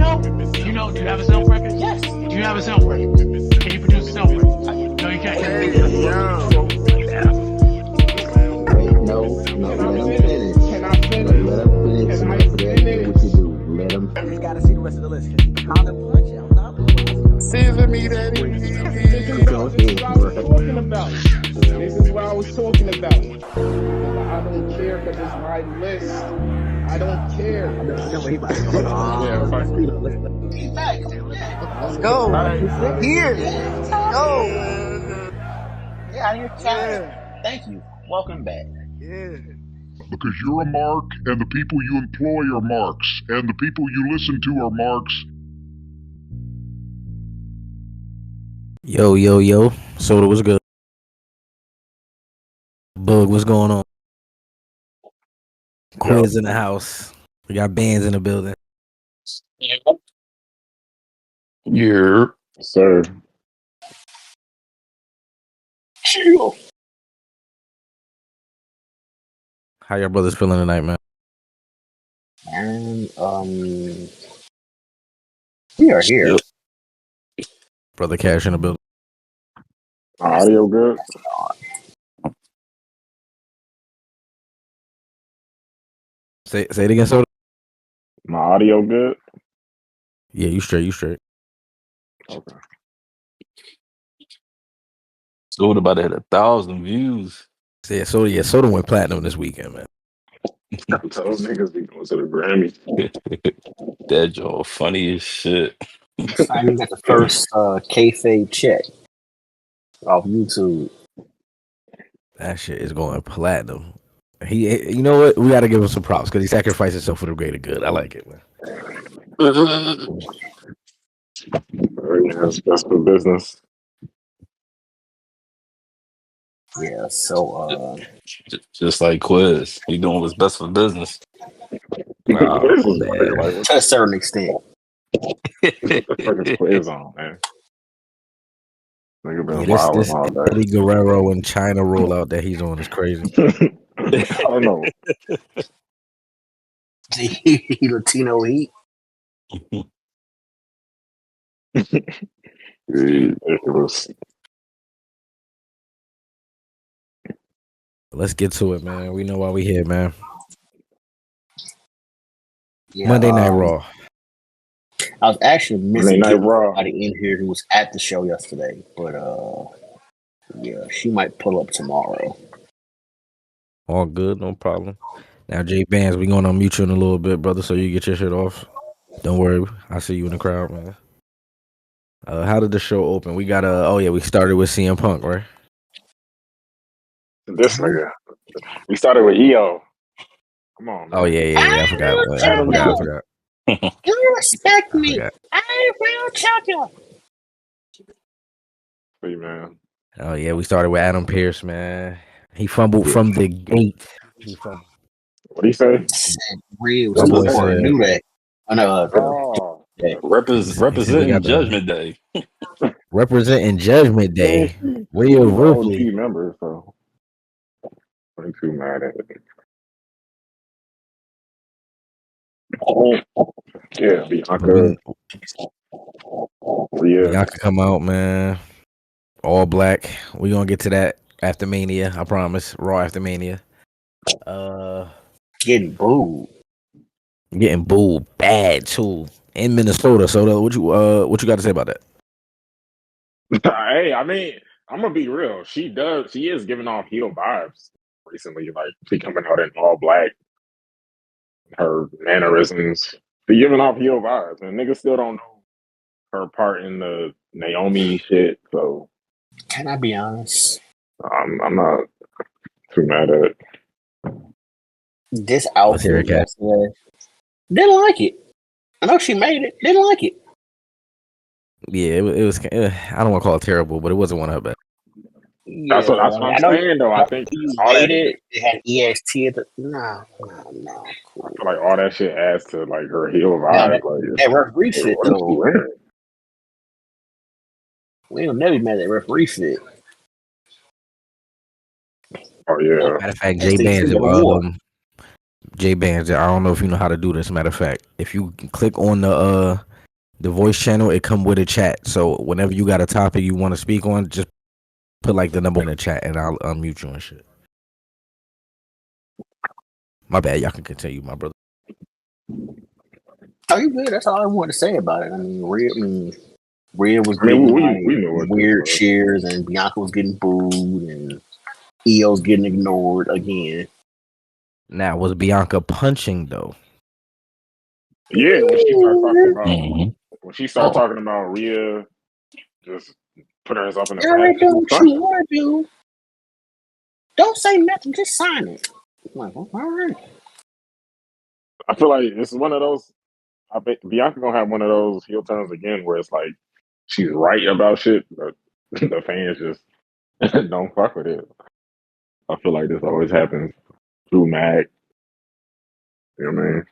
know? Do you know? Do you have a sound record? Yes. Do you have a sound record? Can you produce a sound record? No, you can't. No, let him finish. Can I finish? Let him finish. Can I What finish? you do? Let him finish. You gotta see the rest of the list because he kind of punch I'm not blowing. Season me that This is what I was talking about. This is what I was talking about. I don't care because it's my list. I don't care. Let's go. Here. Go. Yeah, you're chatting. Thank you. Welcome back. Yeah. Because you're a mark, and the people you employ are marks, and the people you listen to are marks. Yo. Soda, what's good? Bug, what's going on? Quiz in the house. We got bands in the building. Yeah, Sir. How your brothers feeling tonight, man? And we are here. Brother Cash in the building. Audio good? Say it again, Soda. My audio good? Yeah, you straight. Okay. Soda about to hit 1,000 views. Soda went platinum this weekend, man. Those niggas be going to the Grammy. That joke funny as shit. Simon got the first kayfabe check off YouTube. That shit is going platinum. You know what? We got to give him some props because he sacrificed himself for the greater good. I like it, man. That's for business. Yeah, so Just like Quiz. He doing what's best for business. to a certain extent. What the fuck is Quiz on, man? Nigga been This all day. Eddie Guerrero and China rollout that he's on is crazy. I don't know. Latino heat. Ridiculous. Let's get to it, man. We know why we here, man. Yeah, Monday Night Raw. I was actually missing Monday Night Raw. somebody in here who was at the show yesterday, but yeah, she might pull up tomorrow. All good, no problem. Now, Jay Bands, we going to unmute you in a little bit, brother, so you get your shit off. Don't worry, I see you in the crowd, man. How did the show open? We got we started with CM Punk, right? This nigga. We started with Iyo. Come on, man. Oh yeah. I forgot. You respect me. forgot. I will chuck you. See, man. Oh yeah, we started with Adam Pearce, man. He fumbled from the gate. What do you say? Real. That boy Someone said- knew that. I know. Oh. Representing Judgment Day. Representing Judgment Day. Rhea I'm an Ripley. OG member, so I ain't too mad at it. Yeah, Bianca. Yeah. Bianca come out, man. All black. We gonna get to that after Mania. I promise. Raw after Mania. Getting booed. Getting booed bad too in Minnesota. So what you got to say about that? Hey, I mean, I'm gonna be real. She is giving off heel vibes recently. Like she coming out in all black. Her mannerisms. She giving off heel vibes, and niggas still don't know her part in the Naomi shit. So Can I be honest? I'm not too mad at it. This Let's hear outfit it, Kat. yesterday, didn't like it. I know she made it. Didn't like it. Yeah, it was. I don't want to call it terrible, but it wasn't one of her best. Yeah, That's what I'm I know saying, though. I think you all that, made it. It had EXT at the. No. I Cool. feel like all that shit adds to like her heel Now, vibe. that, Like, that referee fit what is she though. wearing? We don't never made that referee fit. Oh yeah. Matter of fact, That's Jay the Bands. Freedom Award. Jay Bands. I don't know if you know how to do this. Matter of fact, if you click on the The voice channel, it come with a chat. So whenever you got a topic you want to speak on, just put like the number in the chat and I'll unmute you and shit. My bad, y'all can continue, my brother. Oh, you good? That's all I wanted to say about it. I mean, Rhea was I mean, getting we know like what this weird was. cheers, and Bianca was getting booed, and Io's getting ignored again. Now, was Bianca punching though? Yeah, when she started talking about Mm-hmm. Rhea just putting herself in the Girl, back, do she was what you punching. want to do. Don't say nothing. Just sign it. I'm like, all right. I feel like this is one of those. I bet Bianca gonna have one of those heel turns again, where it's like she's right about shit, but the fans just don't fuck with it. I feel like this always happens through Mag. You know what I mean?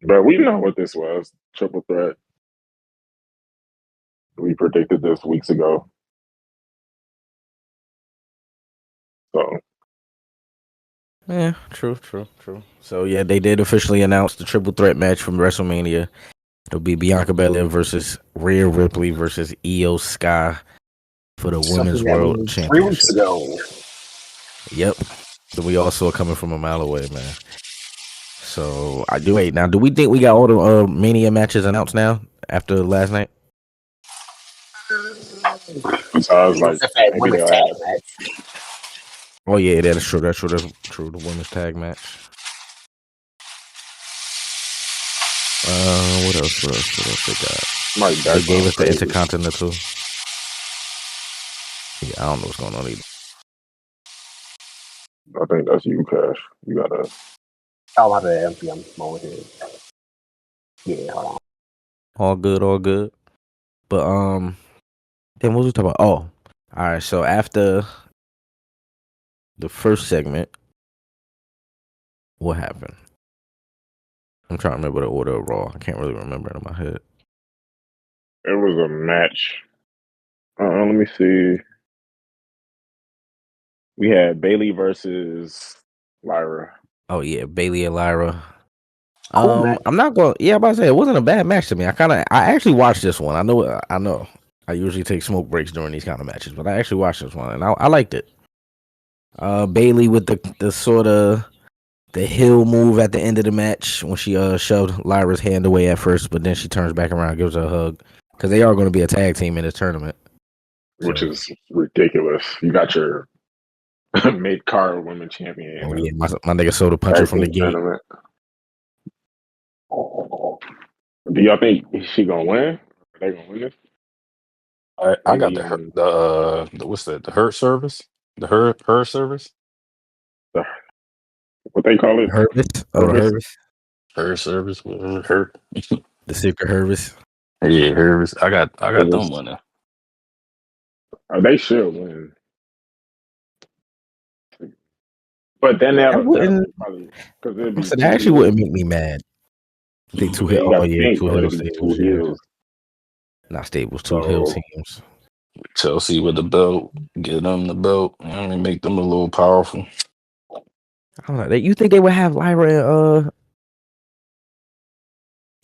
But we know what this was. Triple threat. We predicted this weeks ago. So Yeah, true. So yeah, they did officially announce the triple threat match from WrestleMania. It'll be Bianca Belair versus Rhea Ripley versus Iyo Sky for the Women's Something that World was 3 weeks Championship. ago. Yep. So we all saw it coming from a mile away, man. So I do wait now. Do we think we got all the Mania matches announced now after last night? besides, like, Except that maybe women's they'll tag have. match. Oh yeah, that's true. That's true. The women's tag match. What else they got? My They gave background us the crazy. Intercontinental. Yeah, I don't know what's going on either. I think that's you, Cash. You gotta. Oh, my bad. I'm over here. Yeah, hold on. All good. But then what was we talking about? Oh, all right. So after the first segment, what happened? I'm trying to remember the order of Raw. I can't really remember it in my head. It was a match. Let me see. We had Bailey versus Lyra. Oh yeah, Bailey and Lyra. Cool match. I'm not going. Yeah, I'm about to say it wasn't a bad match to me. I actually watched this one. I know. I usually take smoke breaks during these kind of matches, but I actually watched this one and I liked it. Bailey with the sort of the heel move at the end of the match when she shoved Lyra's hand away at first, but then she turns back around, and gives her a hug because they are going to be a tag team in this tournament, Which so. is ridiculous. You got your mid card women champion in Oh a yeah, my nigga soda puncher tag from the team gate. tournament. Do y'all think she gonna win? Are they gonna win this? I got Bailey and the what's that? The Hurt service? The her service? the, what they call it? Hervis. Oh, the Purpose? Hervis. Her service? Whatever. Her. The secret Hervis. Yeah, hers. I got them winning. They should win. But then That that'll wouldn't. be probably because it'd I be said that two actually wouldn't heels. make me mad. They But two then hit. you Oh got to yeah, think two though, heel it'd be two stables. Yeah, heels. not stables. Two heel So teams. Chelsea with the belt. Get them the belt. I mean, make them a little powerful. I don't know. You think they would have Lyra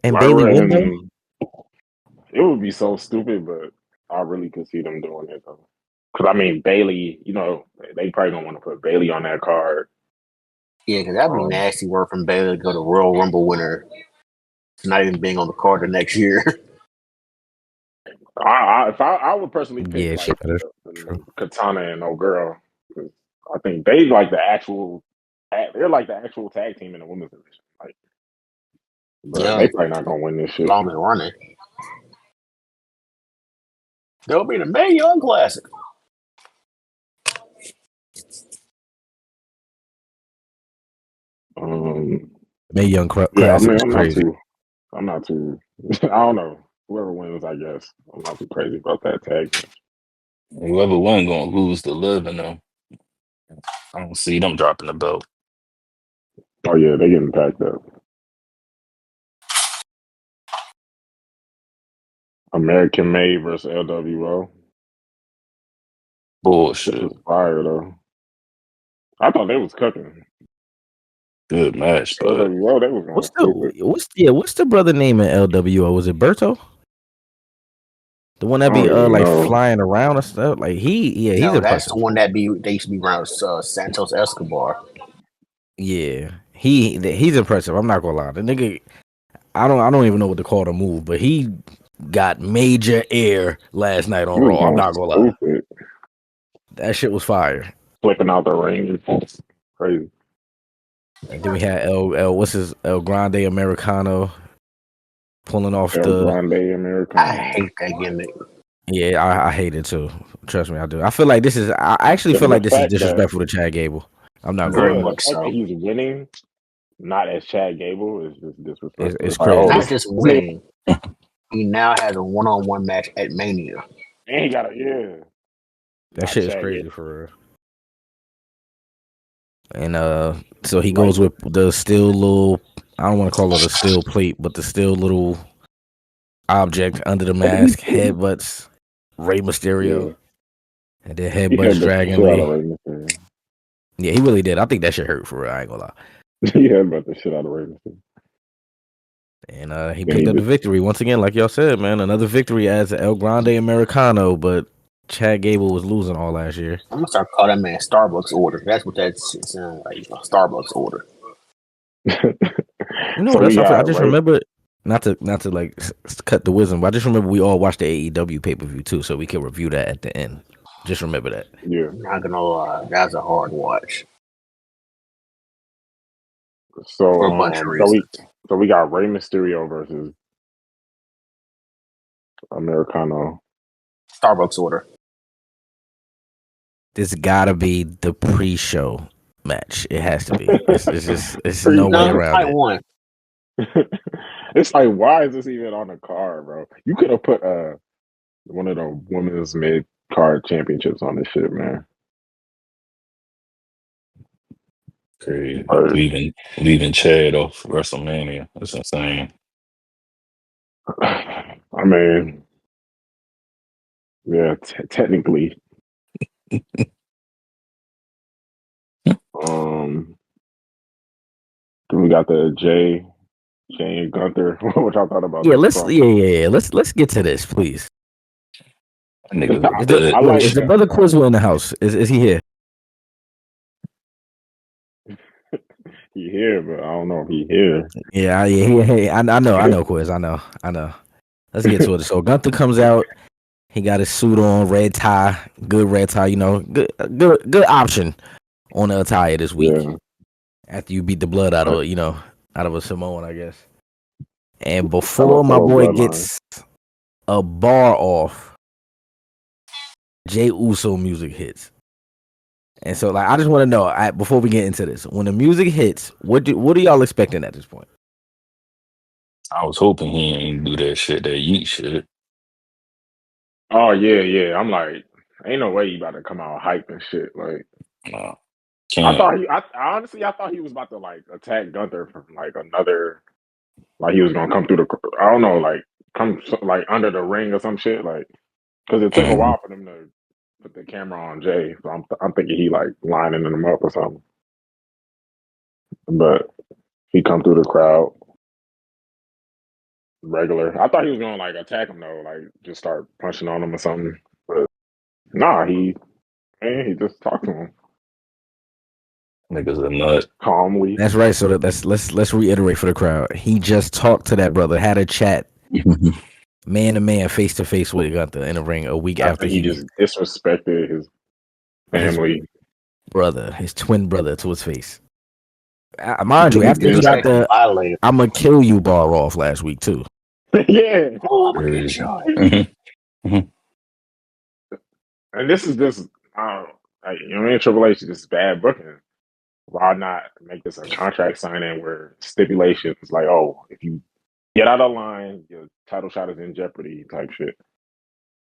and Bailey Lyra win though? and it would be so stupid, but I really could see them doing it though. Because I mean, Bailey, they probably don't want to put Bailey on that card. Yeah, because that'd be nasty work from Bailey to go to Royal Rumble winner. Not even being on the card the next year. I would personally pick Yeah, like that's true. Katana and old girl. 'Cause I think they like the actual. They're like the actual tag team in the women's division. Like, but Yeah, they probably not gonna win this shit. long as running. They'll be the Mae Young Classic. Mae Young Yeah, I Classic mean, is crazy. I'm not too. I don't know. Whoever wins, I guess. I'm not too crazy about that tag match. Whoever won gonna lose the living though. I don't see them dropping the belt. Oh yeah, they getting packed up. American Made versus LWO. This Bullshit. was fire though. I thought they was cooking. Good match, but LWO, they was going What's the brother name in LWO? Was it Berto? The one that I be don't even like know. flying around and stuff. Like he's No, that's impressive. the one that they used to be around Santos Escobar. Yeah, he's impressive. I'm not gonna lie. The nigga, I don't even know what to call the move, but he got major air last night on He was Raw. I'm going not gonna lie. stupid. That shit was fire. Flipping out the ring. Crazy. And then we had El Grande Americano pulling off El the. Grande Americano. I hate that gimmick. Yeah, I hate it too. Trust me, I do. I feel like this is. I actually feel like this is disrespectful to Chad Gable. I'm not Very going. The much fact so. that he's winning, not as Chad Gable, is just disrespectful. It's like, crazy. Not just winning. He now has a one-on-one match at Mania. And he got a That not shit is Chad crazy Gable. for real. And so he goes with the still little. I don't want to call it a steel plate, but the still little object under the mask. Headbutts Rey Mysterio, and then headbutts Dragon Lee. Yeah, he really did. I think that shit hurt for real. I ain't gonna lie. He headbutt the shit out of Rey Mysterio. And he picked up the victory once again, like y'all said, man. Another victory as El Grande Americano, but Chad Gable was losing all last year. I'm gonna start calling that man Starbucks order. That's what that shit sounds like. A Starbucks order. You know what? I just remember not to like cut the wisdom, but I just remember we all watched the AEW pay per view too, so we can review that at the end. Just remember that. Yeah, not gonna lie, that's a hard watch. So for a bunch of reasons. So we got Rey Mysterio versus Americano. Starbucks order. This gotta be the pre-show match. It has to be. It's no way around it. One. It's like, why is this even on the card, bro? You could have put one of the women's mid card championships on this shit, man. crazy. Leaving Chad off WrestleMania. That's insane. I mean, yeah, technically. Then we got the Jay and Gunther. What y'all thought about? Yeah, let's get to this, please. Is the brother Quizzo in the house? Is he here? He here, but I don't know if he here. Yeah, I know, Quiz. I know. Let's get to it. So Gunther comes out. He got his suit on, red tie, good red tie. You know, good option on the attire this week. Yeah. After you beat the blood out of a Samoan, I guess. And before my boy gets a bar off, Jey Uso music hits. And so, like, I just want to know, before we get into this, when the music hits, what are y'all expecting at this point? I was hoping he ain't do that shit, that yeet shit. Oh yeah. I'm like, ain't no way you about to come out hype and shit. Like, no, I thought he was about to like attack Gunther from like another, like he was gonna come through I don't know, like come like under the ring or some shit, like, because it took a while for them to put the camera on Jay. So I'm thinking he like lining them up or something. But he come through the crowd regular. I thought he was gonna like attack him though, like just start punching on him or something. But nah, he just talked to him. Niggas a nut. Calmly. That's right. So let's reiterate for the crowd. He just talked to that brother, had a chat, man to man, face to face with Gunther in the ring a week after he just disrespected his family, his twin brother, to his face. Mind you, after he got the "I'ma kill you" bar off last week too. Yeah. Oh my God. And this is just, Triple H, this is bad booking. Why not make this a contract signing where stipulations like, oh, if you get out of line, your title shot is in jeopardy type shit.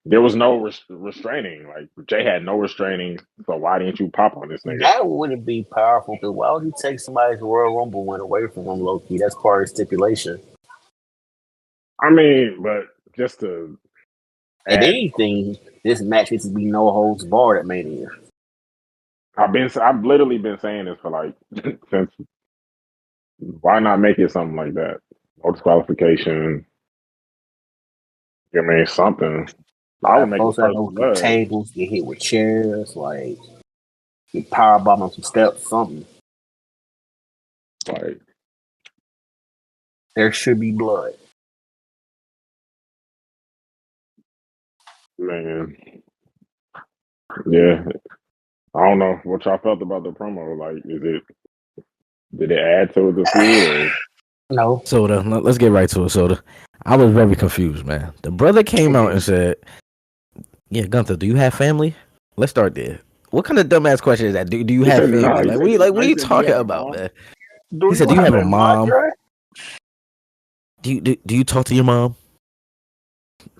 There was no restraining. Like, Jay had no restraining, so why didn't you pop on this nigga? That wouldn't be powerful, because why would you take somebody's Royal Rumble win away from him, low-key? That's part of the stipulation. I mean, but just to... If anything, this match needs to be no holds barred at Mania. I've literally been saying this for like since Why not make it something like that? No disqualification. I mean, something. I would Like make it folks that first know through blood. tables, get hit with chairs, like get power bomb on some steps, something. Like, There should be blood. man, yeah. I don't know what y'all felt about the promo. Like, did it add to the feud or? No. Soda, let's get right to it, Soda. I was very confused, man. The brother came out and said, "Yeah, Gunther, do you have family?" Let's start there. What kind of dumbass question is that? Do you He have said no. family? He Like, said, what are you "Do you talking have a about, mom? man? Do He said, you "Do you have have a a mom? madre?" Do you talk to your mom?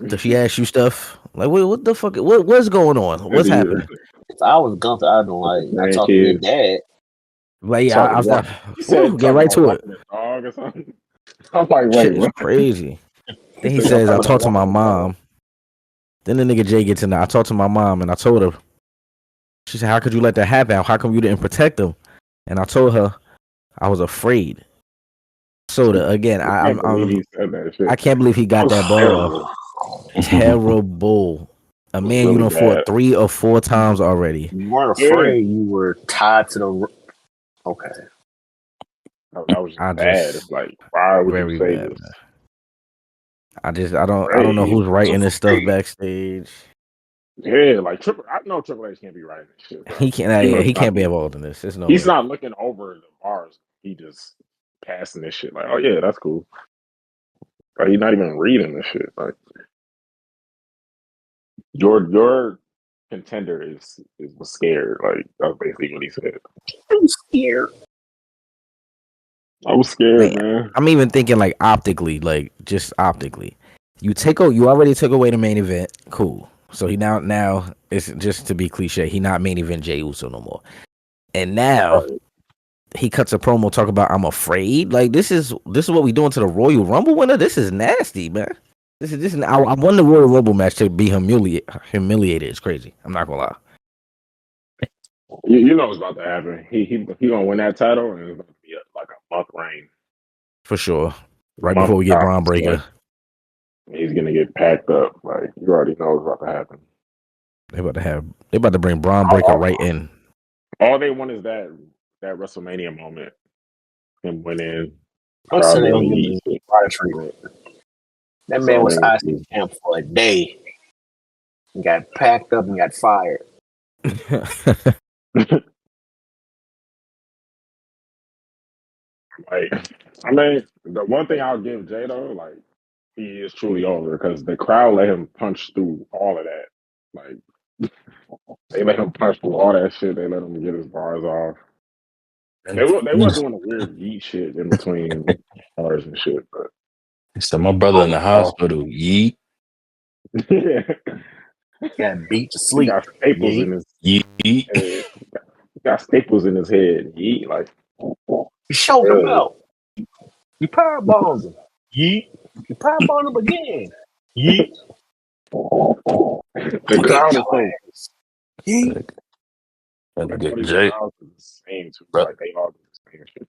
Does she ask you stuff? Like, what the fuck? What's going on? What's happening?" If I was Gunther, I'd be like, I talk to your Grandkids dad. Like, yeah, talking I was walk." like, He said, get "Talking right about to it. walking a dog or something." I'm like, Shit wait, is what? crazy. He Then he said, "Y'all says, I talking about talked to my walking a dog." mom. Then the nigga Jay gets in there. I talked to my mom and I told her. She said, "How could you let that happen? How come you didn't protect him?" And I told her I was afraid. Soda again. I can't believe he said that I shit. can't believe he That got was that bar off. terrible. Terrible. A It was man you really done fought bad. 3 or 4 times already. You weren't Yeah. afraid. You were tied to the. Okay. That was I just bad. just It's like, why would you very say bad, this? man. I don't know Afraid. who's He was writing this stuff afraid. backstage. Yeah, like Triple. I know Triple H can't be writing this shit, bro. He can't. He Yeah, must he not can't be be. involved in this. There's no He's way. not looking over the bars. He just passing this shit. Like, oh yeah, that's cool. Like, he's not even reading this shit. Like, your contender is was scared. Like, that's basically what he said. I'm scared. I was scared, Like, man. I'm even thinking like optically, like just optically. You already took away the main event. Cool. So he now it's just to be cliche. He not main event Jey Uso no more. And now Right. he cuts a promo talk about I'm afraid. Like this is what we doing to the Royal Rumble winner. This is nasty, man. This is I won the Royal Rumble match to be humiliated. It's crazy. I'm not gonna lie. You know what's about to happen. He gonna win that title, and it's about to be like a month reign, For sure. a Right month before of we get Braun dominance. Like, Breaker. he's gonna get packed up. Like, you already know what's about to happen. They about to bring Braun Breaker right in. All they want is that WrestleMania moment. Him winning, I'm saying crowd they're going gonna to give eat him shit. fire treatment. That That's man all was they want to IC do. champ for a day and got packed up and got fired. Like, I mean, the one thing I'll give Jay though, like, he is truly over because the crowd let him punch through all of that. Like, they let him punch through all that shit. They let him get his bars off. They were doing a weird yeet shit in between bars and shit, but So my brother in the oh, hospital. Yeet. yeah, Got beat to he sleep. got staples in Yeet. his Yeet. head. He got staples in his head. Yeet, like, You choked him yeah. out. You power bombs him. Yeet. You power bomb him again. Yeet. The I'll get crowd is your so. ass. Yeet. Had to get Everybody in the Jay. crowd is the same too. Bro, Like, they all do the same shit.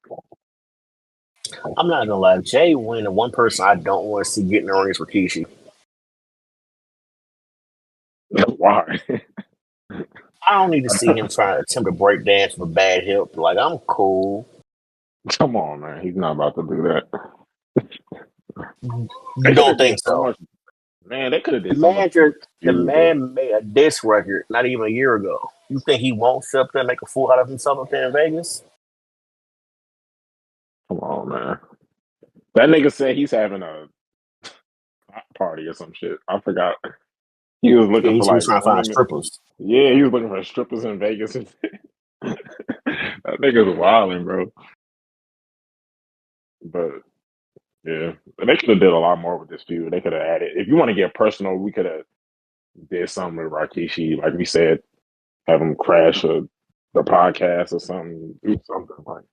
I'm not gonna lie. Jay Wynn, the one person I don't want to see get in the ring is Rikishi. Why? I don't need to see him trying to attempt to break dance with a bad hip. Like, I'm cool. Come on, man. He's not about to do that. You They could don't have think did so so? much. Man, they could have The did so much with manager, this the feud, bro. man made a diss record not even a year ago. You think he won't sit up there and make a fool out of himself up there in Vegas? Come on, man. That nigga said he's having a party or some shit. I forgot. He was Yeah, looking for he was like trying to find women. strippers. Yeah, he was looking for strippers in Vegas. And that nigga's wilding, bro. But yeah, they could have did a lot more with this feud. They could have added. If you want to get personal, we could have did something with Rikishi, like we said, have him crash the podcast or something, do something like.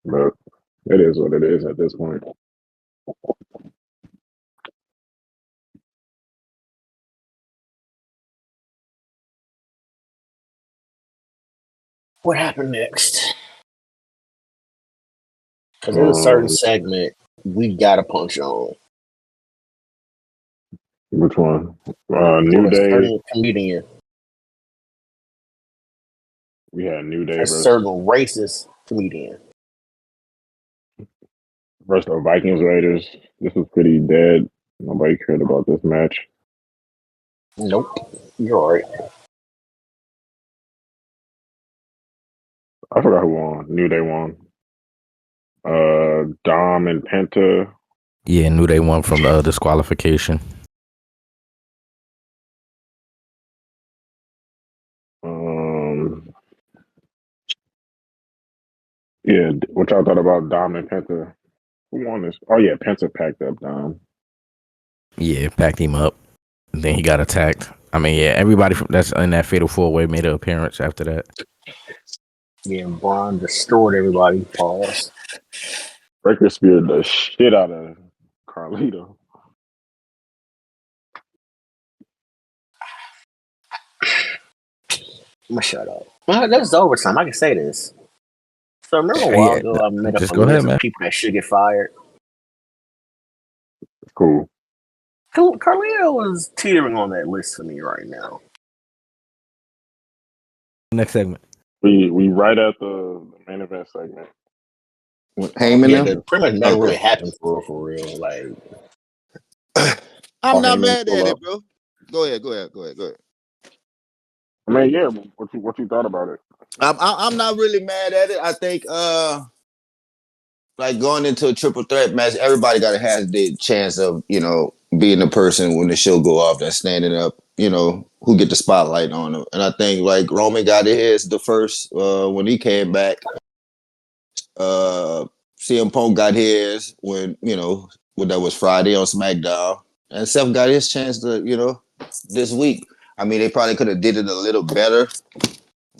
But it is what it is at this point. What happened next? Because there's a certain segment we gotta punch on. Which one? New A Day. certain comedian, We had New Day a certain racist comedian. versus the Vikings Raiders. This was pretty dead. Nobody cared about this match. Nope, you're all right. I forgot who won. New Day won. Dom and Penta. Yeah, knew they won from the disqualification. Yeah, what y'all thought about Dom and Penta? Who won this? Oh yeah, Penta packed up Dom. Yeah, packed him up. And then he got attacked. I mean, yeah, everybody from that's in that fatal 4-way made an appearance after that. Yeah, Braun destroyed everybody. Pause. Breaker speared the shit out of Carlito. I'm gonna shut up. Well, that's overtime. I can say this. So remember a while ago, I made up just a go ahead, list man. of people that should get fired. Cool. Carlito was teetering on that list for me right now. Next segment. We right at the main event segment. Heyman. Yeah, them? pretty much nothing Okay. really happened for real. Like, I'm not Heyman mad pull at up. it, bro. Go ahead. I mean, yeah. What you thought about it? I'm not really mad at it. I think like going into a triple threat match, everybody got to have the chance of being the person when the show go off that's standing up. Who get the spotlight on them. And I think like Roman got his the first when he came back. CM Punk got his when that was Friday on SmackDown, and Seth got his chance to this week. I mean, they probably could have did it a little better,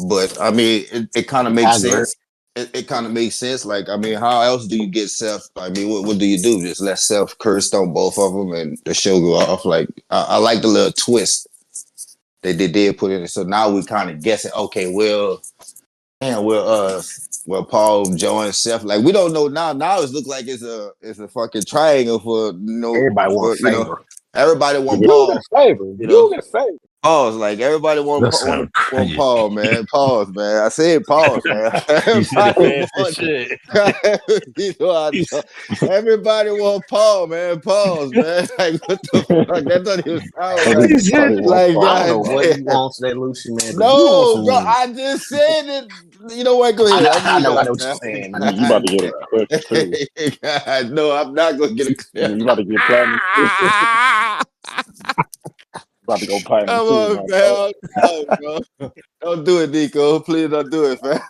but I mean, it kind of makes sense. It kind of makes sense. Like, I mean, how else do you get Seth? I mean, what do you do? Just let Seth curse on both of them and the show go off. Like, I like the little twist that they did put in it. So now we kind of guessing. Okay, well, Paul joins Seth. Like, we don't know now. Now it looks like it's a fucking triangle for everybody wants favor. Everybody want You Paul. get a favor. You get a favor. Pause. Like everybody want Paul, man. Pause, man. I said pause, man. Everybody want shit. Everybody want Paul, man. Pause, man. Like what the fuck? That doesn't even sound right. Like I don't know what you want today, Lucy, man. No, bro. I just said it. You know what? Go ahead. I know what you're saying. You about to get a clip too. No, I'm not gonna get a clip. You about to get platinum. About to go platinum. Come on, man. Oh, bro. Don't do it, Nico. Please don't do it, man.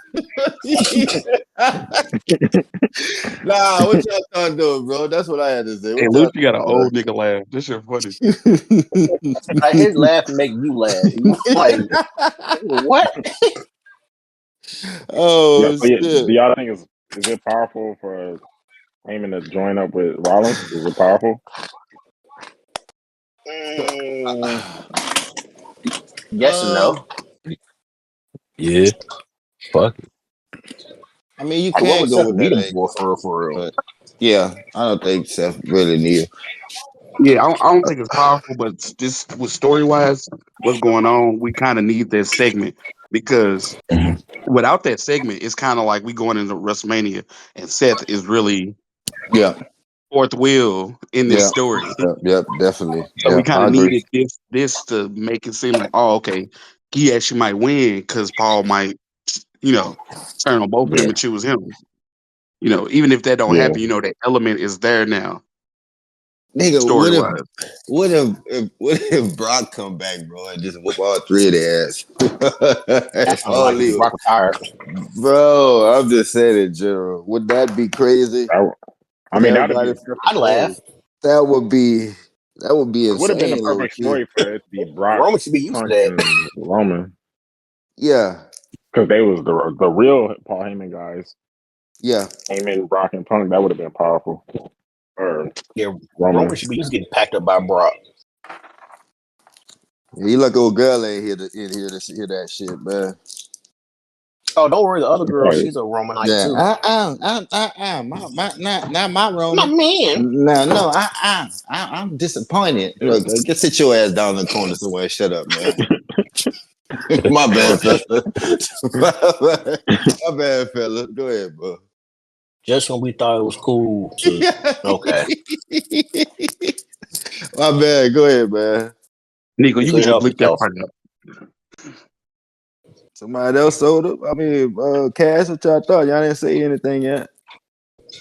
Nah, what y'all trying to do, bro? That's what I had to say. Hey, Lucy got an old nigga laugh. This shit funny. Like his laugh make you laugh. Like what? Oh shit! Do y'all think is it powerful for Heyman to join up with Rollins? Is it powerful? Yes and no. Yeah. Fuck it. I mean, you can't go with that angle. For real. But yeah, I don't think Seth really needs it. Yeah, I don't think it's powerful, but just with story wise, what's going on, we kind of need that segment because without that segment, it's kind of like we going into WrestleMania and Seth is really fourth wheel in this story. Yep, definitely. So we kind of needed this to make it seem like, oh, okay, he actually might win because Paul might, turn on both of them and choose him. Even if that don't happen, that element is there now. Nigga, what if Brock come back, bro, and just whoop all three of their ass? That's unlikely. Brock retired. Bro, I'm just saying in general. Would that be crazy? I mean, I'd laugh. That would be insane. It would have been a perfect story for it to be Brock. Roman should be used to that. Roman. Yeah. Because they was the real Paul Heyman guys. Yeah. Heyman, Brock, and Punk. That would have been powerful. Roman should be used to getting packed up by Brock. Yeah, you like old girl ain't here to hear that shit, man. Oh, don't worry. The other girl, Right. she's a Romanite Yeah, too. not my My Roman. man. No, I'm disappointed. Look, just sit your ass down in the corner somewhere and shut up, man. My bad, fella. My bad, fella. Go ahead, bro. Just when we thought it was cool to okay. My bad. Go ahead, man. Nico, You you can couldn't just help bleep that yourself. part out. Somebody else sold it. I mean, Cass, what y'all thought? Y'all didn't say anything yet.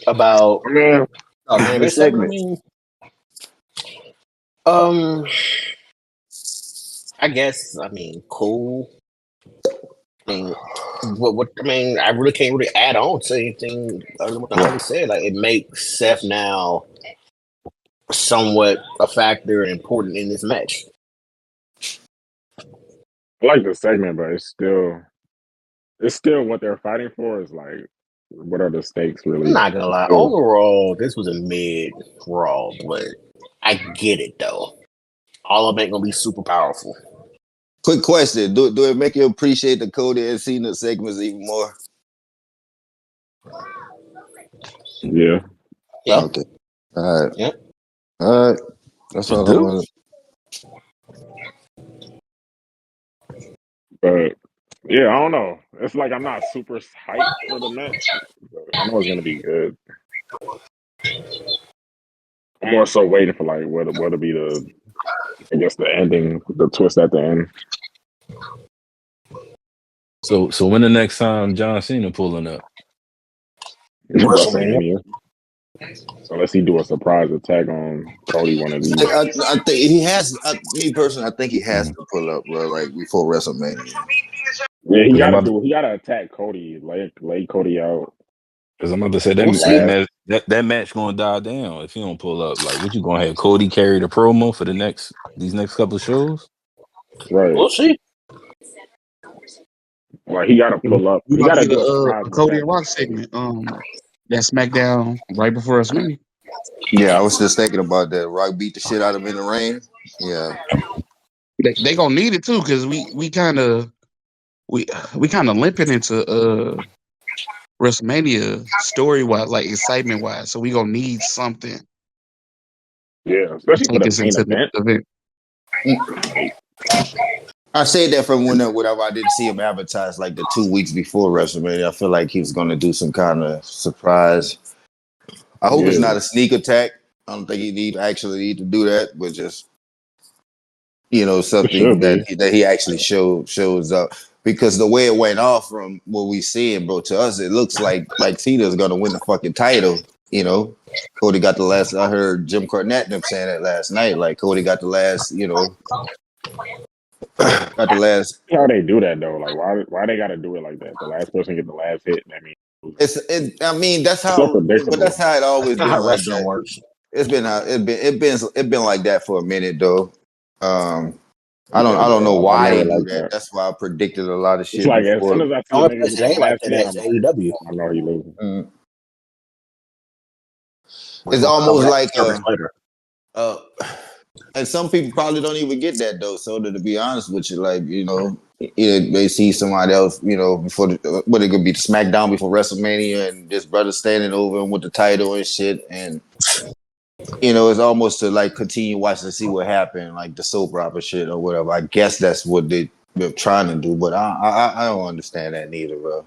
About I mean, man, The this segment, I segment. mean, I guess cool. I mean, what I mean, I really can't really add on to anything other than what I already said. Like, it makes Seth now somewhat a factor and important in this match. I like the segment, but it's still what they're fighting for is like, what are the stakes I'm really? not gonna lie. Still, Overall, this was a mid Raw, but I get it though. All of it ain't gonna be super powerful. Quick question: Do it make you appreciate the Cody and Cena segments even more? yeah. Yeah, Okay. All right. yeah. All right. That's It all I do. wanted. But yeah, I don't know. It's like I'm not super hyped for the match, but I know it's gonna be good. I'm more so waiting for like what'll be the ending, the twist at the end. So when the next time John Cena pulling up? WrestleMania. WrestleMania. Unless he do a surprise attack on Cody one of these. I think he has. Me personally, I think he has to pull up, bro. Like before WrestleMania. Yeah, he Because I'm gotta about do. He gotta attack Cody, lay Cody out. because I'm about to say We'll that see. match that match gonna die down if he don't pull up. Like, what you gonna have Cody carry the promo for these next couple of shows? Right. We'll see. Like he gotta We pull up. He about to gotta get do a surprise a Cody attack and on Rock Cody. segment. That SmackDown right before WrestleMania. Yeah, I was just thinking about that. Rock beat the shit out of him in the rain. Yeah. They gonna need it too because we kind of limping into WrestleMania story wise, like excitement wise. So we gonna need something Yeah, to especially for take the us main into the event. event. Like, I say that from whenever I didn't see him advertised like the 2 weeks before WrestleMania. I feel like he was going to do some kind of surprise. I hope it's yeah, not a sneak attack. I don't think he actually need to do that, but just it something should that be. he actually shows up. Because the way it went off from what we seeing, bro, to us it looks like Cena's going to win the fucking title. Cody got the last. I heard Jim Cornette and them saying that last night. Like Cody got the last. Got the last. How they do that though? Like why they gotta do it like that? The last person get the last hit. That means losing. I mean, that's It's so how. But that's predictable. how it That's always not how been like wrestling that. works. It's been how it been like that for a minute though. Um, Yeah, I don't know bro. I why never they do like that. that. That's why I predicted a lot of It's shit like as soon before. as I The see a only nigga place get it the ain't like last that hit, is I'm like, AEW. I know he losing. Mm. It's We'll cover almost that like service later. uh, and some people probably don't even get that though. So to be honest with you, like they see somebody else, before what it could be the SmackDown before WrestleMania, and this brother standing over him with the title and shit, and it's almost to like continue watching to see what happened, like the soap opera shit or whatever. I guess that's what they're trying to do, but I don't understand that neither, bro.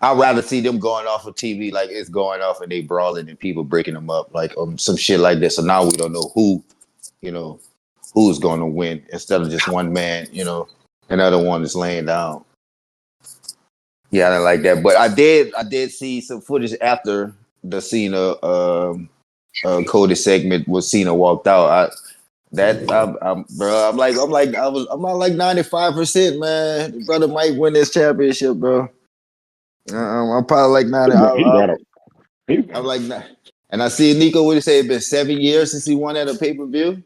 I'd rather see them going off of TV like it's going off and they brawling and people breaking them up, like some shit like this. So now we don't know you know, who's going to win instead of just one man, another one is laying down. Yeah, I didn't like that, but I did see some footage after the Cena Cody segment where Cena walked out. Bro, I'm not like 95%, man. The brother might win this championship, bro. I'm probably like 90. He got him. He's I'm gonna. like, nah. And I see Nico, what he say? It's been 7 years since he won at a pay per view.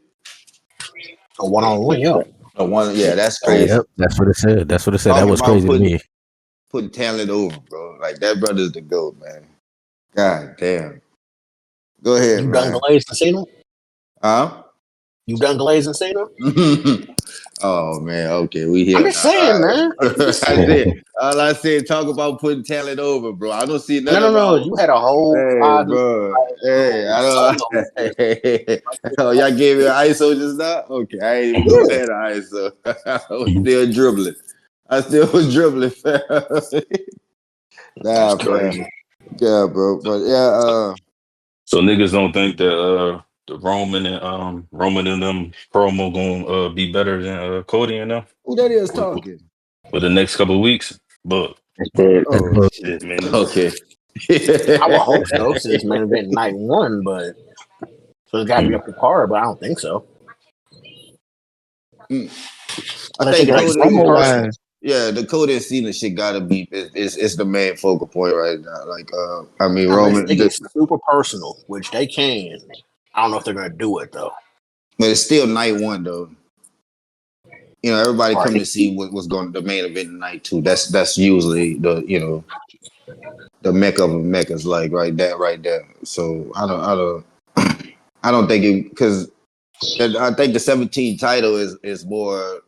A one-on-one, yeah. Yeah, that's Yep, crazy. that's what it said. That's what it said. That Talking was about crazy to me. putting talent over, bro. Like that brother's the GOAT, man. God damn. Go ahead, You done man. glazed the Cena? Huh? You done glazing Cena? Oh man, okay, we here I'm now. just saying, man. All I said, talk about putting talent over, bro. I don't see nothing No. wrong. You had a whole Hey, 5 bro. Hey, I solos. don't. Oh, y'all gave me an ISO just now? Okay, I ain't even gonna have an ISO. I was still dribbling. I still was dribbling. Nah, That's man. crazy. Yeah, bro. But yeah, So niggas don't think that the Roman and them promo gonna be better than Cody and them who that is for, talking? for the next couple of weeks. But But That's Oh Book. shit. man, Okay. I would hope so, since main event night 1, but so it's got to be up to par. But I don't think so. I Unless they think get like Cody. super Promo personal. wise, Yeah, the Cody and Cena shit gotta be it's the main focal point right now. Like I mean Unless Roman, they get super personal, which they can. I don't know if they're gonna do it though. but it's still night 1 though. You know, everybody come Right. to see what's going the main event night 2. That's usually the the mecca of meccas, like right there. So I don't think it because I think the 17 title is more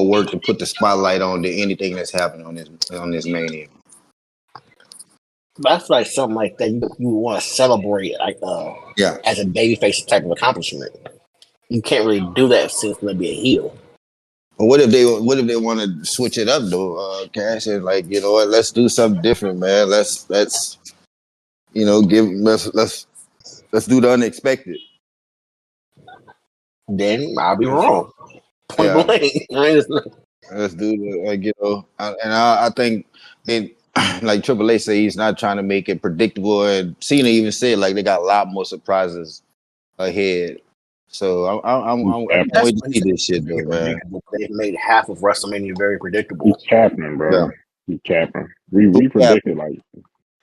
work to put the spotlight on than anything that's happening on this mania. That's like something like that you want to celebrate like Yeah. as a babyface type of accomplishment. You can't really do that since it's gonna be a heel. But what if they want to switch it up though, Cash? And like, you know what, let's do something different, man. Let's let's do the unexpected. Then I'll be wrong. Point Yeah. blank. Let's do the I think it like Triple H say he's not trying to make it predictable, and Cena even said like they got a lot more surprises ahead. So I can't That's wait to what he see said. this shit though, man. They've made half of WrestleMania very predictable. he's capping, bro. Yeah. He's capping. We Who capped? predicted like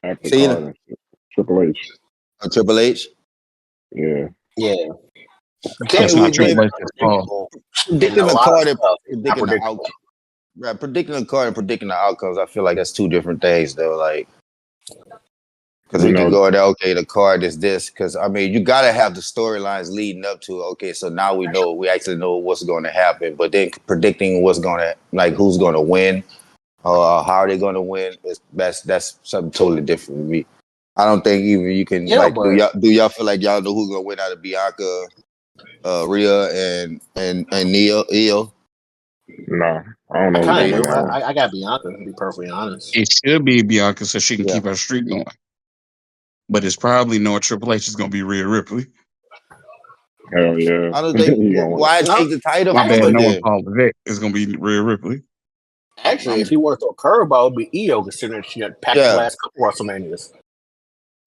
after the Cena? card and shit. Triple H. Triple H? Yeah. Yeah. You can't that's Yeah, not make Triple it H's fault. predictable, and a predicting the lot of card and stuff is not predicting the predictable. outcome. Right, predicting the card and predicting the outcomes, I feel like that's two different things though. Like, because You we could know, go there, okay, the card is this. Because I mean, you gotta have the storylines leading up to okay, so now we actually know what's going to happen. But then predicting what's going to like who's going to win, how are they going to win? That's something totally different for me. I don't think even you can Yeah, like but do y'all feel like y'all know who's gonna win out of Bianca, Rhea, and Iyo? no, I don't I know who's kind gonna of win do. that one. I got Bianca, to be perfectly honest. It should be Bianca so she can Yeah. keep her streak going. But it's probably knowing Triple H is going to be Rhea Ripley. Hell yeah. I don't think He gonna win. why No, take the title My from bad, her actually, knowing then. Paul Levesque is going to be Rhea Ripley. actually, if you want to throw a curveball, it'd be Iyo, considering she had packed the Yeah. last couple WrestleManias.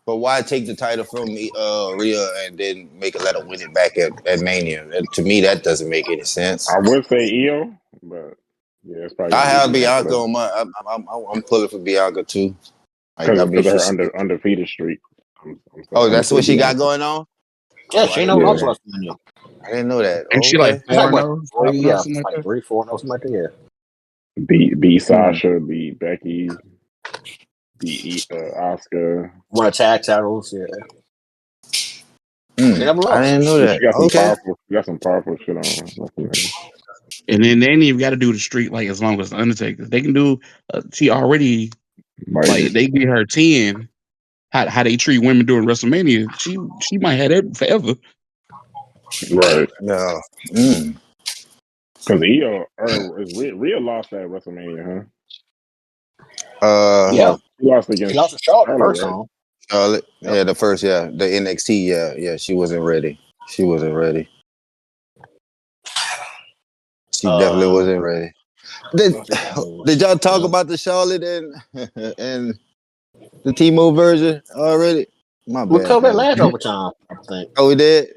But why take the title from Rhea and then let her win it back at Mania? And to me, that doesn't make any sense. I would say Iyo, but yeah, it's probably I gonna be have Bianca Bianca though, on my. I'm pulling for Bianca too. Like I because mean, of her she's. undefeated streak. I'm Oh, I'm gonna that's say what she got Bianca. going on. Yeah, Oh, I she ain't didn't never know Yeah, lost that. WrestleMania. I didn't know that. Ain't Oh, she like okay. It's like 4 what, 0, 5 three? 0, Yeah, something it's like like that? 3-4, something like that. Yeah. beat Sasha, beat Becky, beat Oscar. Won a tag titles. Yeah, she never I lost. didn't know Yeah, that. she got some Okay. powerful. She got some powerful shit on WrestleMania. And then they ain't even got to do the streak like as long as the Undertaker. They can do. She already like they get her 10. How they treat women during WrestleMania? She might have that forever. Right. No. Mm. Because Iyo or is Rhea lost at WrestleMania, huh? Yeah, She lost she against lost to Charlotte the Charlotte, first right? time. Charlotte. Yep. Yeah, the first. Yeah, the NXT. Yeah. She wasn't ready. She wasn't ready. She definitely wasn't ready. Did y'all talk about the Charlotte and the Timo version already? My We bad, covered that man. last overtime, I think. Oh, we did?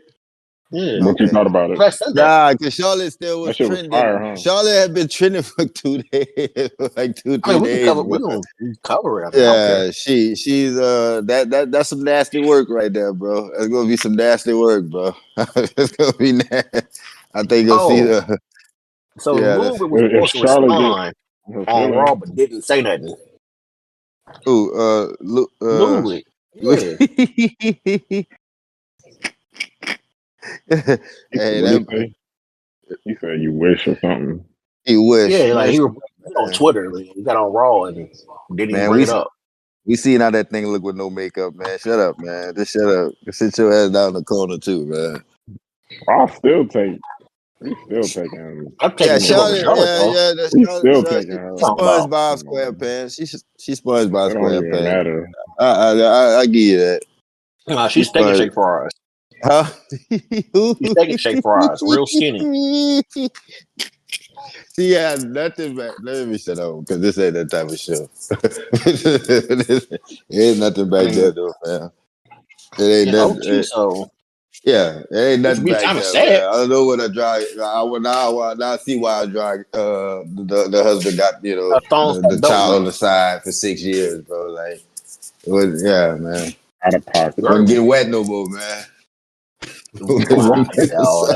Yeah. What you Okay. thought about it? I said that. Nah, because Charlotte still That was shit was fire, trending. huh? Charlotte had been trending for 2 days, like two, I mean, 3 days, we bro. can cover it. I mean, I don't care. Yeah, she's that's some nasty work right there, bro. It's gonna be some nasty work, bro. It's gonna be nasty. I think you'll see Oh, the so yeah. Ludwig was If supposed to Charlotte get respond her on Raw, feeling, but didn't say nothing. Ooh, Ludwig. Yeah. Hey, What do you that say? He said you wish or something. he wish, Yeah, like man. he was on Twitter. Like, he got on Raw and didn't even Man, bring it up. we seen how that thing look with no makeup, man. Shut up, man. Just shut up. Sit your ass down in the corner too, man. I'll still take. He's still taking I'm Yeah, taking him over Charlotte. Charlotte Yeah, though. yeah. That's He's Charlotte. still Charlotte. taking her. She Talking sponged about by a Come square on, man. pants. She sponged by a It don't square even pants. matter. I give you that. She she's taking sponged. shake fries. Huh? She's taking shake fries, real skinny. She had nothing back. Let me shut up because this ain't that type of show. It ain't nothing I back there mean, though, man. It ain't Yeah, OT. nothing. So Yeah, there ain't which nothing be back kind of there, man. sad. I don't know what I drag. I will now see why I drag. The husband got A thong the belt child on loop. the side for 6 years, bro. Like it was, yeah, man. out of It pocket. wasn't get wet no more, man. Wow, yo,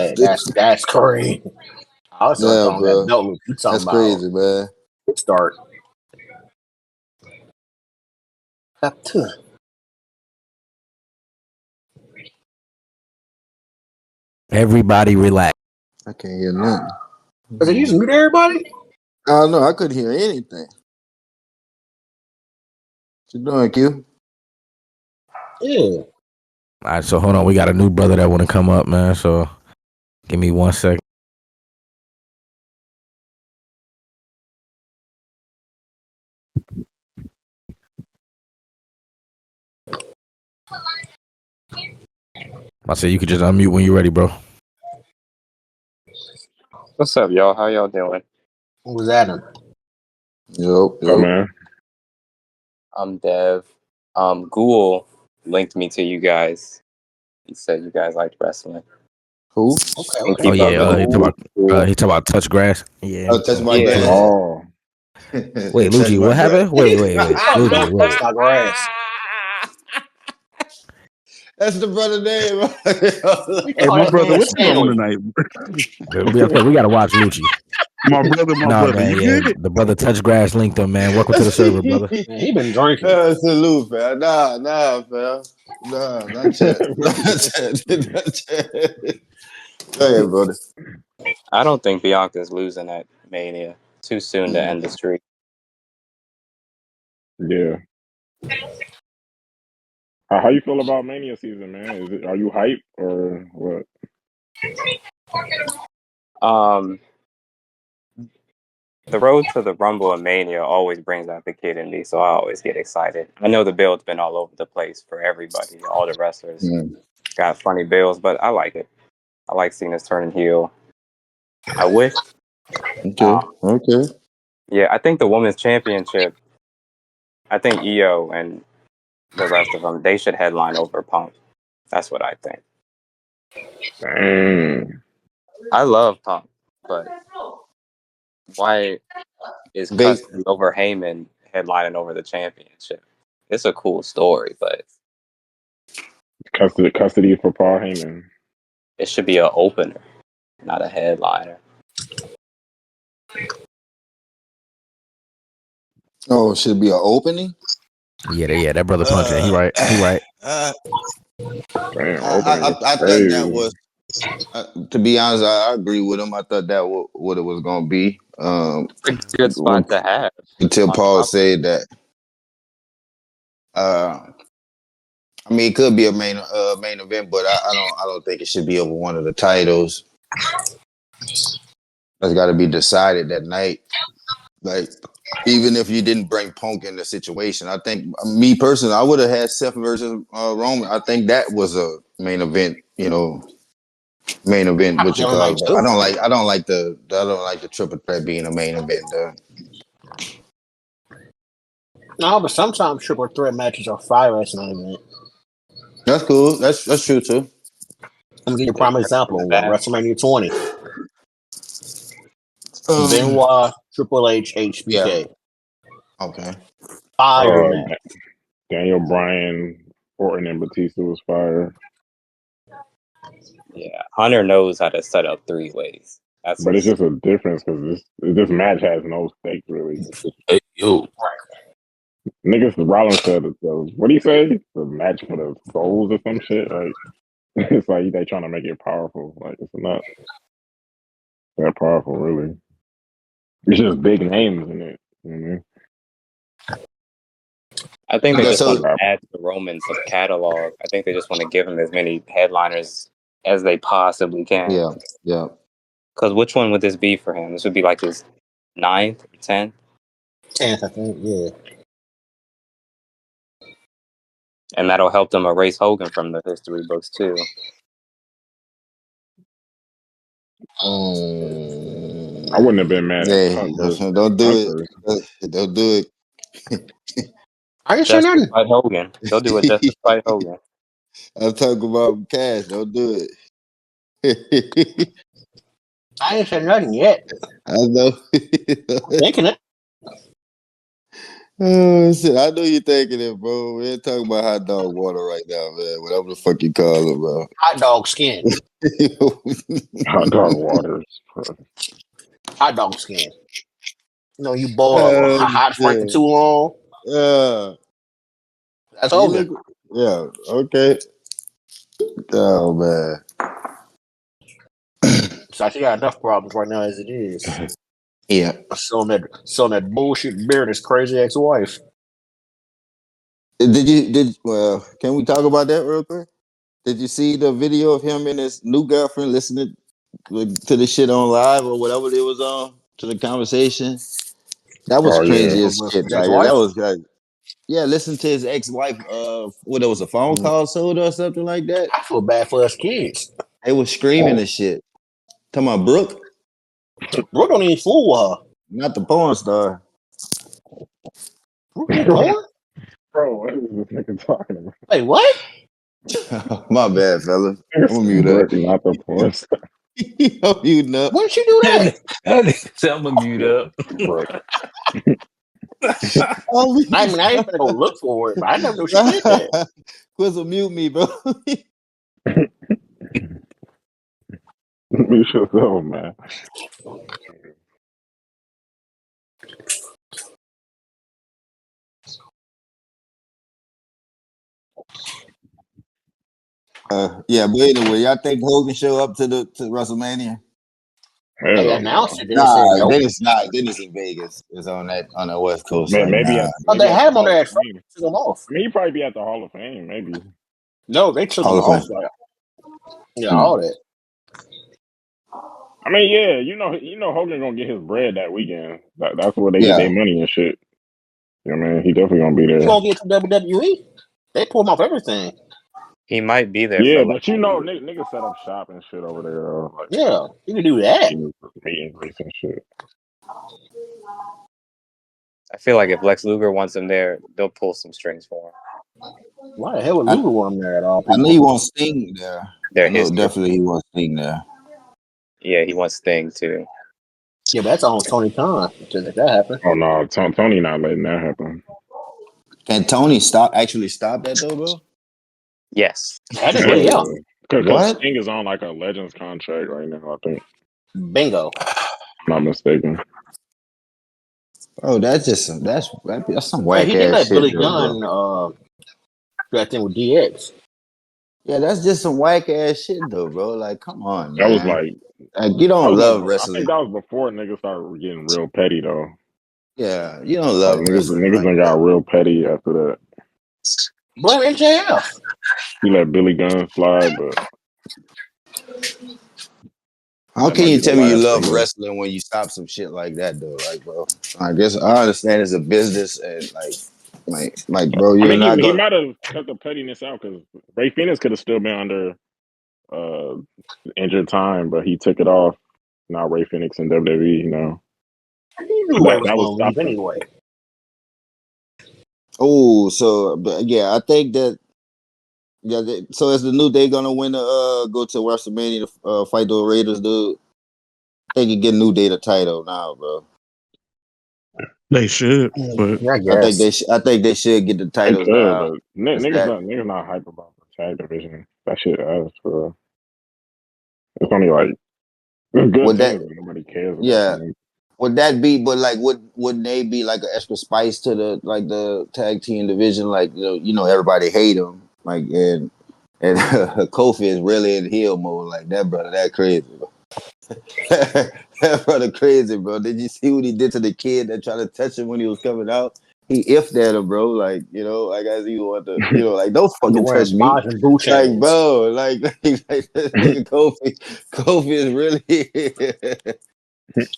that's crazy. I was Yeah, on that bro. belt loop. You talking That's about crazy, man. start? Everybody relax. I can't hear nothing. Is it using mute everybody? I don't know. I couldn't hear anything. What you doing, Q? Yeah. All right, so hold on. We got a new brother that want to come up, man. So give me 1 second. I said you could just unmute when you're ready, bro. What's up, y'all? How y'all doing? Who was Adam? Yup. Oh man, I'm Dev. Ghoul linked me to you guys. He said you guys liked wrestling. Who? Okay, And okay. Oh keep up yeah, the he talk about touch grass. Yeah. Touch my yeah. grass. oh, Wait, Touch Luigi, my what grass. happened? Wait, Fuck Luigi, no, that's wait. not grass. That's the brother name. We Hey, call my that brother, man what you on sandwich. tonight? We gotta watch Lucci. my Nah, brother, man, you yeah. good? The brother touch grass linked him, man. Welcome to the server, brother. Man, he been drinking. Salute, fam. Nah, fam. Nah, not yet. Not yet. Go ahead, brother. I don't think Bianca's losing at Mania. Too soon to end the streak. yeah. How you feel about Mania season, man? Are you hype or what? Um, the road to the Rumble and Mania always brings out the kid in me, so I always get excited. I know the build's been all over the place for everybody. All the wrestlers got funny builds, but I like it. I like seeing us turning heel. I wish. Okay. Yeah, I think the women's championship. I think Iyo and the rest of them, they should headline over Punk. That's what I think. Dang. I love Punk, but why is Big. custody over Heyman headlining over the championship? It's a cool story, but Custody for Paul Heyman. it should be an opener, not a headliner. Oh, it should be an opening. Yeah, that brother punching. He right. I Damn, opening is thought that crazy. was. To be honest, I agree with him. I thought that what it was gonna be. Pretty good spot to have Until on Paul top. said that. I mean, it could be a main event, but I don't think it should be over one of the titles. That's got to be decided that night. Like, even if you didn't bring Punk in the situation, I think me personally, I would have had Seth versus Roman. I think that was a main event. Main event. I What you feel call like it? too. I don't like the triple threat being a main event. No, but sometimes triple threat matches are fire as an event. That's cool. That's true too. I'm gonna give you a Yeah, prime in the example. back. WrestleMania 20. Um, Benoit, Triple H, yeah. HBK. Okay. Fire Uh, match. Daniel Bryan, Orton, and Batista was fire. Yeah, Hunter knows how to set up three ways. That's But it's his. just a difference because this match has no stakes really. Hey, yo, Niggas Rollins said it. So what do you say? The match for the souls or some shit? Like It's like they trying to make it powerful. Like it's not that powerful, really. It's just big names in it. You know what I mean? I think they Yeah, just want so to add to Roman's catalog. I think they just want to give him as many headliners as they possibly can. yeah. Because which one would this be for him? This would be like his 9th or 10th? 10th, I think. Yeah. And that'll help them erase Hogan from the history books too. I wouldn't have been mad at Hey, Punk versus don't do Hunter. it. Don't do I didn't say Just to nothing. fight Hogan. They'll do it just to it. fight Hogan. I'm talking about Cash. Don't do it. I ain't said nothing yet. I know. I'm thinking it. Oh shit! I know you're thinking it, bro. We ain't talking about hot dog water right now, man. Whatever the fuck you call it, bro. Hot dog skin. Hot dog waters. Hot dog skin. You know, you boil a Oh hot Frank for shit! too long. That's You Hogan. look, yeah. Okay. Oh man. So I think I got enough problems right now as it is. Yeah. Selling that bullshit beer to his crazy ex-wife. Well, can we talk about that real quick? Did you see the video of him and his new girlfriend listening to the shit on live or whatever it was on, to the conversation? That was Oh yeah. crazy as Of shit. his Like ex-wife? that was like, yeah, listen to his ex-wife, what it was, a phone call sold or something like that. I feel bad for us kids. They was screaming and shit. Talking about Brooke, Brooke don't even fool with her. not the porn star. Brooke ain't porn? Bro, what is this nigga talking about? Wait, what? My bad, fella. I'm gonna mute up. Brooke, not the porn star. I'm muting up. When did she do that? I'm gonna mute up. Brooke. I mean, I ain't gonna go look for it, but I never knew she did that. Quizzle, mute me, bro. Mute yourself, man. Yeah, but anyway, y'all think Hogan show up to WrestleMania? They Hell announced no. it, then they said nope. Then it's not. Then it's in Vegas. It's on the West Coast. Man, Like, maybe nah. at Oh, they the had him on Hall there of at first. Fame. Took him off. I mean, he'd probably be at the Hall of Fame, maybe. No, they took him Hall of off. Fame. Like, yeah, all that. I mean, yeah, you know, Hogan gonna get his bread that weekend. That's where they get Yeah. their money and shit. You know what I mean? He definitely gonna be there. He won't get to WWE. They pull him off everything. He might be there Yeah, for like but you know, niggas set up shop and shit over there. Like Yeah, he can do that. meet and greets and shit. I feel like if Lex Luger wants him there, they'll pull some strings for him. Why the hell would Luger want him there at all? I know People? he wants Sting there. They're I know his definitely he wants Sting there. Yeah, he wants Sting too. Yeah, but that's on Tony Khan. Just if that happened. Oh no, Tony not letting that happen. Can Tony stop that though, bro? Yes. Technically, yeah. Because What? Sting is on like a Legends contract right now, I think. Bingo. I'm not mistaken. Oh, that's some Hey, whack he did ass let shit, Billy though, Gunn bro. do that thing with DX. Yeah, that's just some whack ass shit, though, bro. Like, come on, That was man. like You don't love I think wrestling. that was before niggas started getting real petty though. Yeah, you don't Like love wrestling niggas like done that. got real petty after that. Blame MJF. He let Billy Gunn slide, but How that can might you be the tell me you last love thing. wrestling when you stop some shit like that, though? Like, bro, I guess I understand it's a business, and bro, I you're mean, not he gonna. might have cut the pettiness out because Ray Phoenix could have still been under uh, injured time, but he took it off. Now Ray Phoenix in WWE, you know. He knew Ray was That was going to leave stopping. anyway. Oh, so but yeah, I think that. Yeah, so is the New Day gonna win go to WrestleMania to fight the Raiders, dude? They can get New Day the title now, bro. They should, but I guess. I think they should get the They titles could, now. but It's that niggas not hype about the tag division. That shit ass for. It's only like it's good would that teams, but nobody cares about yeah. them. Would that be? But like, wouldn't they be like an extra spice to the tag team division? Like, everybody hate them. Like, and And Kofi is really in heel mode. Like that brother, that crazy. Bro. That brother crazy, bro. Did you see what he did to the kid that tried to touch him when he was coming out? He ifed at him, bro. Like, I guess you want to, like, don't You're fucking touch wearing me. Maj and boot Like, chains. bro, like this nigga Kofi is really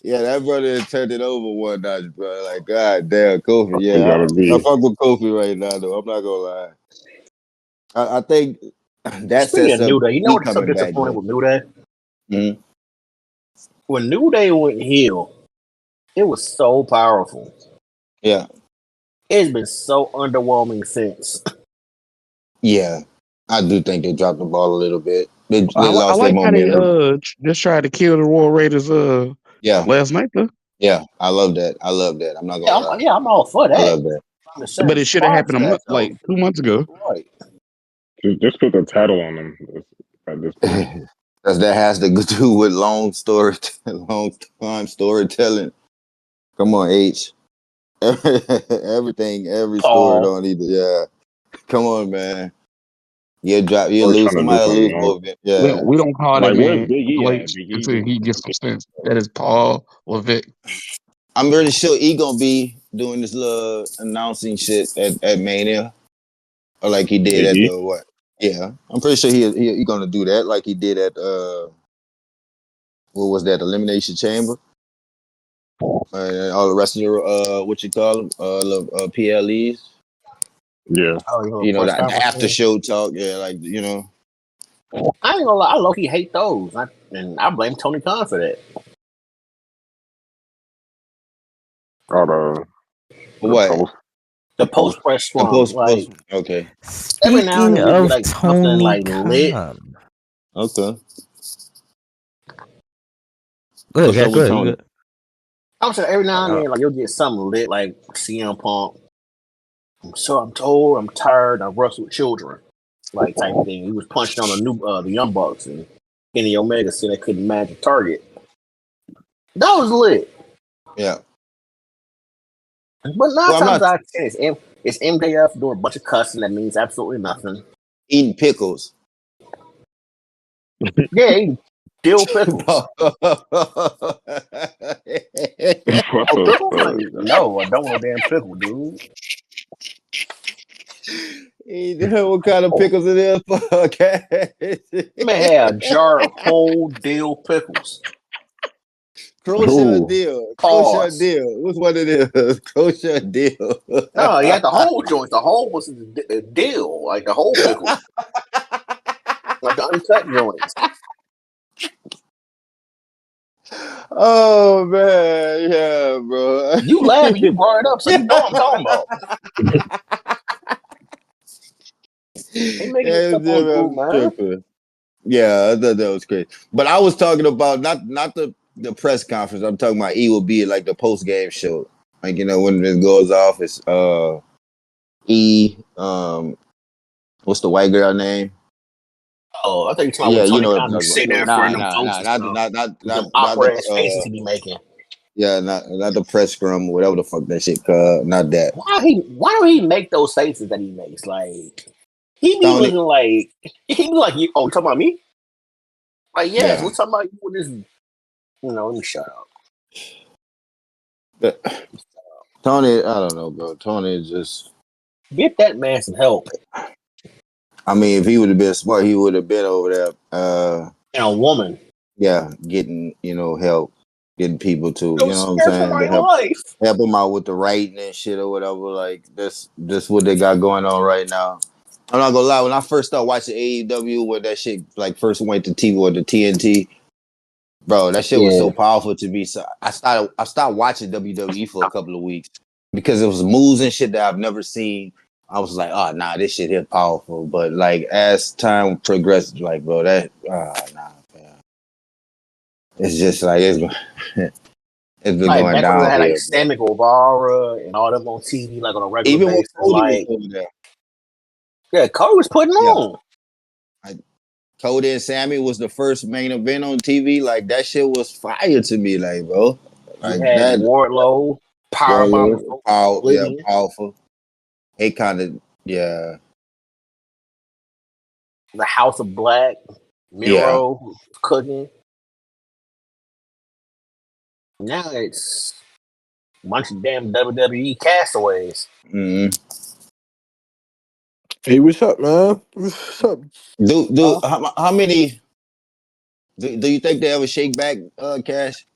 yeah, that brother turned it over one notch, bro. Like, god damn, Kofi. You Yeah, gotta I be. fuck with Kofi right now, though. I'm not gonna lie. I think that Speaking sets of up New Day, you know he what's so coming back disappointing good. with New Day? Mm-hmm. When New Day went heel, it was so powerful. Yeah. It's been so underwhelming since. Yeah. I do think they dropped the ball a little bit. They I lost their like how they momentum. just tried to kill the Royal Raiders Yeah. last night though. Yeah. I love that. I'm not gonna lie. I'm all for I that. love that. I'm just saying, But it should have squash happened that like though. 2 months ago. Right. Just put the title on them at this point. Because that has to do with long time storytelling. Come on, H. Every story Paul. don't either. Yeah. Come on, man. You We're lose. trying to do Somebody something lose else. more. Yeah. We don't call that Like, where's man Big E Triple at? H Big E until he just gets some sense. That is Paul Levesque. I'm pretty sure he gonna be doing this little announcing shit at Mania. Or like he did Big at E. the what? Yeah. I'm pretty sure he gonna do that like he did at what was that, Elimination Chamber? All the rest of your what you call them? PLEs. Yeah. Oh, you know, press The conference after thing? show talk, yeah, like I ain't gonna lie, I low-key hate those. And I blame Tony Khan for that. Or the what? post. The The post. post-press The scrum. Like, okay. every now and Speaking then you get of like something Tony like lit. Khan, Okay. go ahead, What's Cat. up Go with ahead. You Tony? good? I'm saying every now and Uh, then, like you'll get something lit, like CM Punk. So I'm told, I'm tired, I wrestle with children, like type thing. He was punching on the Young Bucks, and Kenny Omega said they couldn't match a target. That was lit. Yeah. But nine Well, I'm times not out of 10, it's MJF doing a bunch of cussing that means absolutely nothing. eating pickles. Yeah, he dill pickles. What Oh, the pickles? Like, no, I don't want no damn pickle, dude. What kind of pickles it is? Man had a jar of whole dill pickles. Crochet Ooh. deal. Crochet Pause. deal. What's what it is? Crochet deal. No, he had the whole joint. The whole was the dill, like the whole pickle, like the uncut joints. Oh man, yeah, bro. You laughing, you brought it up, so you know what I'm talking about. They making this stuff on I'm food, man. tripping. Yeah, I thought that was crazy. But I was talking about not the press conference. I'm talking about E will be like the post game show. Like, when it goes off, it's E, what's the white girl name? Oh, I thought you were talking about Yeah, when you Tony know what I'm Khan be talking sitting there in about. front of them folks and stuff. With them Not the awkward ass faces he be making. yeah, not the press scrum or whatever the fuck that shit called. Not that. Why don't he make those faces that he makes? Like he be Tony. looking like you talking about me? Like, yes, Yeah. we're talking about you with this, let me shut up. But Tony, I don't know, bro. Tony is just, Get that man some help. I mean, if he would have been smart, he would have been over there And a woman. yeah, getting, help, getting people to, I you was know what I'm scared for saying, my to help life. them out with the writing and shit or whatever. Like this what they got going on right now. I'm not gonna lie, when I first started watching AEW, when that shit like first went to TV or the TNT, bro, that shit was Yeah. so powerful to me. So I stopped watching WWE for a couple of weeks because it was moves and shit that I've never seen. I was like, oh nah, this shit is powerful. But like as time progressed, like bro, that nah, man. It's just like it's been Like going back when we had like downhill, bro. Sammy Guevara and all them on TV like on a regular Even when basis. Cody was Like, over there, yeah, Cody was putting yeah, on. Cody and Sammy was the first main event on TV. Like that shit was fire to me, like bro. You Like had that Wardlow, powerbombing folks to oblivion. powerful. It kind of, yeah. the House of Black, Miro cooking. Now it's a bunch of damn WWE castaways. Mm-hmm. Hey, what's up, man? What's up? How many? Do you think they ever shake back, Cash?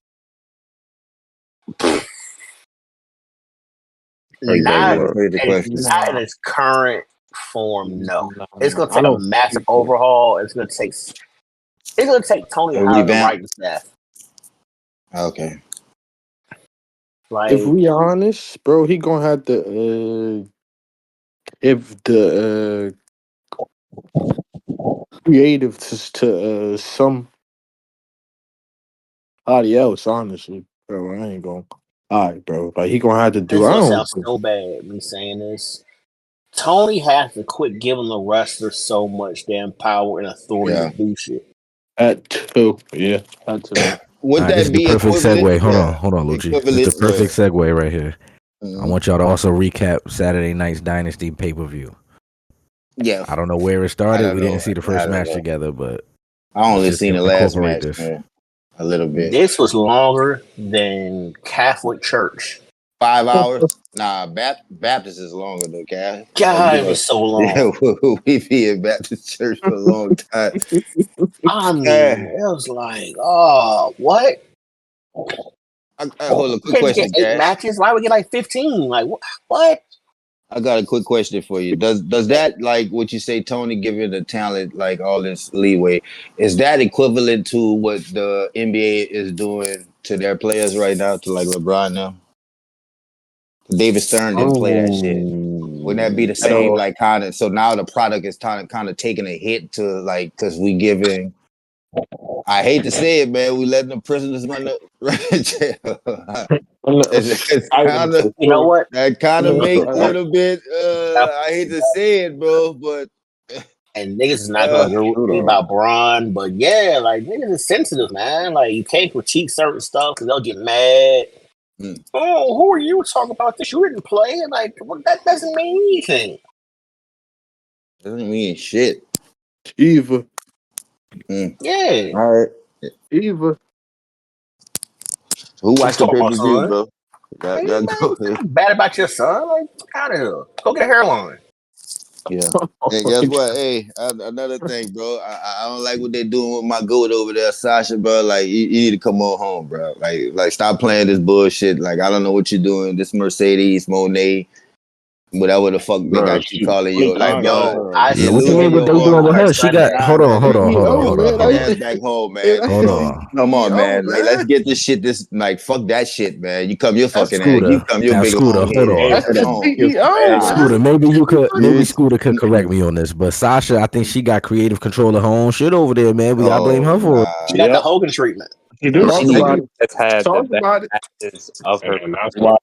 Not Question. in its current form. No, it's gonna I take a don't massive think so. overhaul. It's gonna take Tony A out of the revamp? writing staff. Okay. Like, If we honest, bro, he gonna have to. If the creative to somebody else, honestly, bro, I ain't gonna. All right, bro. Like he gonna have to do. it's I gonna don't. sound so bad me saying this. Tony has to quit giving the wrestler so much damn power and authority to do shit. At two, yeah, that's it. Would This is that the be perfect equivalent? segue. Yeah. Hold on, Lucci. This is Equivalent. the perfect segue right here. Mhm. I want y'all to also recap Saturday night's Dynasty pay-per-view. Yeah. I don't know where it I started. don't We know. didn't see the I first don't match know. together, but I only let's just seen the last incorporate match, this. man. A little bit. This was longer than Catholic Church. 5 hours? Nah, Baptist is longer though, Cash. God, it was so long. Yeah, we be in Baptist church for a long time. I mean, it was like, oh, what? Hold on, quick You can't just question, get 8 Cash. matches. Why would we get like 15? Like, what? I got a quick question for you. Does that, like what you say, Tony, giving the talent like all this leeway, is that equivalent to what the NBA is doing to their players right now, to like LeBron now? David Stern didn't play that shit. Wouldn't that be the same? Like kind of. So now the product is kind of taking a hit to like because we giving. I hate to say it, man. We letting the prisoners run the jail. It's kind of, you know what? That kind of make a little bit. I hate to say it, bro, but and niggas is not gonna agree with me about Braun, but yeah, like niggas is sensitive, man. Like you can't critique certain stuff because they'll get mad. Oh, who are you talking about this? You didn't play. Like, well, that doesn't mean anything. Doesn't mean shit. Eva. Yeah. All right. Eva. Who watched the Talk about pay-per-view, son. bro? Hey, Y'all man, go there. bad about your son. Like, out of here. Go get a hairline. Yeah. Hey, guess what? Hey, another thing, bro. I don't like what they're doing with my goat over there, Sasha, bro. Like, you need to come on home, bro. Like, stop playing this bullshit. Like, I don't know what you're doing. This Mercedes, Monet, whatever the fuck they got you calling you. Like, bro, you're What you losing mean? What your they doing with aura. her? Like, She got. nah, Hold man. on. Get your ass back home, man. Hold on. Come on, man. Like, let's get this shit. Like, fuck that shit, man. You come your fucking ass. Scooter. You come your Now, big Scooter, long hold head on. ass home. Scooter, maybe Scooter could correct me on this, but Sasha, I think she got creative control of her own shit over there, man. We gotta blame her for it. She got the Hogan treatment. She has had the best matches of her, and that's why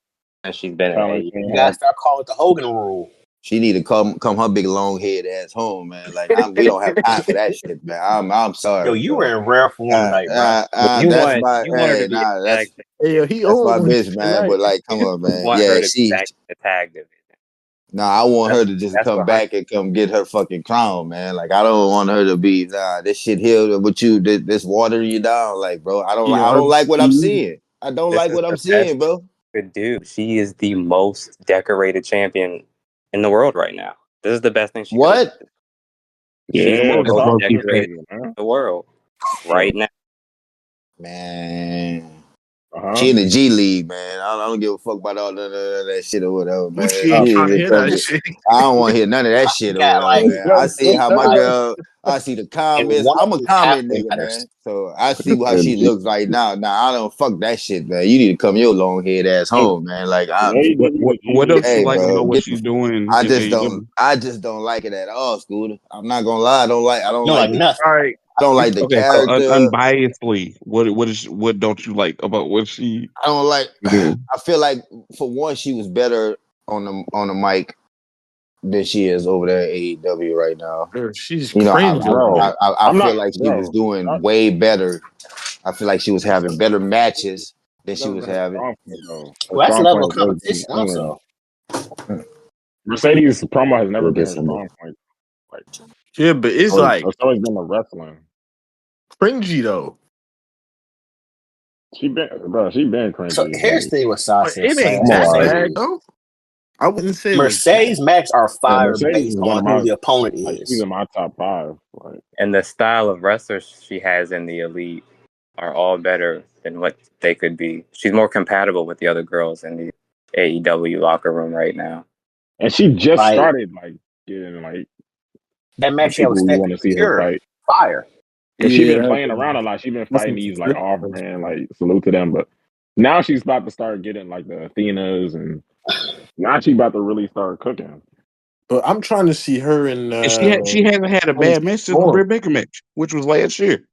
she's been in AEW. You gotta start calling it the Hogan rule. She need to come her big long head ass home, man. Like we don't have time for that shit, man. I'm sorry. Yo, you were in rare form tonight, bro. That's my that's my bitch, man. But like, come on, man. Want Yeah, her to be back in the tag division. I want her to just come back and come get her fucking crown, man. Like I don't want her to be this shit here with you, this water you down, like, bro. I don't like what I'm seeing. I don't like what I'm seeing, bro. Could do. She is the most decorated champion in the world right now. This is the best thing she could have done. She's the most decorated in the world right now. Man. She in the G League, man. I don't give a fuck about all that shit or whatever, man. I don't want to hear none of that shit or whatever, man. I see how my girl, I see the comments. I'm a comment nigga, man. So I see how she looks right now. Now I don't fuck that shit, man. You need to come your long head ass home, man. Like what else you like bro, about what she's doing? I just don't like it at all, Scooter. I'm not gonna lie. I don't like nothing. All right. I don't like the character. So unbiasedly, what don't you like about what she? I don't like. Do? I feel like for one, she was better on the mic than she is over there at AEW right now. She's cringe, I feel not, like she was doing way better. I feel like she was having better matches than she was having. Well, that's a level of competition, also. Mercedes promo has never been her strong point. Like Yeah, but it's Or like it's always been the wrestling. cringy though. She been So cringy. here's Like, the thing with But Sasha. it ain't I'm Same that alright thing. with bad it. though. I wouldn't say it was bad. Mercedes Max are Yeah, fire Mercedes based is one on of who my the opponent like. She's is. in my top 5. Like, And the style of wrestlers she has in the elite are all better than what they could be. She's more compatible with the other girls in the AEW locker room right now. and she just Like started like getting like that the match she had with people who want Stephanie to see her Pure, fight. fire. Because she been Yeah, playing around a lot. She been that's fighting these like off brand, like salute to them. But now she's about to start getting like the Athenas, and now she about to really start cooking. but I'm trying to see her in And she hasn't had a bad match since the more. Britt Baker match, which was last year.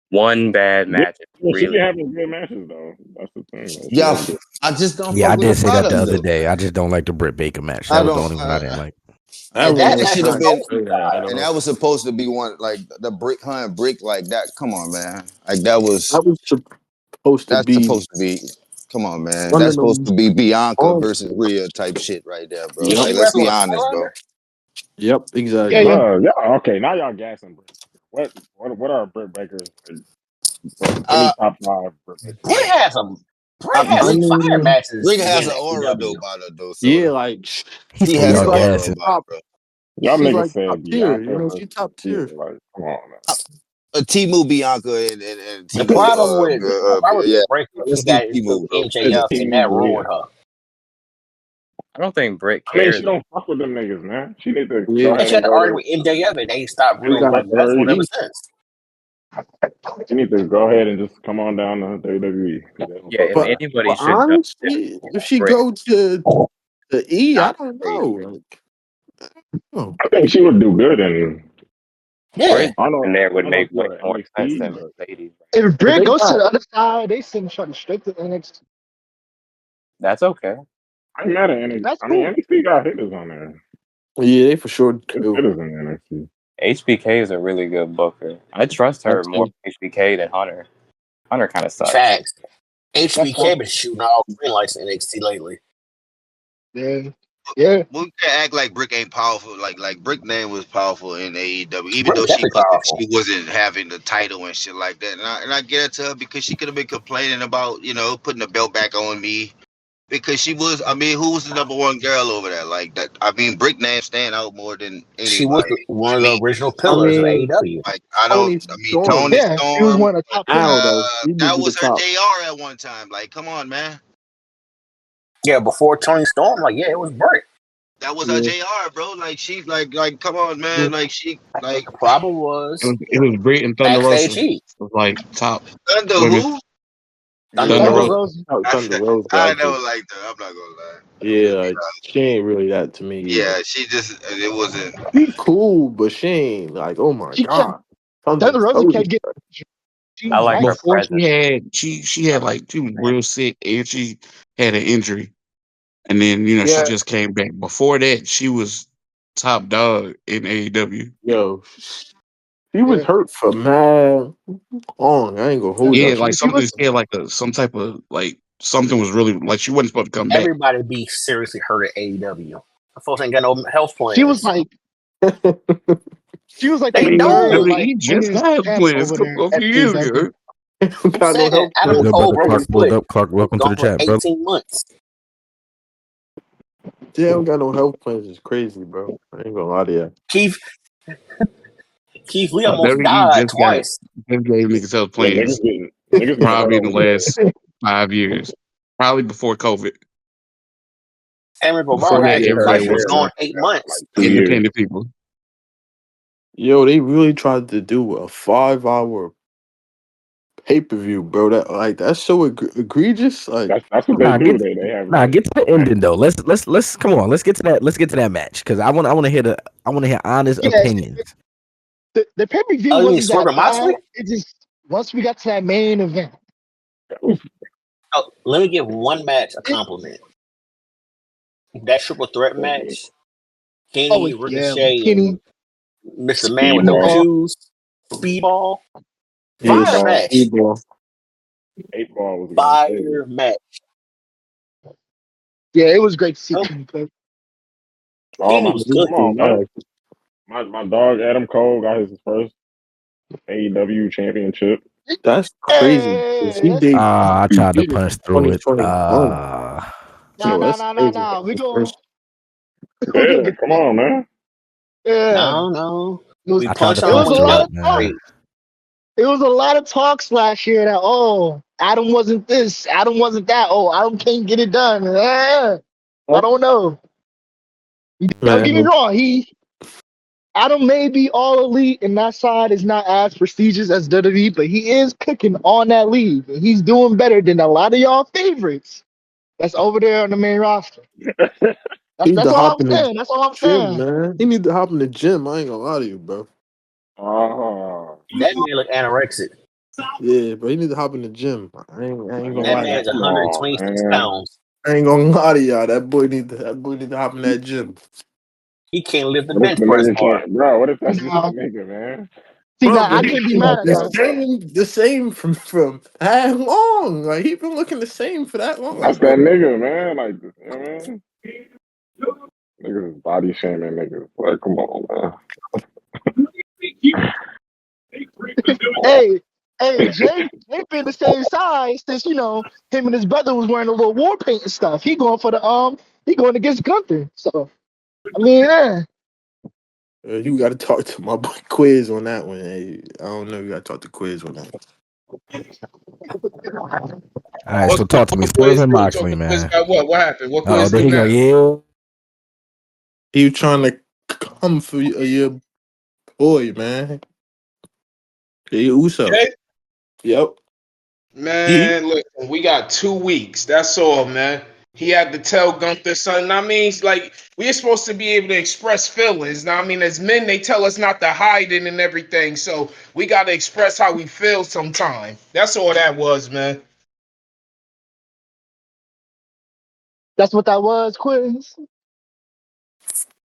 One bad Yeah, match is well, she be really having good matches though. That's the thing. Though. She Yeah, has good. I just don't Yeah, fuck I with the did say that the product other though. day. I just don't like the Britt Baker match. I That was the don't. only one I didn't like. That That It was match should was have not been, supposed to be bad at fire. and all. that was supposed to be one like the brick hunt brick like that. Come on, man. Like that was That was supposed to that's be supposed to be. Come on, man. one That's of supposed them. to be Bianca Oh, versus Rhea type shit right there, bro. yep, Like She let's be wrestled a honest, bro. Stylander. yep, Yeah, exactly. yeah. Yeah, okay. Now y'all gassing Britt. What are Britt Baker's like? What, give me Uh, top 5 Britt Baker Britt matches. has some Britt has I Brick some fire mean, matches Brick has being an at aura though AEW. about her though, so yeah, like He she said has she's y'all an like aura gassing. about top. her, bro. Y'all She's niggas like top said tier. You Bianca know, versus she top Rhea. tier. Like, come on, man. Timu Bianca and The Timu problem with yeah. Britt Baker, she Let's do got into Timu, with bro. It's MJF, and Team that ruined Rhea. her. I don't think Britt I mean, cares. she don't fuck with them niggas, man. She need to go Yeah, And ahead she had and to go argue to. with MJF, and they stopped She she don't got fuck really with her messing with either. ever she, since. She need to go ahead and just come on down to WWE. They don't Yeah, fuck if with but her. anybody but should know, honestly, if she Britt go to the E, I not don't great. know. Like, oh, I think she would do good in. Yeah. Britt I don't know. in there I would don't know if make you go way to more sense NXT, than but Mercedes. If but Britt they goes to got the other side, they send shot straight to the NXT. That's okay. I ain't mad at NXT. That's I mean, cool. NXT got hitters on there. yeah, they for sure There's do. hitters in NXT. HBK is a really good booker. I trust her That's more HBK than Hunter. Hunter kind of sucks. Facts. That's fine. HBK been shooting all green lights in NXT lately. Yeah, yeah. We can't act like Brick ain't powerful. Like Brick name was powerful in AEW, even Britt though definitely powerful. she wasn't having the title and shit like that. And I get it to her because she could have been complaining about putting the belt back on me because she was. I mean, who was the number one girl over there? Like that. I mean, Brick name stand out more than She was anybody. one I of the mean, original I pillars of mean, AEW. like I don't. Tony I mean, Storm Tony Yeah, she was Storm. one of the top now pillars. though. She would That be the was her top. JR at one time. Like, come on, man. Yeah, before Tony Storm, like, yeah, it was Britt. That was her Yeah, JR, bro. Like she's like, come on, yeah. man. Like she like The problem was It was Britt and Thunder backstage Rosa heat. was like top under women. who? Thunder Yeah, Thunder like Rosa. Rose. Thunder Rose. I Actually, don't like that. I'm not gonna lie. yeah, like she ain't really that to me either. Yeah, she just it wasn't. She cool, but she ain't like, oh my She kept god, Thunder Thunder Rosa Rosa. kept getting. She I was like nice. her Before presence. she had like she was real sick and she had an injury. And then, she Yeah, just came back. Before that, she was top dog in AEW. Yo, she was yeah. hurt for mad long. I ain't gonna hold She, you. Yeah, She like was she something was. hurt. she had like some type of like something was really like she wasn't supposed to come back. Everybody be seriously hurt at AEW. The folks ain't got no health She was plans. like. She was like I the They mean, third don't. like WWE just women's got champ players over there a at few years AEW. ago. Don't I'm got no saying health Adam plan. Good Cole brother broke Clark his pulled foot. up. Clark, welcome to Gone the for chat, brother. 18 months. They don't got no health plans. It's crazy, bro. I ain't gonna lie to you. Keith Lee almost WWE died just twice. gave niggas health Yeah, plans niggas getting hurt probably in the over there. last 5 years. Probably before COVID. Sammy Guevara Before got that, injured everybody twice. He was was Yeah, man. gone 8 months. Like 2 years. independent people. Yo, they really tried to do a 5 hour pay-per-view, bro. That's so egregious. Like, That's what they Nah, do. get They have like get to the ending though. Let's come on. Let's get to that. Let's get to that match because I want to hear honest Yeah, opinions. the pay per view Oh, you mean wasn't that Swerve bad. Moxley? It just once we got to that main event, Oh, let me give one match a it, compliment. That triple threat match, Kenny, yeah, Ricochet, and Kenny Mr. Man with no speedball. Speedball. shoes, Speedball. yeah, Fire Speedball. match. speedball. 8 Ball was going crazy. Fire match. Yeah, it was great to see Oh, Kenny play. Oh Kenny my, was come cooking. on, man. My dog Adam Cole got his first AEW championship. That's crazy. 'Cause Hey, He that's did. I He tried to did it punch in through it. 2021. nah, Yo, nah, that's nah, nah, crazy. nah. That's We his go, first. we gonna Yeah, get come that. on, man. Yeah, No. it was, We I tried to punch it on was punch a one through lot another. it, of talk. man. Great. It was a lot of talks last year that Adam wasn't this, Adam wasn't that. Oh, Adam can't get it done. I don't know. Don't get me Man, wrong. Adam may be all elite, and that side is not as prestigious as WWE, but he is cooking on that league, and he's doing better than a lot of y'all favorites that's over there on the main roster. he need That's to all I'm hop in the saying. That's all I'm gym, saying. man. He need to hop in the gym. I ain't gonna lie to you, bro. Uh, That man look anorexic. Yeah, but he need to hop in the gym. I ain't gonna That lie to man's you. come on, 126 man. pounds. I ain't gonna lie to y'all. That boy need to hop in that gym. He can't lift the What if bench the press nigga bar. can't, bro? What if that's just the Now, nigga, man? see, Bro, now but I he can't be been mad at the that. same from that long. Like he been looking the same for that long, That's that bro. nigga, man. Like, you know what I mean? Niggas is body shaming niggas. Like, come on, man. Hey, hey, Jay been the same size since him and his brother was wearing the little war paint and stuff. He going against Gunther. So I mean, yeah. You got to talk to my boy Quiz on that one. Hey, I don't know. You got to talk to Quiz on that. All right, What's so talk to me. going on, Swerve quiz? and You talking Moxley, to quiz man. about what? What happened? What Oh, quiz there do he go. now? Yeah. He was trying to come for your boy, man. Hey, Uso. Okay, Yep. He. man. Listen, we got 2 weeks. That's all, man. He had to tell Gunther something. I mean, like we're supposed to be able to express feelings. Now, I mean, as men, they tell us not to hide it and everything. So we got to express how we feel sometime. That's all that was, man. That's what that was, Quiz.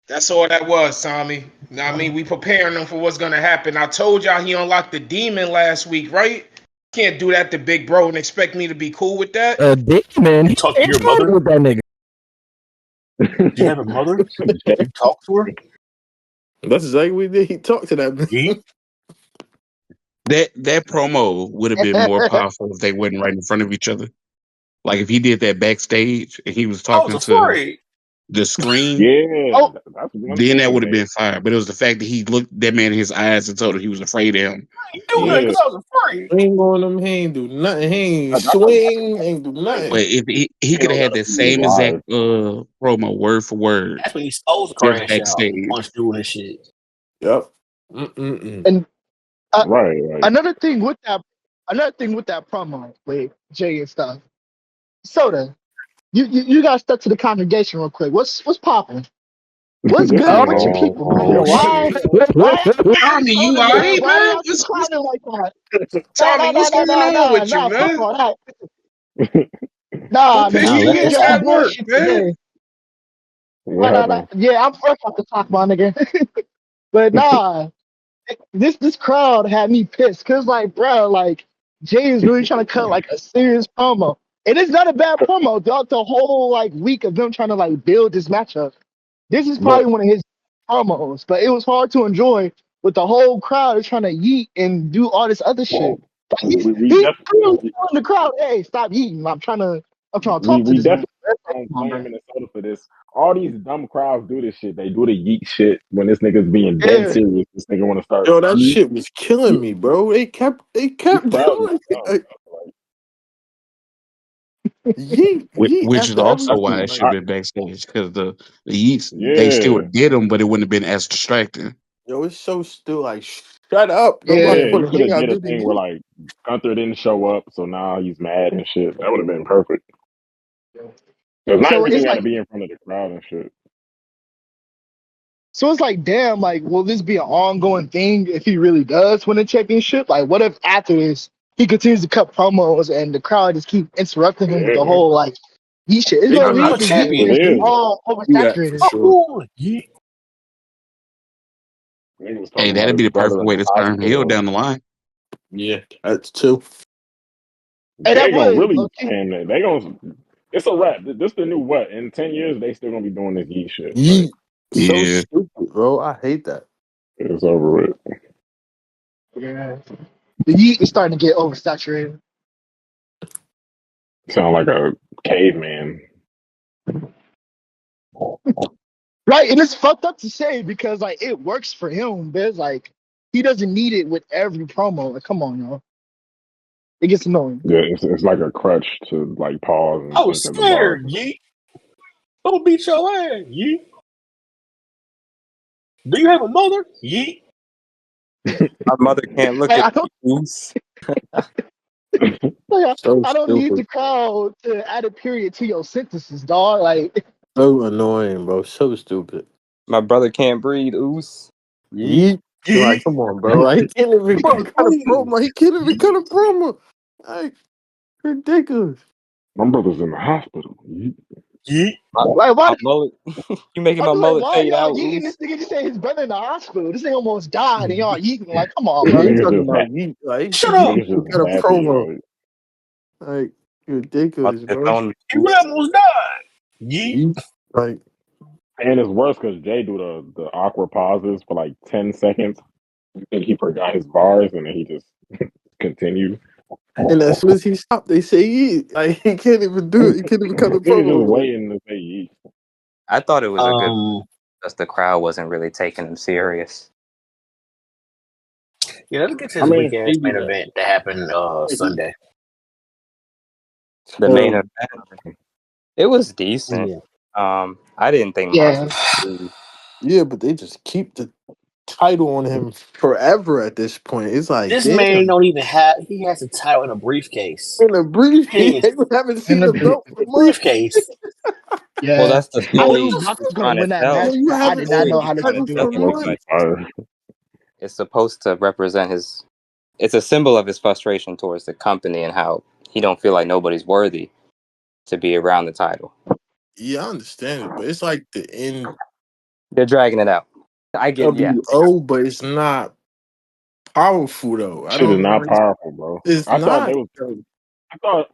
That's all that was, Tommy. Now, I mean, we preparing them for what's gonna happen. I told y'all he unlocked the demon last week, right? Can't do that to Big Bro and expect me to be cool with that. Demon. You He talk to ain't your started mother? with that nigga. Do you have a mother? You talk to her? That's exactly what he did. He talked to that man. Yeet. That promo would have been more powerful if they wasn't right in front of each other. Like if he did that backstage and he was I was talking to afraid. the screen, Yeah, Oh, that's one then that thing. would have been fire. But it was the fact that he looked that man in his eyes and told him he was afraid of him. I ain't doing that Yeah, because I was afraid. He ain't going them. He ain't do nothing. He ain't that's swing. Ain't do But nothing. if he he could have don't had gotta that see it same exact live. promo word for word That's when he's supposed to just crash out and backstage. punch through and shit. Yep. Mm-mm-mm. and uh, Right, like another thing with that promo with Jay and stuff. Soda, you got stuck to the congregation real quick. What's popping? What's good with your people, man? oh Why? shit. Tommy, you Soda, man? alright, Why they man? all keep clowning like that? No, Tommy, no, no, what's no, going no, on no, with you, no. Fuck man? all that. Don't Nah, man, piss Nah, you me let did that off your own at slide. work, bullshit man. today. What No, no, no. happened? Yeah, I'm fresh off the talk, my nigga. But nah, this crowd had me pissed because like, bro, like Jay is really trying to cut like a serious promo. It is not a bad promo throughout the whole like week of them trying to like build this matchup. This is But probably one of his promos, but it was hard to enjoy with the whole crowd is trying to yeet and do all this other shit. Like, we he's clearly definitely telling the crowd, "Hey, stop yeeting! I'm trying to talk to we this man." definitely don't blame Minnesota for this. All these dumb crowds do this shit. They do the yeet shit when this nigga's being dead Yeah, serious. This nigga want to start Yo, that yeet. shit was killing me, bro. They These kept crowds is doing it. dumb. Like, Bro. Like, yeet, yeet Which is after also every why beat. it should Like, have been backstage because the Yeats they still yeah, did them, but it wouldn't have been as distracting. yo, it's so still like, shut up. yeah. Nobody yeah. want You to could hear have y'all did a do the thing where yeet. like Gunther didn't show up, so now he's mad and shit. That would have been perfect. Because not So everything it's got to like, be in front of the crowd and shit. damn, like, will this be an ongoing thing if he really does win a championship? Like, what if after this he continues to cut promos and the crowd just keep interrupting him with the Yeah, whole like yeet shit? It's They gonna I'm lead a could to do yeet it champion. fest being is. all that for oversaturated. sure. Oh, yeah. Nigga was Hey, talking about that'd his be the brother perfect in way the to turn heel hospital. down the line. Yeah, that's two. Hey, that They gonna would, really, okay. and they gonna. It's a wrap. This the new what? In 10 years, they still gonna be doing this yeet shit. Like, Yeet. So Yeah, stupid, bro. I hate that. It's over with. Yeah. The Yeet is starting to get oversaturated. Sound like a caveman. Right, and it's fucked up to say because like it works for him, but it's like he doesn't need it with every promo. Like, come on, y'all. It gets annoying. Yeah, it's like a crutch to like pause and I was think of the bar. scared, Yeet. Don't beat your ass, Yeet. Do you have a mother? Yeet. My mother can't look Like, at I don't me. Goose. like, So I don't need stupid. the crowd to add a period to your sentences, dog. Like So annoying, bro. So stupid. My brother can't breathe. Oos. Yeet. Yeet. Yeet. Like, come on, bro. Like, he can't even Bro, cut a please. promo. He can't even cut a promo. Like, ridiculous. My brother's in the hospital. Yeet. My, why? my mullet. You making I my be like, mullet why are fade y'all out, yeeting Oos? this nigga? Just say his brother in the hospital. This nigga almost died, and y'all yeeting. Like, come on, He bro. Niggas talking just about Yeet. Like, Shut he up. can't niggas even just cut a happy. promo. Like, Like, About ridiculous, to bro. disown You Oos. almost died. Yeet. Yeet. Like, and it's worse because Jay do the awkward pauses for like 10 seconds. And he forgot his bars and then he just continued. and as soon as he stopped, they say Yeet. Like, he can't even do it. He can't even cut a Niggas just promo. Like, waiting to say yeet. I thought it was a good Um, because the crowd wasn't really taking him serious. yeah, let's get to I this weak mean, ass he do main that. event that happened Sunday. The main terrible. event, it was decent. Yeah. I didn't think Moxley Yeah, would lose. Yeah, but they just keep the title on him forever at this point. It's like, This man damn. don't even have. He has a title in a briefcase. In a briefcase, In they haven't in seen the the belt for months. briefcase. Well, yeah. that's the I story knew What the Brock fuck? was he's gonna trying to win that tell. Yo, match, you but I That's the haven't did not story seen know he's how the they're trying gonna to title do tell for it. Lucky everybody. months. fire. It's supposed to represent his. It's a symbol of his frustration towards the company and how he don't feel like nobody's worthy to be around the title. Yeah, I understand it, but it's like the They're dragging it out. I get, yeah. NWO, but it's not powerful though. I Shit is don't know. not powerful, bro. It's I thought they not. was. Though.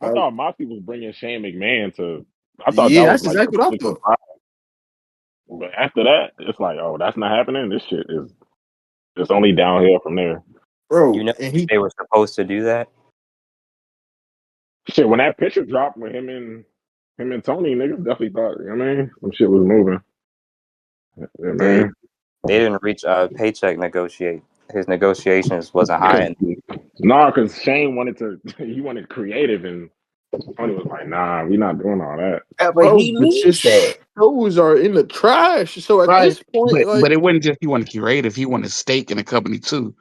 I Like, thought Moxie was bringing Shane McMahon to. I thought that yeah, was that's like the exactly what I big thought, surprise. But after that, it's like, oh, that's not happening. This shit is just only downhill from there. You bro. know And he, they were supposed to do that. Shit, when that picture dropped with him and Tony, niggas definitely thought, you know what I mean? Some shit was moving. Yeah, They man. they didn't reach paycheck negotiate. His negotiations wasn't high, Cause and nah, cause Shane wanted to he wanted creative and Tony was like, nah, we not doing all that. Yeah, but bro, he but your needs that. shows are in the trash. So at Right. this point, But like, it wasn't just he wanted creative, he wanted stake in the company too.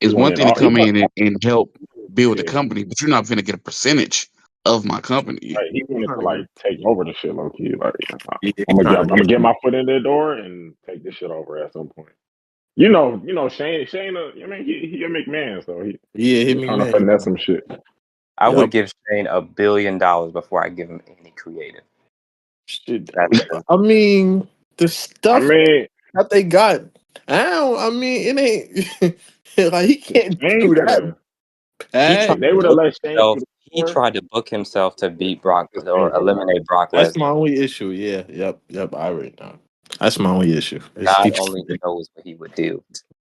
He It's one wanted thing to all he come wanted in and help build the yeah. company, but you're not gonna get a percentage of my company. Like he wanted to trying like to take over the shit low key. Like get, yeah, I'm gonna trying get to I'm gonna get my foot in the door and take this shit over at some point. Shane. I mean, he a McMahon, so yeah, hit he's me, trying to man. finesse some shit. I would Yep. give Shane $1 billion before I give him any creative. Shit. That's just, I mean, the I stuff mean, that they got now. I mean, it ain't like he shit, can't Shane do could that have. he If tried bad. they to would have book let Shane himself. through the He door, tried to book himself to beat Brock this or ain't go down. eliminate Brock That's my Lesnar. only issue. Yeah, yep. I already know. That's my only issue. Is God only knows what he would do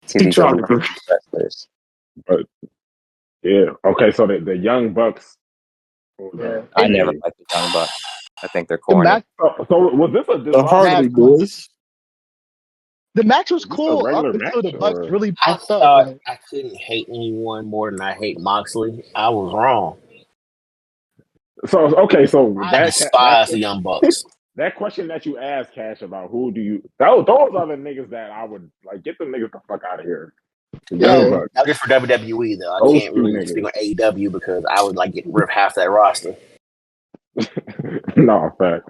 to he these tried to. emerging wrestlers. But yeah, okay. So the young bucks. Hold Yeah, up. I and never Hey, liked the Young Bucks. I think they're the corny. match, so was this a The decided Hardy match was Boys. the match was was this a cool up regular until the match Bucks or really I popped up. thought Like, I couldn't hate anyone more than I hate Moxley. I was wrong. so okay? So I despise the question Young Bucks. that question that you asked Cash about who do you those are the niggas that I would like get them niggas the fuck out of here. The young yeah, bucks, Not just for WWE though. I those can't two really speak niggas. on AEW because I would like get rid of half that roster. No fact.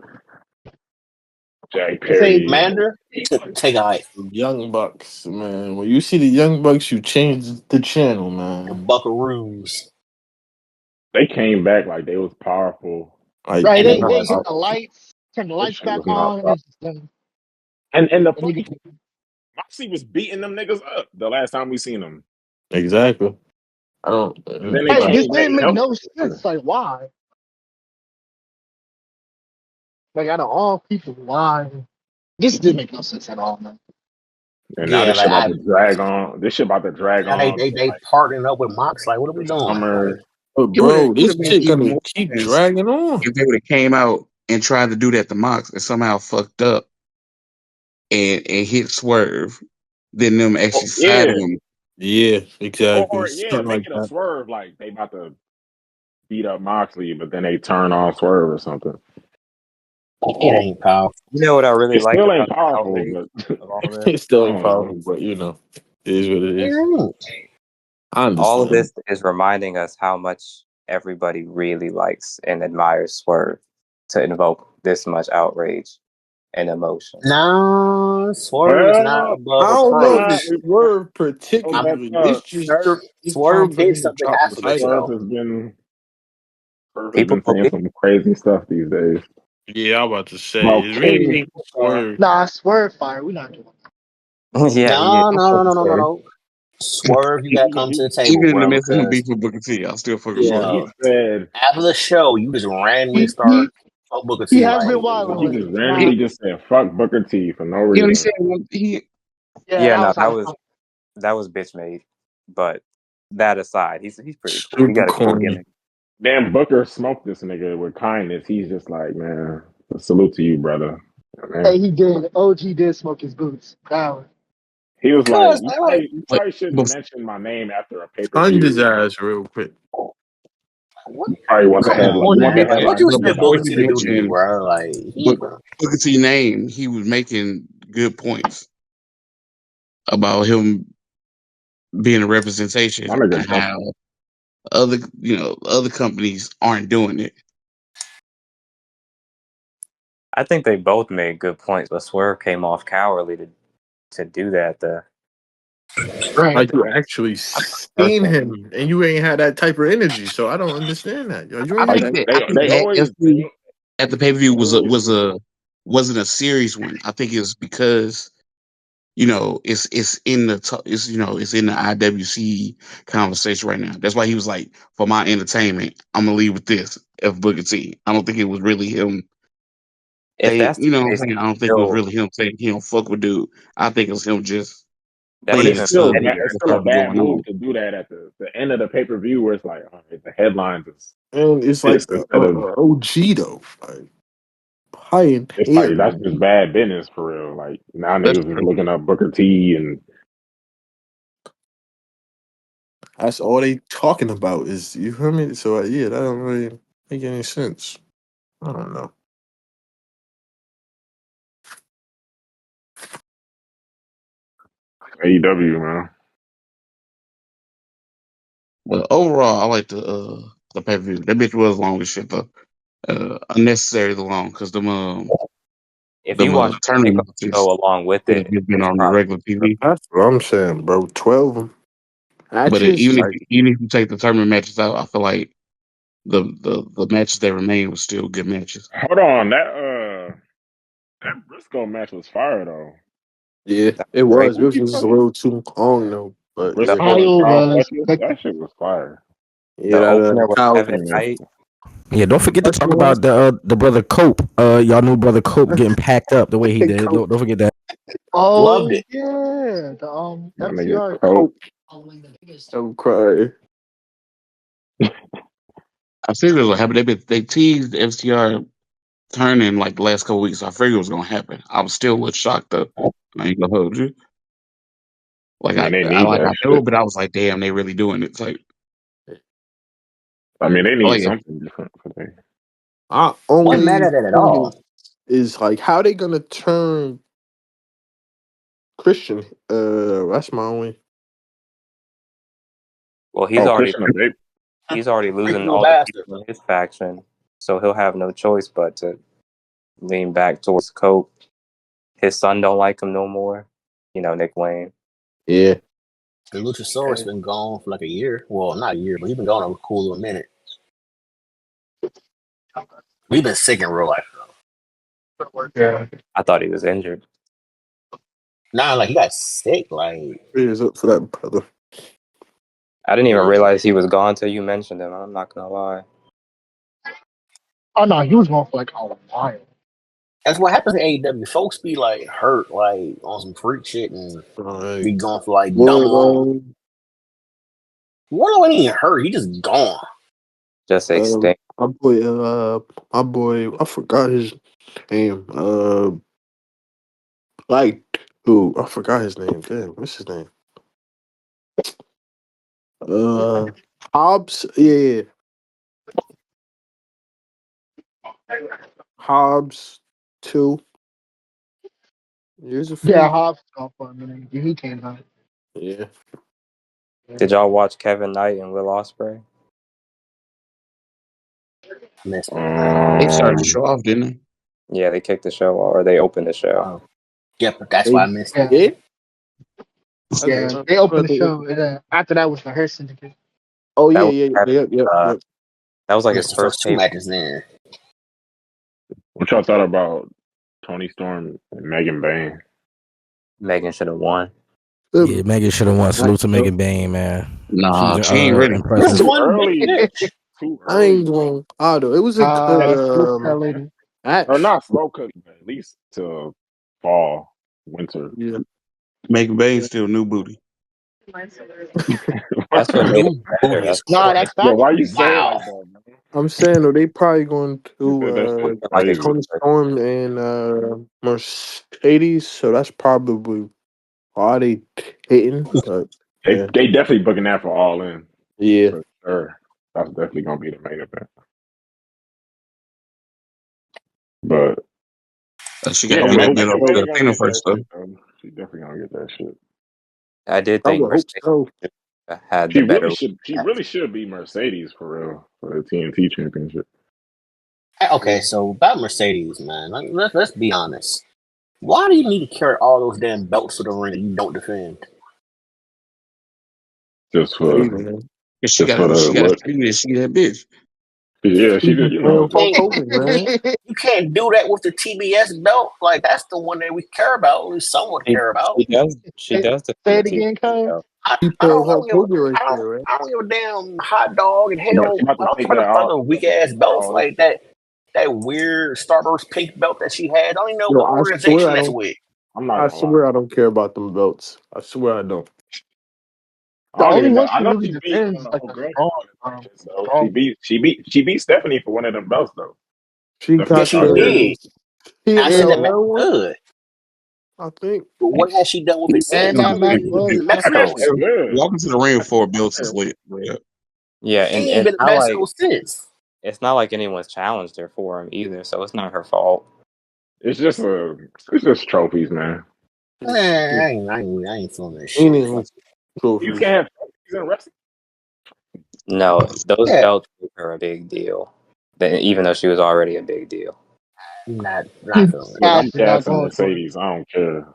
Jack say Perry and Mander, take a hike. Young Bucks, man. When you see the Young Bucks, you change the channel, The man. Buckaroos. they came back like they was powerful. Like, right. And they They hit wasn't. the lights, turn the This lights shit back was not on, and powerful. it's just them. And the And they funny thing, Moxie was beating them niggas up the last time we seen them. exactly. I don't. And then they right. This came back didn't and make helped no them. sense. Like, why? Like, out of all people, why? This didn't make no sense at all, man. And now Yeah, this shit like about to drag on. This shit about to drag now they on they to they like partnering up with Mox. Like, what are we the doing? summer. But It would have bro, this been shit even gonna more keep sense dragging on. if they would have came out and tried to do that to Mox and somehow fucked up and hit Swerve, then them Oh, actually side yeah, him. Yeah, exactly. or yeah, Something make like it a that. swerve like they about to beat up Moxley, but then they turn on Swerve or something. It ain't powerful. You know what I really It liked still ain't about the powerful, outrage but of all this? It still I ain't don't know. powerful, but you know, it is what it It is. ain't. I All of understand. this is reminding us how much everybody really likes and admires Swerve to invoke this much outrage and emotion. Nah, Swerve is not Well, I above don't know if nah, approach. it's Swerve oh, I'm that's particularly. It's Swerve. just it's time Swerve for did him to something drop the after the title. Swerve show. has been Swerve has People been saying believe. some crazy stuff these days Yeah, I'm about to say about it really King. ain't Swerve. Nah, I swear fire. We not doing Yeah, No, I'm no, no, fucking no, no, no, sorry. no. Swerve, you gotta come to the table, Even in the bro. midst of him Because beef with Booker T, I still fucking Yeah, Swerve. he yo, said after the show, you just randomly it. start fuck Booker He T. has been Like, wilding he with just it. Nah, randomly just said fuck Booker T for no He only reason. said he yeah, Yeah, that no, was out of time. that was bitch made. But that aside, he's pretty cool. He Super got a cool corny. gimmick. Damn, Booker smoked this nigga with kindness. He's just like, man, salute to you, brother. Man. Hey, he did. OG did smoke his boots. That was. He was like, because like, you like probably shouldn't bef- mention my name after a pay per Find his view. ass real quick. what? Probably want the Come headline. on, You before he want the man. Like, what mentioned you headline but coming expect before about Booker he T me. to do to you, mentioned bro? Like, Booker T name, he was making good points about him being a My representation nigga and how other companies aren't doing it. I think they both made good points, but Swerve came off cowardly to do that. Right. Like you actually seen Person. him, and you ain't had that type of energy. So I don't understand that. Yo, you I ain't Like had think that. that I think they that always FC at the pay per view they always wasn't a serious one. I think it's because it's in the it's in the IWC conversation right now. That's why he was like, for my entertainment, I'm gonna leave with this F Booker T. I don't think it was really him If saying, that's the you know what I'm case, saying? I don't think it was still really him saying he don't fuck with dude. I think it was him just that's but playing it's even still into pettier. it's what's still a already bad going move on. to do that at the end of the pay per view where it's like, all right, the headlines is And it's like this instead of OG though, like it's like pioneer. that's just bad business for real. Like now That's niggas is true. looking up Booker T and That's all they talking about is you hear me. So yeah, that don't really make any sense. I don't know. AEW, man. But overall, I like the pay per view. That bitch was long as shit though. Unnecessarily long because If you them watch the tournament takeover matches show along with could have it, just been it's on the probably regular TV. That's what I'm saying, bro. 12 But matches, like even if you take the tournament matches out, I feel like the matches that remain was still good matches. Hold on, that Briscoe match was fire though. yeah, that's it great. was. It Who was he just a fucking little too long though. But yeah, The Briscoe and Kyle Kyle was Precious? like, That shit was fire. yeah, the that opener with Kyle Kevin Yeah. Knight. Yeah, don't forget to Russian talk was. about the brother Cope. Y'all knew brother Cope getting packed up the way he did. Don't forget that. loved oh it. yeah, the My nigga FTR. Cope. I'm crying. I figured it was gonna happen. They teased the FTR turning like the last couple weeks. So I figured it was gonna happen. I was still a little shocked though. I ain't gonna hold you. I mean, they need I that knew, shit. but I was like, damn, they really doing it. It's like, I mean, they I need like it. something different for them. I Wasn't mad only at it at thing all. is like how they gonna turn Christian. That's my only. Well, Oh, Christian, he's already Freak losing you a all the bastard. people in his faction, so he'll have no choice but to lean back towards Cope. His son don't like him no more. Nick Wayne. Yeah, The Luchasaurus been gone for like a year. Well, not a year, but he's been gone a cool little minute. We've been sick in real life though. Yeah. I thought he was injured. Nah, like he got sick. Like prayers up for that brother. I didn't even yeah, realize he was gone till you mentioned him. I'm not gonna lie. Oh no, he was going for like a while. That's what happens in AEW. Folks be like hurt, like on some freak shit, and Like, be gone for like dumb long. Wardlow, Wardlow ain't even hurt. He just gone. Just extinct. my boy, I forgot his name. Like, who? I forgot his name. Damn, what's his name? Hobbs. Yeah. Hobbs 2. Here's a Yeah, few. Hobbs off for a minute. Yeah, he came out. Yeah. Did y'all watch Kevin Knight and Will Ospreay? Missed it. They started the Um, show off, didn't they? Yeah, they kicked the show off, or they opened the show. Oh, yep, that's They why I missed it. Yeah, did? yeah. They opened the show, and after that was the Hurt Syndicate. Oh That yeah, was yep. that was like his Missed the first first two pay. matches then. what y'all thought about Tony Storm and Megan Bain? Megan should have won. Yeah, Megan should have won. Salute to I Megan Bain, man. She Nah, was she ain't ready. Just impressive. one big Early, bitch. too ain't early. going auto. It was a good Slow cut lady. Or match. not slow cooking, but at least to fall, winter. Yeah. Megan Bain still new booty. That's what made it New better. booty That's is Nah, crazy. that's Yo, why factual. you say it Wow. like that, man? I'm saying though, they probably going You said that to shit like a crazy. Tony Storm and Mercedes, so that's probably why they hitting. But They yeah, they definitely booking that for All In yeah. for sure. That's definitely gonna be the main event. But She got to yeah, I get would that hope bit up Megan to so. gonna Athena get that first, though. shit though. She definitely gonna get that shit. I did I think would hope Mercedes so. had She the really better should. She match. really should be Mercedes for real for the TNT Championship. Okay, so about Mercedes, man, let's be honest. Why do you need to carry all those damn belts to the ring that you don't defend? Just Hey for man, She got the to look. see that bitch. Yeah, she he's did. just You playing know, You Hulk can't, Hogan, man. you can't do that with the TBS belt. Like that's the one that we care about, at least somewhat She, care about. she does. She Say does say defend the it TV again, Kyle. belt. He I playing don't, I don't Hulk give, Hogan right I don't, there, right? I don't give a damn hot dog and she hell. about I to don't take care that about all. the About weak to ass take that belts all. like that. That weird Starburst pink belt that she had. I don't even know Yo, what I swear organization I that's don't. with. I'm not I gonna lie. swear I don't care about them belts. I swear I don't. I The don't only even know. one I she know really she beat defends is the like old the girl in strong, one of them matches though. strong. She beat Stephanie for one of them belts though. She Stephanie Yeah, got she Starr did. the did. I said that match PLL was one, good. I think. But what has she done with it And since? I that don't even match think was even That match Mexico. was controversial. good. Walking to the ring That match for was belts is good. lit. Yeah. Yeah, She and ain't been to Mexico since. it's not like anyone's challenged her for him either, so it's not her fault. It's just trophies, man. I ain't feeling that shit. Fuck. Meaningless You trophies. can't have trophies in wrestling. No, those Yeah, belts make her a big deal. Even though she was already a big deal. not feeling it. Look, I'm Cash is not casting going for it. Mercedes. I don't care.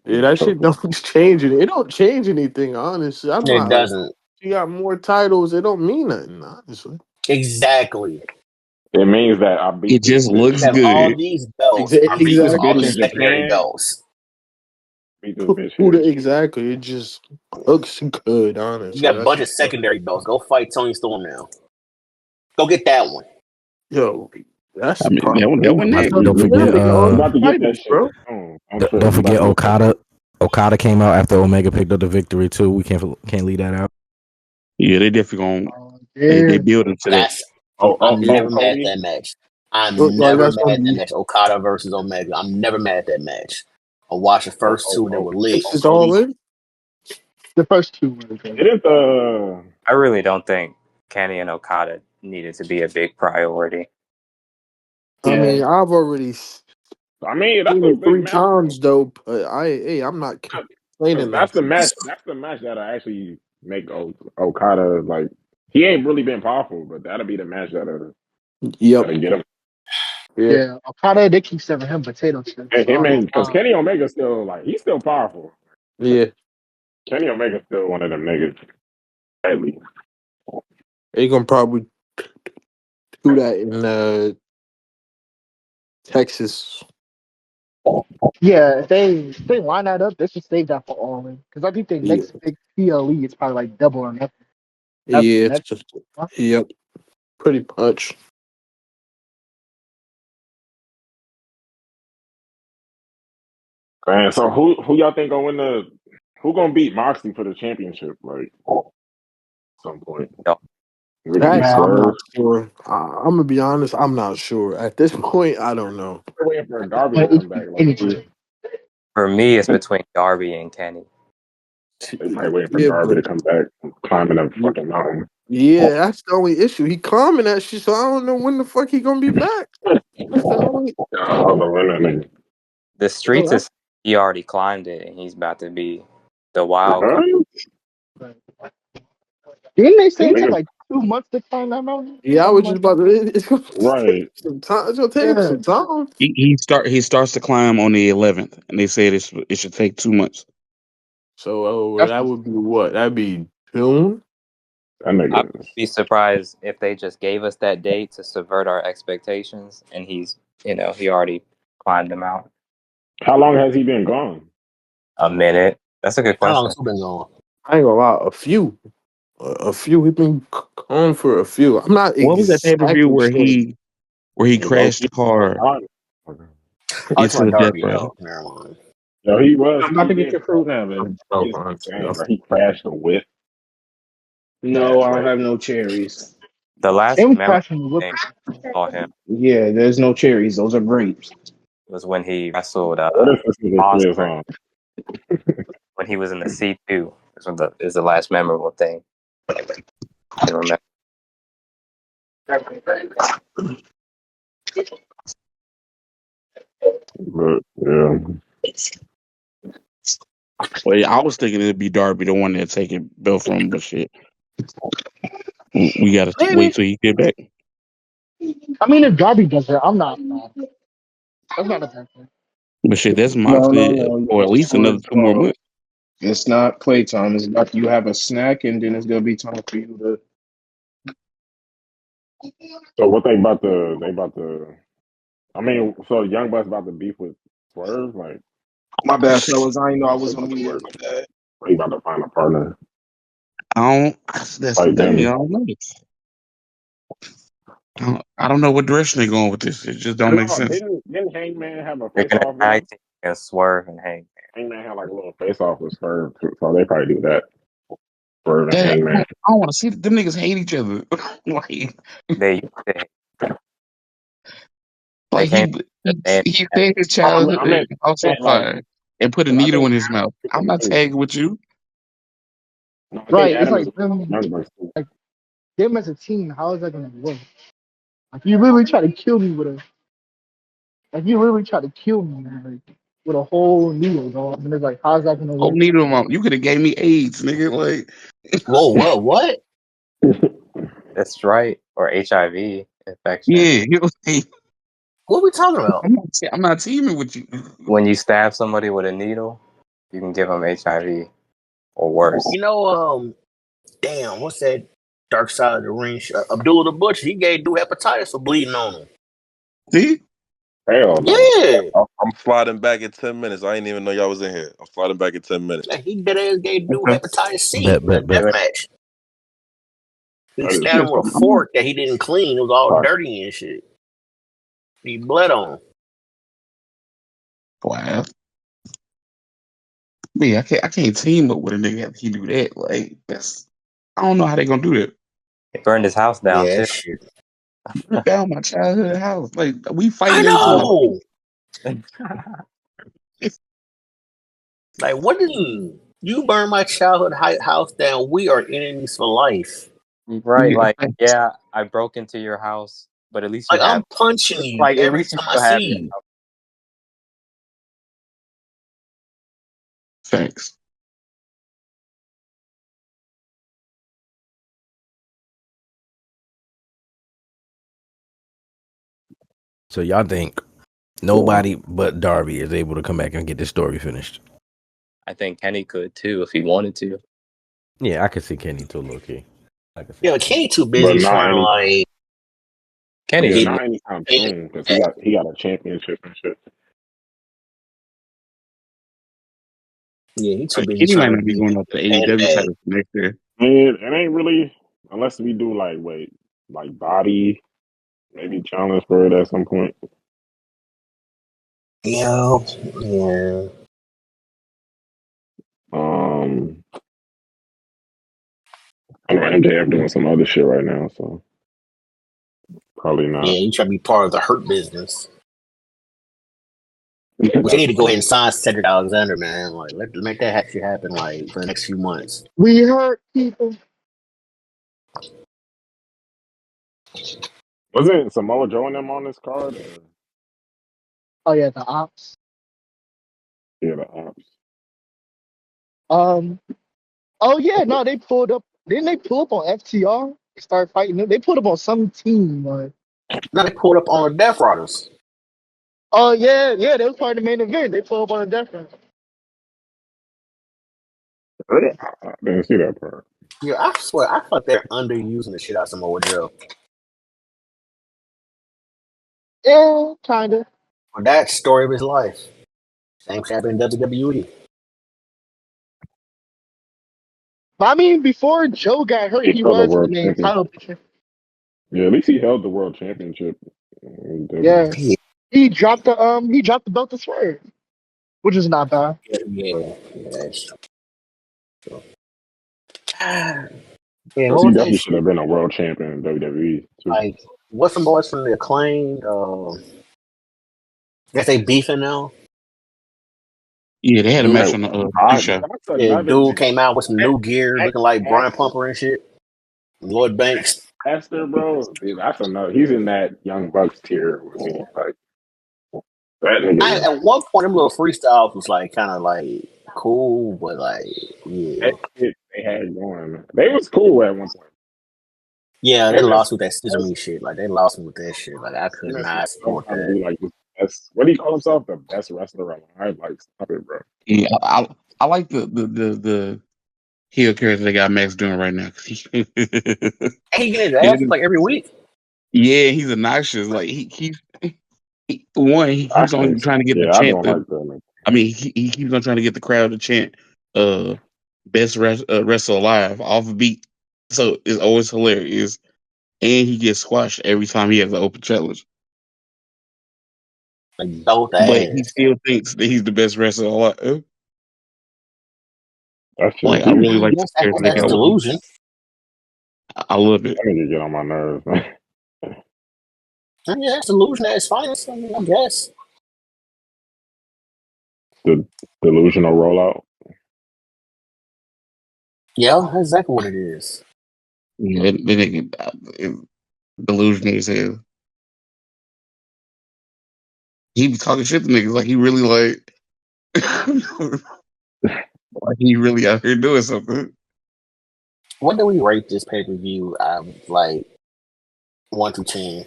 Yeah, that shit Trophy. don't change it. It don't change anything, honestly. I'm It not. doesn't. She got more titles. It don't mean nothing, honestly. Exactly. It means that I beat It this just bitch. You looks have all good. these belts. I'm Beat beating this all bitch Exactly. these in secondary Japan. belts. Beat this bitch here. Exactly. It just looks good, You honestly. got a That's bunch of just secondary belts. Go fight Tony Storm now. Go get that one. yo. That's I the mean, problem. that one next. Don't They're forget, eliminating all You these about to get that titles, shit bro. soon. Don't trip. don't You about forget to get that shit. Okada. Okada came out after Omega picked up the victory too. We can't leave that out. Yeah, they definitely they Yeah. building to that. That's I'm Yeah. never mad at Cody. that match. Look I'm like never that's mad gonna at that be match. Okada versus Omega. I'm never mad at that match. I watched the first two. They were lit. this is all Cody. in. The first two were good. It is I really don't think Kenny and Okada needed to be a big priority. I Yeah. mean, I've already I mean, that's seen a it big three match times though. But I'm not because complaining that's the nothing. match. That's the match that'll actually make Okada like he ain't really been powerful, but that'll be the match Yep. that'll get him. Yeah. Yeah. Okada, they keep serving him potato chips. And So I him don't know and because why. Kenny Omega still like he's still powerful. Yeah. Kenny Omega's still one of them niggas. At least. They gonna probably do that in Texas. Yeah, if they line that up, they should save that for all in. Because I think their Yeah. next big PLE is probably like double or nothing. That's the Yeah. It's next just, one. yep. Pretty much. Man, so who y'all think gonna win who gonna beat Moxley for the championship? Like some point. No. Is it gonna be That I'm Swerve? not sure. I'm gonna be honest. I'm not sure at this point. I don't know. They're waiting for Darby to But it come could back. be Like anything. For me, it's between Darby and Kenny. they probably waiting for Yeah, Darby but to come back and climbing a fucking mountain. yeah, that's the only issue. He climbing that shit, so I don't know when the fuck he gonna be back. That's the only. All the women. The Yo, streets is he already climbed it, and he's about to be the wild card. Huh? Didn't they say it took Niggas, like 2 months to climb that mountain? yeah, I was Something just like about to. It's gonna right. take some time. It's gonna take him that. some time. He starts to climb on the 11th, and they said it should take 2 months. So, Yeah. that would be what? That'd be June. That I'd nigga is. be surprised if they just gave us that date to subvert our expectations, and he already climbed them out. How long has he been gone? A minute. That's a good How long question. has he been going? I ain't gonna lie. A few. We've been on for a few. I'm not What was that pay per view exactly sure. where he It was low crashed key. the car Oh, it's into my the death Darby. rattle? Oh, never mind. Yo, he was. I'm about He to get did your crash. fruit now, man. It's insane, bro. He crashed the whip. No, That's I don't crazy. have no cherries. The They last was memorable crashing the whip. thing I saw him Yeah, there's no cherries. Those are grapes. was when he wrestled What if this nigga quiz Osprey on? when he was in the C2. Is the last memorable thing I can remember. But yeah. Well, yeah, I was thinking it'd be Darby, the one that taking Bill from him, but shit, we gotta Maybe. wait till he get back. I mean, if Darby does it, I'm not mad. That's not a bad thing. But shit, that's No, Moxley no. You for at gotta least do another it 2 more slow. months. It's not playtime. It's like you have a snack, and then it's gonna be time for you to. So what they about to? They about to. I mean, so Young Bucks about to beef with Swerve. Like, My bad, fellas. I didn't know I they was on about to mute. work. My bad. He about to find a partner. I don't. That's the Like thing. I them. don't know. I don't know what direction they're going with this. It just don't make No, sense. didn't Hangman have a They're face gonna off with tag him? team against Swerve and Hangman. Hangman had like a little face off with Swerve, too, so they probably do that. Swerve and Yeah, Hangman. I don't want to see them niggas hate each other. like, They they, they like came he to the he set his Oh, childhood house on meant like fire and put a I needle think in his mouth. I'm not tagging with you. no, I think Right. It's Adam is like them, Young Bucks too. like them as a team. How is that gonna work? Like you literally try to kill me with a, like you literally try to kill me, man, like, with a whole needle, dog. And it's like, how's that gonna Whole work? needle in my mouth. You could have gave me AIDS, nigga. Like, Whoa, whoa, what? That's right, or HIV infection. yeah, you know, like, What are we talking about? I'm not teaming with you. When you stab somebody with a needle, you can give them HIV or worse. You know, damn, what's that Dark Side of the Ring? Abdullah the Butcher, he gave dude hepatitis for bleeding on him. See? Hell no. Yeah. I'm sliding back in 10 minutes. I didn't even know y'all was in here. I'm sliding back in 10 minutes. Like, he dead ass gave dude Okay. hepatitis C Bet, in a bet, bet. death match. He That is stabbed him with a fork that he didn't clean. It was all fuck. dirty and shit. He bled on him. Wow. Me, I can't team up with a nigga after he do that. Like, that's I don't know how they gonna do that. He burned his house down Yeah, too. that shit. You found my childhood house. Like, we I fighting into know. it. Like, what do you burn my childhood house down? We are enemies for life. Right, like yeah, I broke into your house, but at least you Like, have I'm punching you like at every least you time I still see have your you. Thanks. So y'all think nobody but Darby is able to come back and get this story finished? I think Kenny could too if he wanted to. Yeah, I could see Kenny too, low key. I could see. Yeah, Kenny too But busy trying to like Kenny's get not anytime soon because he got a championship and shit. yeah, he too Like, busy Kenny might trying to not be be going up to and AEW bad. title next year. It ain't really unless we do like body maybe challenge for it at some point. Yo, yeah. I know MJF doing some other shit right now, so probably not. Yeah, you try to be part of the Hurt business. Which they need to go ahead and sign Cedric Alexander, man. Like, let make that actually happen, like, for the next few months. We hurt people. Wasn't Samoa Joe and them on this card? Or? Oh yeah, the ops. Yeah, the ops. Oh yeah, no, they pulled up. Didn't they pull up on FTR? They started fighting them. They pulled up on some team. Now they pulled up on the Death Riders. Oh yeah, they was part of the main event. They pulled up on a different. I didn't see that part. Yeah, I swear, I thought they're underusing the shit out of Samoa Joe. Yeah, kinda. But that story of his life. Same shit happened in WWE. But I mean, before Joe got hurt, He he held the was in the world main champion. title picture. Yeah, at least he held the world championship. Yeah, he dropped the belt to Swerve, which is not bad. Yeah. Yeah, what he was definitely that should have been a world champion in WWE too. Like, what's some boys from the Acclaimed? Guess they beefing now. Yeah, they had a Dude, match on the pre-show. That's yeah, another dude thing. came out with some new gear, That looking like Brian pastor, Pumper and shit. Lloyd Banks. Pastor, bro, dude, that's another. He's in that Young Bucks tier with me. Like that nigga. At one point, them little freestyles was like kind of like cool, but like yeah, That shit they had going. They was cool at one point. yeah, they They just lost with that scissor me shit. Like they lost me with that shit. Like I could not support trying to that. be like the best. What do you call himself? The best wrestler alive? Like stop it, bro. Yeah, I like the heel character they got Max doing right now. He get his ass like every week. Yeah, he's obnoxious. Like he keeps he keeps on trying to get the Yeah, I chant. don't like that. I mean, he keeps on trying to get the crowd to chant best wrestler alive off a beat. So it's always hilarious. And he gets squashed every time he has an open challenge. Like both But he ass. still thinks that he's the best wrestler alive. That's Like I really like this character they That's got with him. delusion. I love it. I need to get on my nerves, man. Yeah, that's delusion at its finest. I mean, I guess. The delusional rollout. Yeah, that's exactly what it is. Yeah, that nigga delusional as hell. He be talking shit to niggas like he really like like he really out here doing something. What do we rate this pay per view? Like 1 through 10.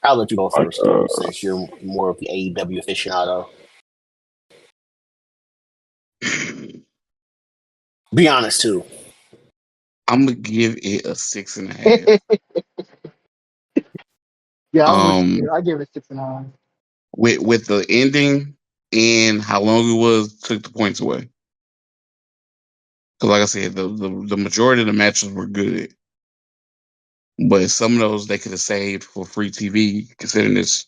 I'll let you go first, though, since you're more of the AEW aficionado. Be honest, too. I'm gonna give it a 6.5. Yeah, I give it 6.5. With the ending and how long it was, took the points away. Because like I said, the majority of the matches were good, but some of those they could have saved for free TV, considering this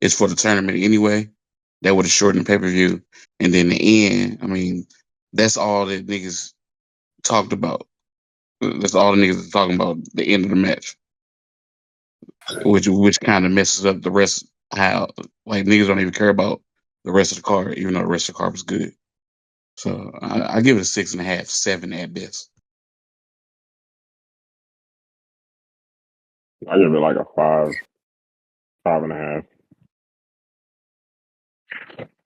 is for the tournament anyway. That would have shortened the pay per view, and then the end. I mean, that's all that niggas talked about. That's all the niggas are talking about. The end of the match, which kind of messes up the rest. How like niggas don't even care about the rest of the card, even though the rest of the card was good. So I give it a 6.5, 7 at best. I give it like a 5, 5.5.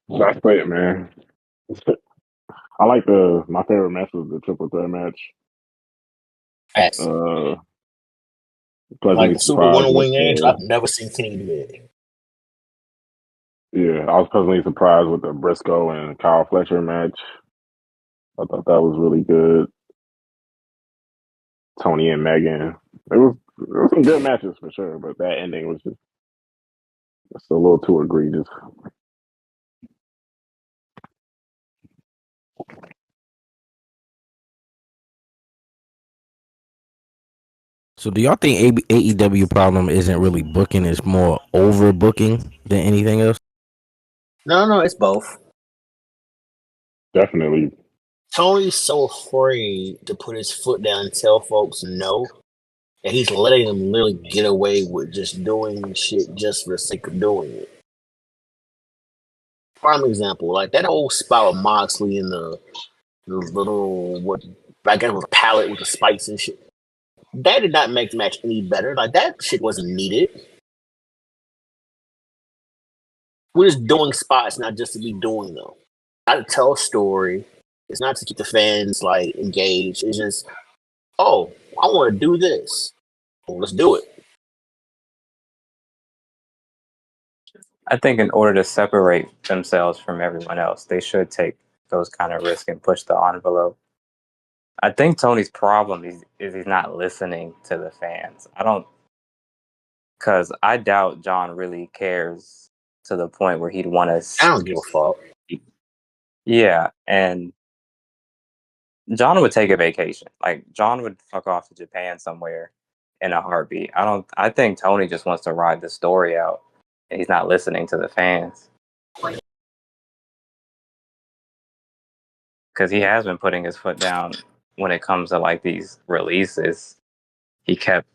That's it, man. I like my favorite match was the triple threat match. Facts. Pleasantly Like the Super surprised Winter with Wing Edge, I've never seen Kenny do that. Yeah, I was pleasantly surprised with the Briscoe and Kyle Fletcher match. I thought that was really good. Tony and Megan. It was some good matches for sure, but that ending was just a little too egregious. So do y'all think AEW problem isn't really booking, it's more overbooking than anything else? No, it's both. Definitely. Tony's so afraid to put his foot down and tell folks no, and he's letting them literally get away with just doing shit just for the sake of doing it. Prime example, like that old spot with Moxley and the little what I guess it was a pallet with the spikes and shit. That did not make the match any better. Like that shit wasn't needed. We're just doing spots, not just to be doing them. Not to tell a story. It's not to keep the fans like engaged. It's just, oh, I want to do this. Well, let's do it. I think in order to separate themselves from everyone else, they should take those kind of risks and push the envelope. I think Tony's problem is he's not listening to the fans. Because I doubt John really cares to the point where he'd want I to. don't give a fuck. Yeah, and John would take a vacation. Like John would fuck off to Japan somewhere in a heartbeat. I think Tony just wants to ride the story out, and he's not listening to the fans because he has been putting his foot down when it comes to like these releases. He kept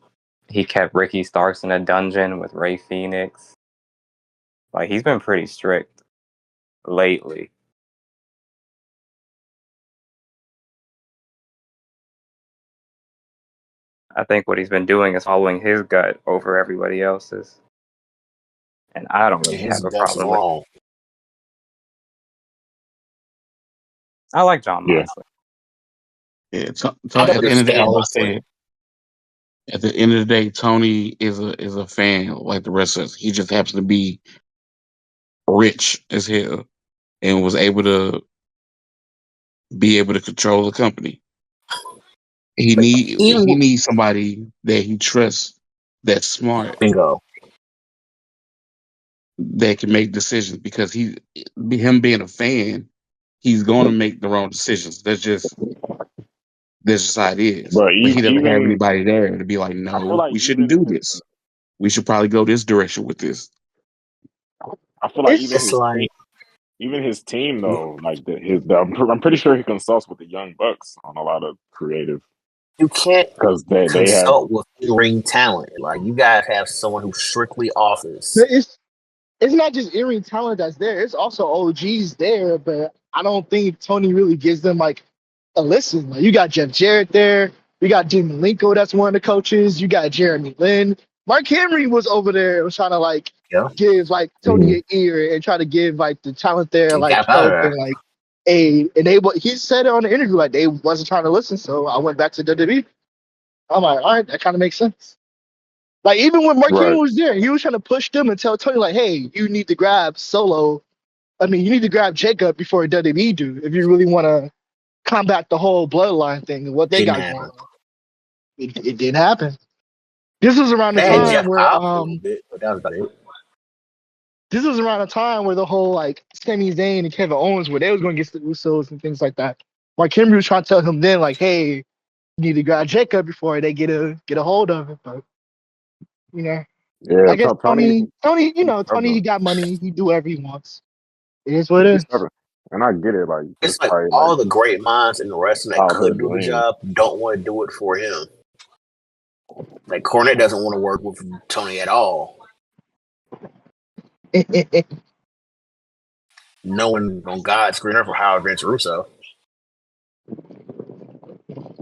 Ricky Starks in a dungeon with Ray Phoenix. Like he's been pretty strict lately. I think what he's been doing is following his gut over everybody else's. And I don't And really his have a gut's problem with it. wrong. I like John Yeah. Moxley. Yeah, I don't at the end of the day, I understand always Moxley. say at the end of the day, Tony is a fan like the rest of us. He just happens to be rich as hell and was able to control the company. But even He needs somebody that he trusts, that's smart, bingo. that can make decisions because him being a fan, he's going to make the wrong decisions. That's just how it is. But But he doesn't have even anybody there to be like, I feel no, like we shouldn't even do his this. We should probably go this direction with this. I feel like It's even It's his like team though, like I'm pretty sure he consults with the Young Bucks on a lot of creative you can't because they have consult with in-ring talent. Like you guys have someone who's strictly office. it's not just in-ring talent that's there. It's also OGs there, but I don't think Tony really gives them like a listen. Like you got Jeff Jarrett there. You got Jim Malenko, that's one of the coaches. You got Jeremy Lin. Mark Henry was over there, was trying to like Yeah, give like Tony an ear and try to give like the talent there he like got out of help and there. like he said it on the interview like they wasn't trying to listen, so I went back to WWE. I'm like, all right, that kind of makes sense. Like even when Mark Henry right. was there, he was trying to push them and tell Tony like, hey, you need to grab Solo. I mean, you need to grab Jacob before WWE do if you really want to combat the whole bloodline thing and what they Didn't got going happen. on. It didn't happen. This was around the They had time Jeff where Cobb for a little bit, but that was about it. this was around the time where the whole like Sami Zayn and Kevin Owens where they was going against the Usos and things like that. Mark Henry was trying to tell him then like, hey, you need to grab Jacob before they get a hold of it. But you know, Yeah, I guess Tony Tony, he stubborn. got money, he do whatever he wants. It is what it He's is. stubborn, and I get it. Like it's It's like probably like all the great minds in the wrestling that could childhood do the dream. job don't want to do it for him. Like Cornette doesn't want to work with Tony at all, knowing on God's green earth for Howard Vince Russo.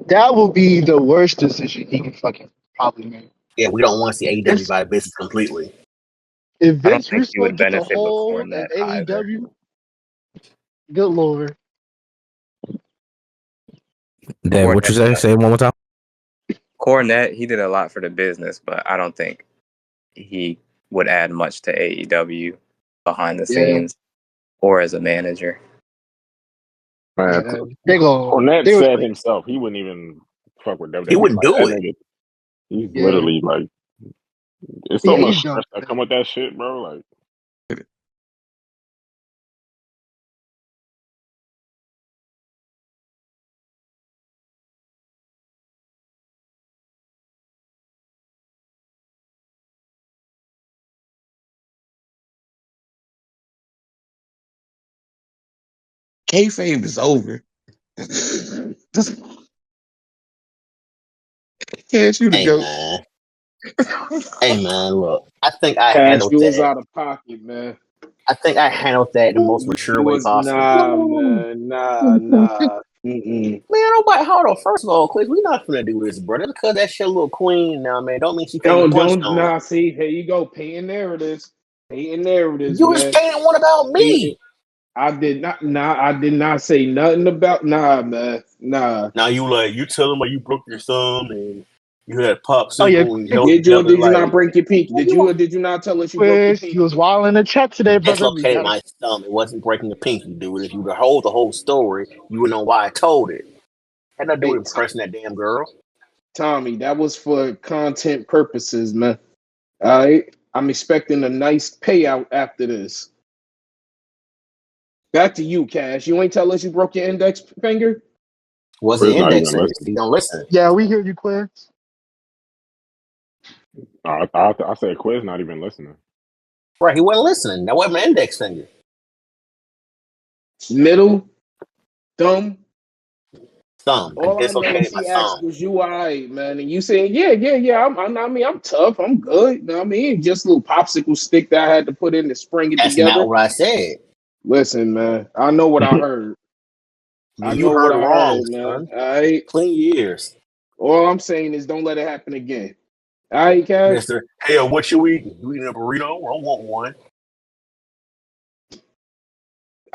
That will be the worst decision he can fucking probably make. Yeah, we don't want to see AEW If buy business completely. if I don't Vince think he Russo would gets a benefit with hold of Cornette either. AEW, good lord. Damn, what you say? Say it one more time. Cornette, he did a lot for the business, but I don't think he would add much to AEW behind the Yeah, scenes or as a manager. Man, yeah. Cornette They was said crazy. himself he wouldn't even fuck with He WWE. wouldn't Like do that it. nigga, he's Yeah, literally like, it's so yeah. much He's stress done. that come with that shit, bro. Like, Kayfabe is over. Just can't you to Hey go. man, hey man, look. I think I Cash, handled you was that. out of pocket, man. I think I handled that in the most mature You way was possible. nah, man, nah. Mm-mm. Man, nobody. Hold on. First of all, Chris, we're not gonna do this, bro. Just because that shit a little queen now, man, don't mean she can't get punched on. Nah. See, here you go, painting narratives, You was man. saying what about me? I did not. Nah, I did not say nothing about. Nah, man. Nah. Now you tell him like you broke your thumb and you had Oh yeah, popsicle and you held Did you or together did you like not break your pinky? Did you or did you not tell us you broke your Chris, you pinky? was wild in the chat today, brother. We dislocated gotta. my thumb. It wasn't breaking the pinky, dude. If you would hold the whole story, you would know why I told it. Had nothing to do Hey, with impressing that damn girl. Tommy, that was for content purposes, man. All right, I'm expecting a nice payout after this. Back to you, Cash. You ain't tell us you broke your index finger? Wasn't Chris not even indexing. listening. You don't listen. Yeah, we hear you, Chris. I said Quiz not even listening. Right, he wasn't listening. That wasn't my index finger. Middle, thumb. Thumb. I All I know is dislocated my he asked, thumb. "Was you all right, man?" And you saying, "Yeah." I mean, I'm tough. I'm good. You know what I mean, just a little popsicle stick that I had to put in to spring it That's not together. what I said. Listen, man. I know what I heard. I You know what heard I wrong, heard, man. son. All right. Clean your ears. All I'm saying is, don't let it happen again. All right, Cash. Mister, hey, what you eating? You eating a burrito? I don't want one.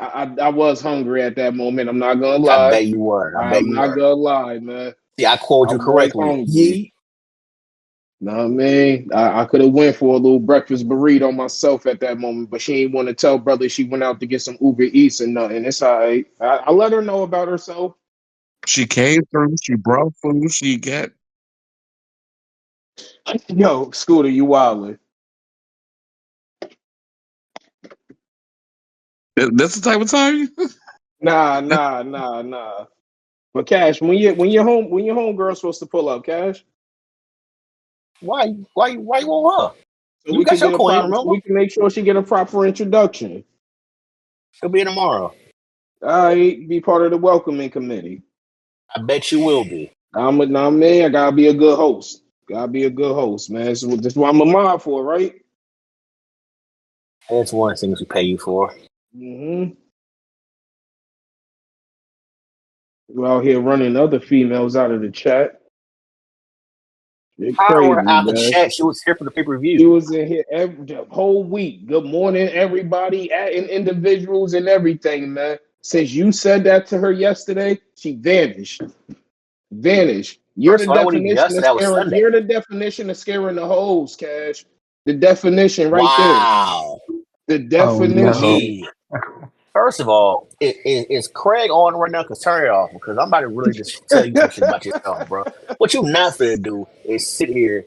I was hungry at that moment. I'm not gonna I lie. bet you were. I bet I'm you not were. gonna lie, man. See, I quoted I you was correctly. hungry. Yeet. Know what I mean? I could have went for a little breakfast burrito myself at that moment, but she ain't want to tell brother she went out to get some Uber Eats and nothing. It's all right. I let her know about herself. She came through. She brought food. She got. Yo, Scooter, you wildin'. That's the type of time. Nah. But Cash, when your home girl's supposed to pull up, Cash, Why you want her? so You we got can your get a queen, proper, remember? we can make sure she get a proper introduction. She'll be in tomorrow. All right, be part of the welcoming committee. I bet you will be. Nah, man, I gotta be a good host. Gotta be a good host, man. This is what I'm a mod for, right? That's one of the things we pay you for. Mm-hmm. We're out here running other females out of the chat. They're Power crazy, out the man. chat. She was here for the She pay-per-view. was in here the whole week. Good morning, everybody, and individuals and everything, man. Since you said that to her yesterday, she vanished. Vanished. You're the First of all, that wasn't even definition of yesterday. That was scaring. Sunday. You're the definition of scaring the hoes, Cash. The definition right there. Wow. The Oh no. definition. Yeah. First of all, is Craig on right now? Cause turn it off because I'm about to really just tell you some shit about yourself, bro. What you not finna do is sit here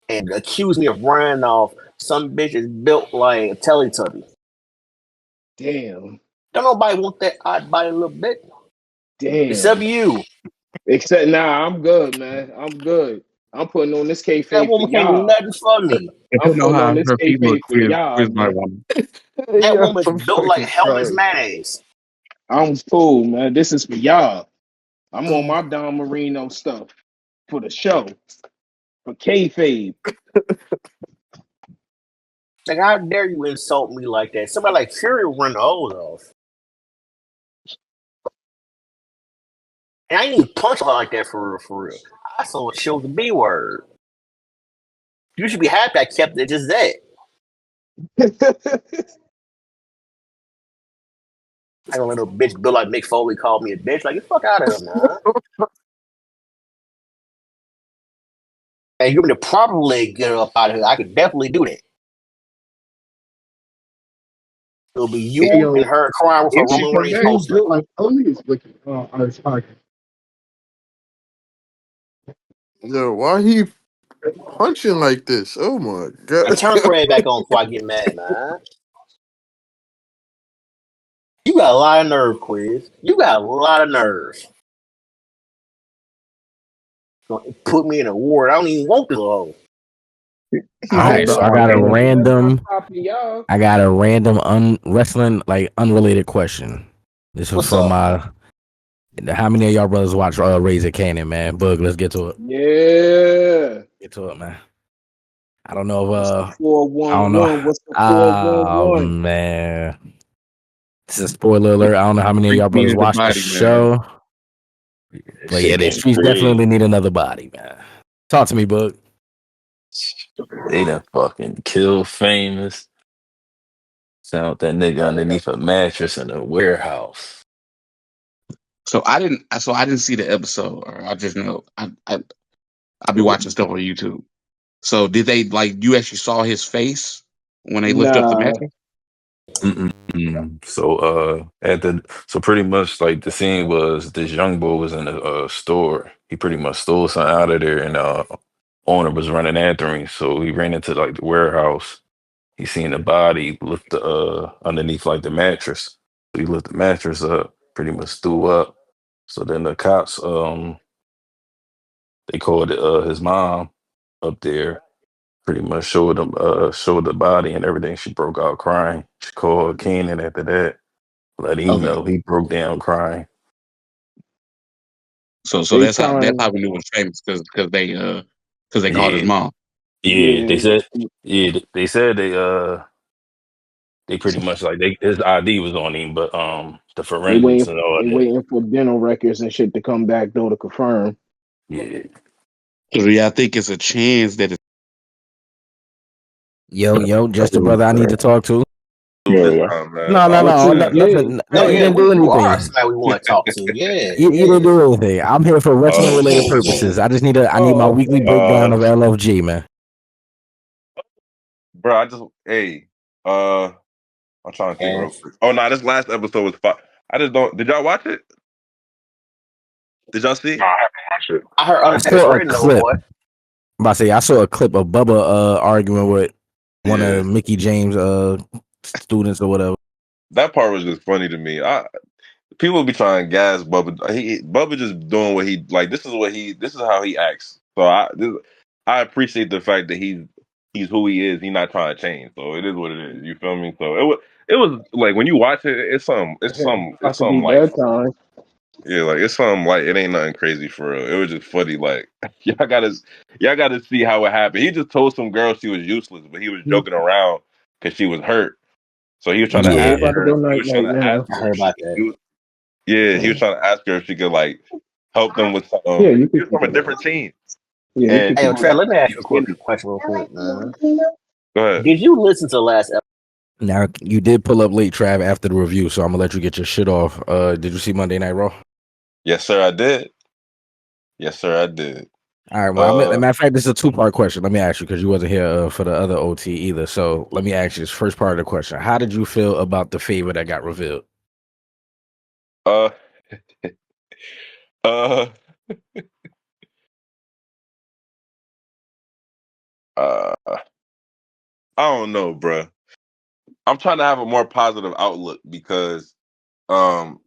and accuse me of running off some bitch is built like a Teletubby. Damn. Don't nobody want that odd body little bit. Except Damn. you. Except I'm good, man. I'm good. I'm putting on this That kayfabe for woman can't do y'all. nothing for me. I I'm don't know putting on how this her female kayfabe for quiz y'all, quiz might man. want. That Yeah, woman's I'm built like fucking Hellman's crying. mayonnaise. I'm cool, man. This is for y'all. I'm on my Don Marino stuff for the show. For kayfabe. Like, how dare you insult me like that? Somebody like Fury will run the hose off. And I ain't even punch her like that for real, for real. I saw it show the B word. You should be happy I kept it just that. Like a little bitch built like Mick Foley called me a bitch. Like, get the fuck out of here, man. And you want me to properly get her up out of here, I could definitely do that. It'll be Hey you and yo, her crying with her If she Roman come Reigns back, who's poster. built like Ellie is wicked on his pocket. Yo, why he punching like this? Oh my Now god. turn Craig back on before I get mad, man. You got a lot of nerve, Quiz. You got a lot of nerve. Gonna put me in a ward. I don't even want this hoe. he All pulled right, the so I R. got a Kelly. That's not random, stopping y'all. wrestling like unrelated question. This was What's from up? how many of y'all brothers watch Razor Cannon, man? Bug, let's get to it. Yeah. Get to it, man. I don't know What's the if I don't know. 411? What's the Oh 411? man. This is a spoiler alert. I don't know how many of y'all Freak brothers needed the watched the body, man. show. That But yeah, shit the getting streets crazy. definitely need another body, man. Talk to me, Bug. They done fucking kill Famous. Found that nigga underneath a mattress in a warehouse. So I didn't see the episode. Or I just know I be watching stuff on YouTube. So did they like you actually saw his face when they lift up the Nah. mattress? So pretty much like the scene was this young boy was in a store. He pretty much stole something out of there, and owner was running after him. So he ran into like the warehouse. He seen the body lift the underneath like the mattress. So he lift the mattress up, pretty much threw up. So then the cops they called his mom up there, pretty much showed the body and everything. She broke out crying. She called Keenan after that, let him Okay. know. He broke down crying. So They that's trying how we knew it was famous because they called his Yeah, mom. yeah. yeah. They said they pretty much like his ID was on him, but the forensics and all They that. waiting for dental records and shit to come back though to confirm. Yeah. So yeah, I think it's a chance that it's Yo, just the brother I need to talk to. This Yeah. time, man. No, no, Oh What no, you no, man. did? nothing. No, No, you yeah, didn't do you are anything. somebody we want to talk to. Yeah, You didn't yeah. do anything. I'm here for wrestling Oh related shit. purposes. I need my Oh, weekly okay. breakdown of LFG, man. Bro, I just hey, uh I'm trying to think real Yes. quick. Oh no, this last episode was fun. I just don't did y'all watch it? Did y'all see No, it? I haven't watched it. I heard I other people saw a praising the old clip. boy. I'm about to say I saw a clip of Bubba arguing with one Yeah. of Mickey James students or whatever. That part was just funny to me. People be trying to gas Bubba. Bubba just doing what he like. This is how he acts. So I appreciate the fact that he's who he is. He's not trying to change. So it is what it is. You feel me? So it was like when you watch it, it's About to be something like bedtime. yeah, like it's something like it ain't nothing crazy for real. It was just funny. Like y'all gotta see how it happened. He just told some girl she was useless, but he was joking around because she was hurt. So he was trying to ask Yeah, Everybody go her. He night was trying night to ask now. I her heard if she about could that. do. Yeah, he Yeah. was trying to ask her if she could like help them with Yeah, some. you He could was keep from a it. different team, Yeah, you could and Hey, he keep was Trev, let me ask he you a was quick getting. question real quick, man. Go ahead. Did you listen to the last episode? now you did pull up late, Trav, after the review, so I'm gonna let you get your shit off. Did you see Monday Night Raw? Yes, sir, I did. Yes, sir, I did. All right. Well, Uh, matter of fact, this is a 2-part question. Let me ask you because you wasn't here for the other OT either. So let me ask you this first part of the question: how did you feel about the favor that got revealed? uh, uh, I don't know, bruh. I'm trying to have a more positive outlook because, um,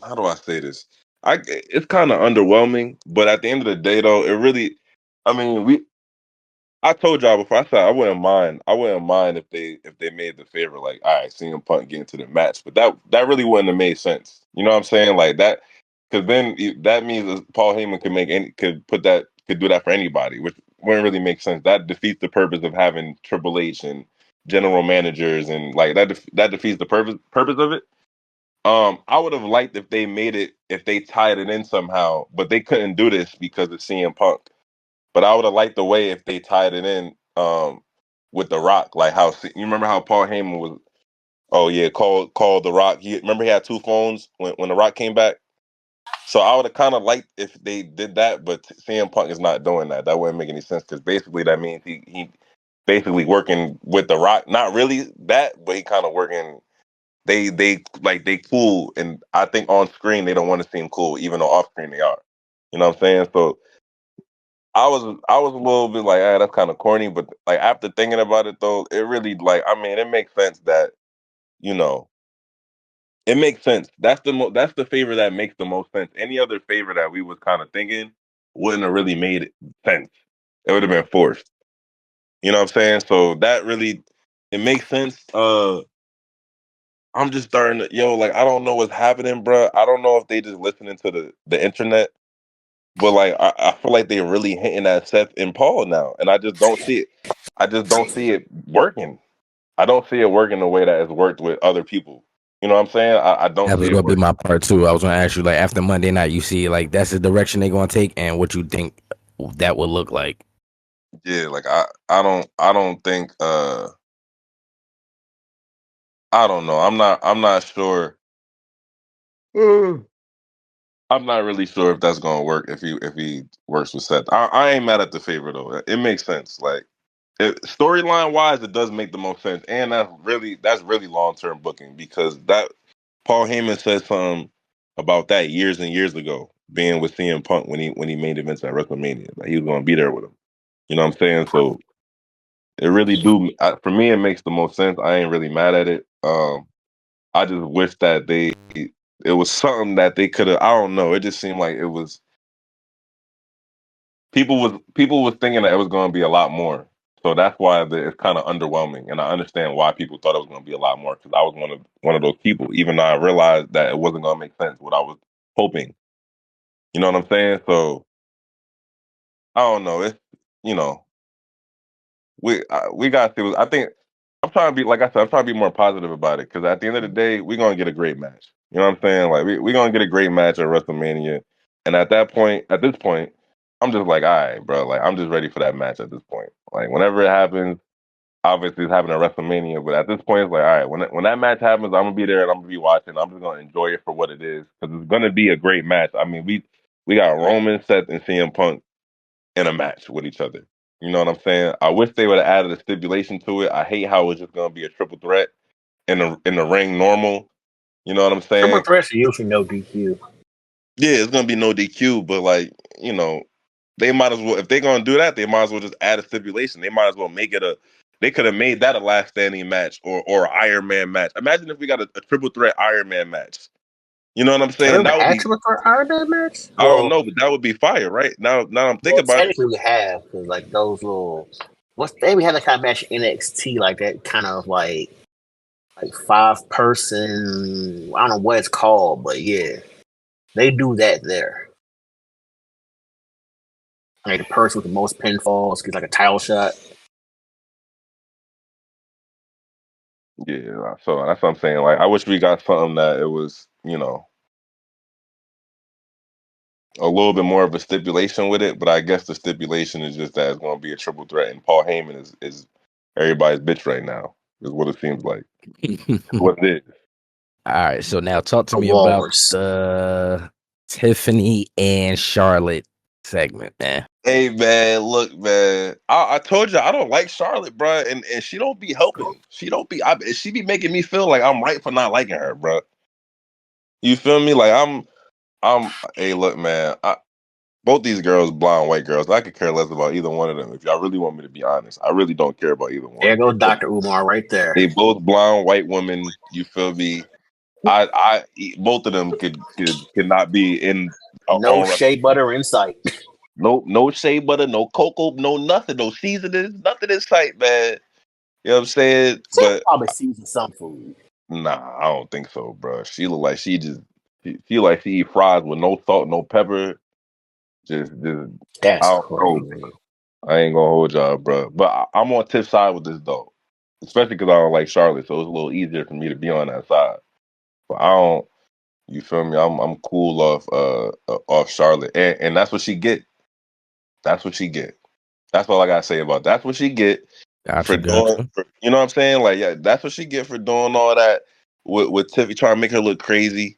how do I say this? It's kind of underwhelming, but at the end of the day, though, it really, I mean, I told y'all before. I said I wouldn't mind. I wouldn't mind if they made the favor, like, all right, CM Punk get into the match, but that really wouldn't have made sense. You know what I'm saying? Like that, because then that means that Paul Heyman could do that for anybody, which wouldn't really make sense. That defeats the purpose of having Triple H and general managers and like that defeats the purpose of it. I would have liked if they tied it in somehow, but they couldn't do this because of CM Punk. But I would have liked the way if they tied it in with the Rock, like how you remember how Paul Heyman was. Oh yeah, called the Rock. Remember he had two phones when the Rock came back. So I would have kind of liked if they did that, but CM Punk is not doing that. That wouldn't make any sense because basically that means he basically working with the Rock. Not really that, but he kind of working. They cool, and I think on screen they don't want to seem cool, even though off screen they are. You know what I'm saying? So I was a little bit like, that's kind of corny, but like after thinking about it though, it really like I mean it makes sense that you know it makes sense. That's the favor that makes the most sense. Any other favor that we was kind of thinking wouldn't have really made sense. It would have been forced. You know what I'm saying? So that really it makes sense. I'm just starting to, like, I don't know what's happening, bro. I don't know if they just listening to the internet, but like, I feel like they're really hitting at Seth and Paul now, and I just don't see it. I just don't see it working. I don't see it working the way that it's worked with other people. You know what I'm saying? I don't That was see it gonna be working. my part two. I was gonna ask you, like, after Monday night, you see, like, that's the direction they're gonna take, and what you think that would look like. Yeah, like I don't think I don't know. I'm not sure. I'm not really sure if that's gonna work if he works with Seth. I ain't mad at the favor though. It makes sense. Like storyline wise, it does make the most sense, and that's really long term booking because that Paul Heyman said something about that years and years ago, being with CM Punk when he made events at WrestleMania. Like he was gonna be there with him. You know what I'm saying? So it really for me. It makes the most sense. I ain't really mad at it. I just wish that it was something that they could have. I don't know. It just seemed like it was people was thinking that it was going to be a lot more. So that's why it's kind of underwhelming, and I understand why people thought it was going to be a lot more because I was one of those people. Even though I realized that it wasn't going to make sense what I was hoping. You know what I'm saying? So I don't know. It's you know we got to. I think I'm trying to be like I said. I'm trying to be more positive about it because at the end of the day, we're gonna get a great match. You know what I'm saying? Like we're gonna get a great match at WrestleMania, and at this point, I'm just like, all right, bro. Like I'm just ready for that match at this point. Like whenever it happens, obviously it's happening at WrestleMania, but at this point, it's like, all right, when that match happens, I'm gonna be there and I'm gonna be watching. I'm just gonna enjoy it for what it is because it's gonna be a great match. I mean, we got Roman, Seth, and CM Punk in a match with each other. You know what I'm saying? I wish they would have added a stipulation to it. I hate how it's just gonna be a triple threat in the ring normal. You know what I'm Triple saying? threats are usually no DQ. Yeah, it's gonna be no DQ, but like, they might as well if they're gonna do that, they might as well just add a stipulation. They might as well make it they could have made that a last standing match or Iron Man match. Imagine if we got a triple threat Iron Man match. You know what I'm Have we saying? ever That would had be triple threat Iron Man match? I don't know, but that would be fire, right? Now I'm thinking about it. Technically we have because like those little. We had that kind of match in NXT like that kind of like 5-person. I don't know what it's called, but yeah, they do that there. Like the person with the most pinfalls gets like a title shot. Yeah, so that's what I'm saying. Like, I wish we got something that it was, a little bit more of a stipulation with it. But I guess the stipulation is just that it's going to be a triple threat, and Paul Heyman is everybody's bitch right now. Is what it seems like. What it is. All right, so now talk to A me about walrus. the Tiffany and Charlotte segment, man. Hey man, look man, I told you I don't like Charlotte, bro, and she don't be helping. She don't be. She be making me feel like I'm right for not liking her, bro. You feel me? Like I'm. Hey, look, man. Both these girls, blonde white girls, I could care less about either one of them. If y'all really want me to be honest, I really don't care about either one. There goes Dr. Umar right there. They both blonde white women. You feel me? Both of them could not be in our No own. shea butter in sight. No shea butter, no cocoa, no nothing, no seasonings, nothing in sight, man. You know what I'm saying? Tim But probably seasons some food. nah, I don't think so, bro. She look like she like she eat fries with no salt, no pepper. Just I That's don't know, crazy. bro. I ain't gonna hold y'all, bro. But I'm on Tiff's side with this though, especially because I don't like Charlotte, so it's a little easier for me to be on that side. But I don't. You feel me? I'm cool off Charlotte, and that's what she get. That's what she get. That's all I gotta say about that. That's what she get for Gotcha, doing. gotcha. You know what I'm saying? Like, yeah, that's what she get for doing all that with Tiffy trying to make her look crazy.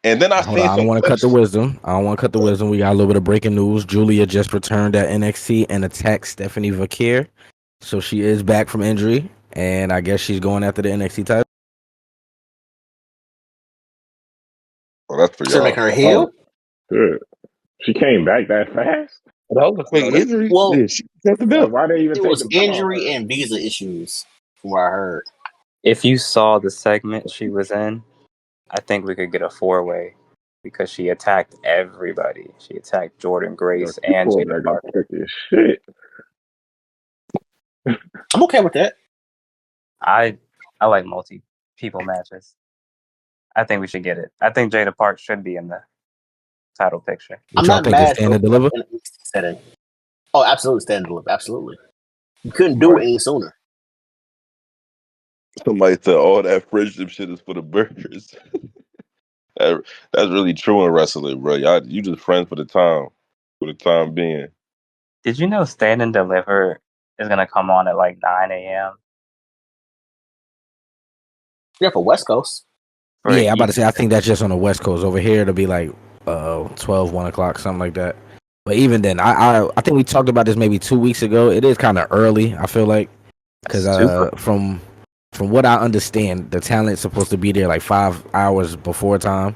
And then I Hold seen on, I don't some want to cut the clips. wisdom. I don't want to cut the wisdom. We got a little bit of breaking news. Julia just returned at NXT and attacked Stephanie Vakir. So she is back from injury, and I guess she's going after the NXT title. Oh, that's for So y'all. making her heel? Good. She came back that fast. That was a quick No, that, injury. Well, Yeah, she got the like, belt. why they even it take was the belt off injury her? and visa issues, from what I heard. If you saw the segment she was in, I think we could get a 4-way because she attacked everybody. She attacked Jordan Yo, Grace she and pulled Jada back up Carter. quick as shit. I'm okay with that. I like multi people matches. I think we should get it. I think Jada Park should be in the title picture. I'm What y'all not think? Is mad Stand for and Deliver? in a setting. Oh, absolutely, stand and deliver. Absolutely. You couldn't do Right. it any sooner. Somebody said all that friendship shit is for the burgers. That's really true in wrestling, bro. You just friends for the time being. Did you know Stand and Deliver is gonna come on at like 9 a.m. Yeah, for West Coast. for Yeah, I'm about to East? say. I think that's just on the West Coast. Over here, it'll be like 12, 1 o'clock, something like that. But even then, I think we talked about this maybe 2 weeks ago. It is kind of early. I feel like because Super. from what I understand, the talent's supposed to be there like 5 hours before time.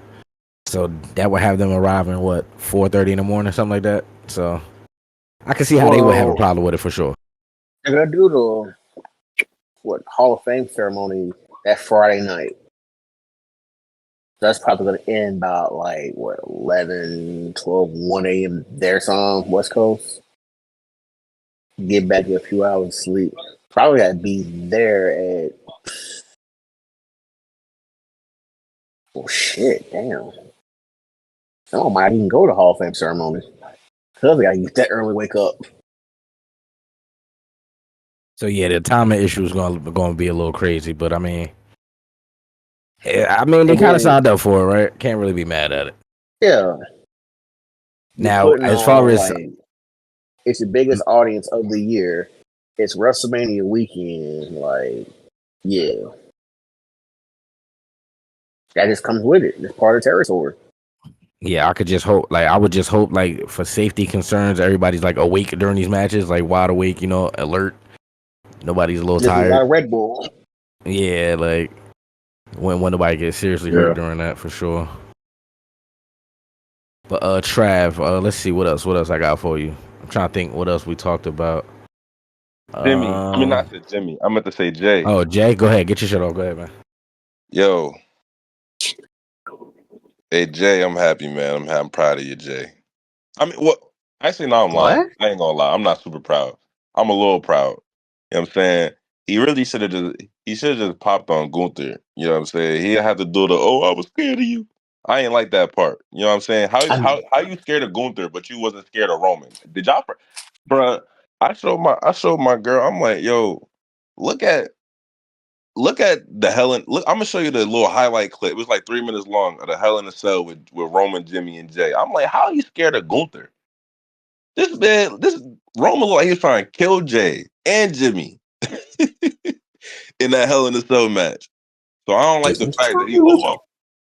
So that would have them arriving 4:30 in the morning, something like that. So I can see how they would have a Well, problem with it for sure. they're gonna do the Hall of Fame ceremony that Friday night. That's probably going to end about 11, 12, 1 a.m. their time, West Coast. Get back to a few hours sleep. Probably got to be there at. Oh shit! Damn. Someone might even go to Hall of Fame ceremony. Cause I got to get that early wake up. So yeah, the timing issue is going to be a little crazy, but I mean, they And kind of then signed up for it, right? Can't really be mad at it. yeah, you're Now, putting as far on as it's the biggest audience of the year. It's WrestleMania weekend. Yeah, that just comes with it. It's part of the territory. yeah, I could just hope, I would just hope, for safety concerns, everybody's awake during these matches, wide awake, alert. Nobody's a little Just a tired. lot of Red Bull. Yeah, when nobody gets seriously hurt during that for sure. But Trav, let's see what else I got for you. I'm trying to think what else we talked about. Jimmy. I mean, not to Jimmy. I meant to say Jay. Oh, Jay, go ahead, get your shit off. Go ahead, man. Yo, hey Jay, I'm happy, man. I'm proud of you, Jay. I mean, what? Actually, no, I'm lying. What? I ain't gonna lie. I'm not super proud. I'm a little proud. You know what I'm saying? He really should have just popped on Gunther. You know what I'm saying? He didn't have to do the I was scared of you. I ain't like that part. You know what I'm saying? How you scared of Gunther, but you wasn't scared of Roman? Did y'all, bruh? I showed my girl. I'm like, yo, look at the Helen. Look, I'm gonna show you the little highlight clip. It was like 3 minutes long of the Hell in a Cell with Roman, Jimmy, and Jay. I'm like, how are you scared of Gunther? This Roman looked like he was trying to kill Jay and Jimmy in that Hell in a Cell match. So I don't like the fact that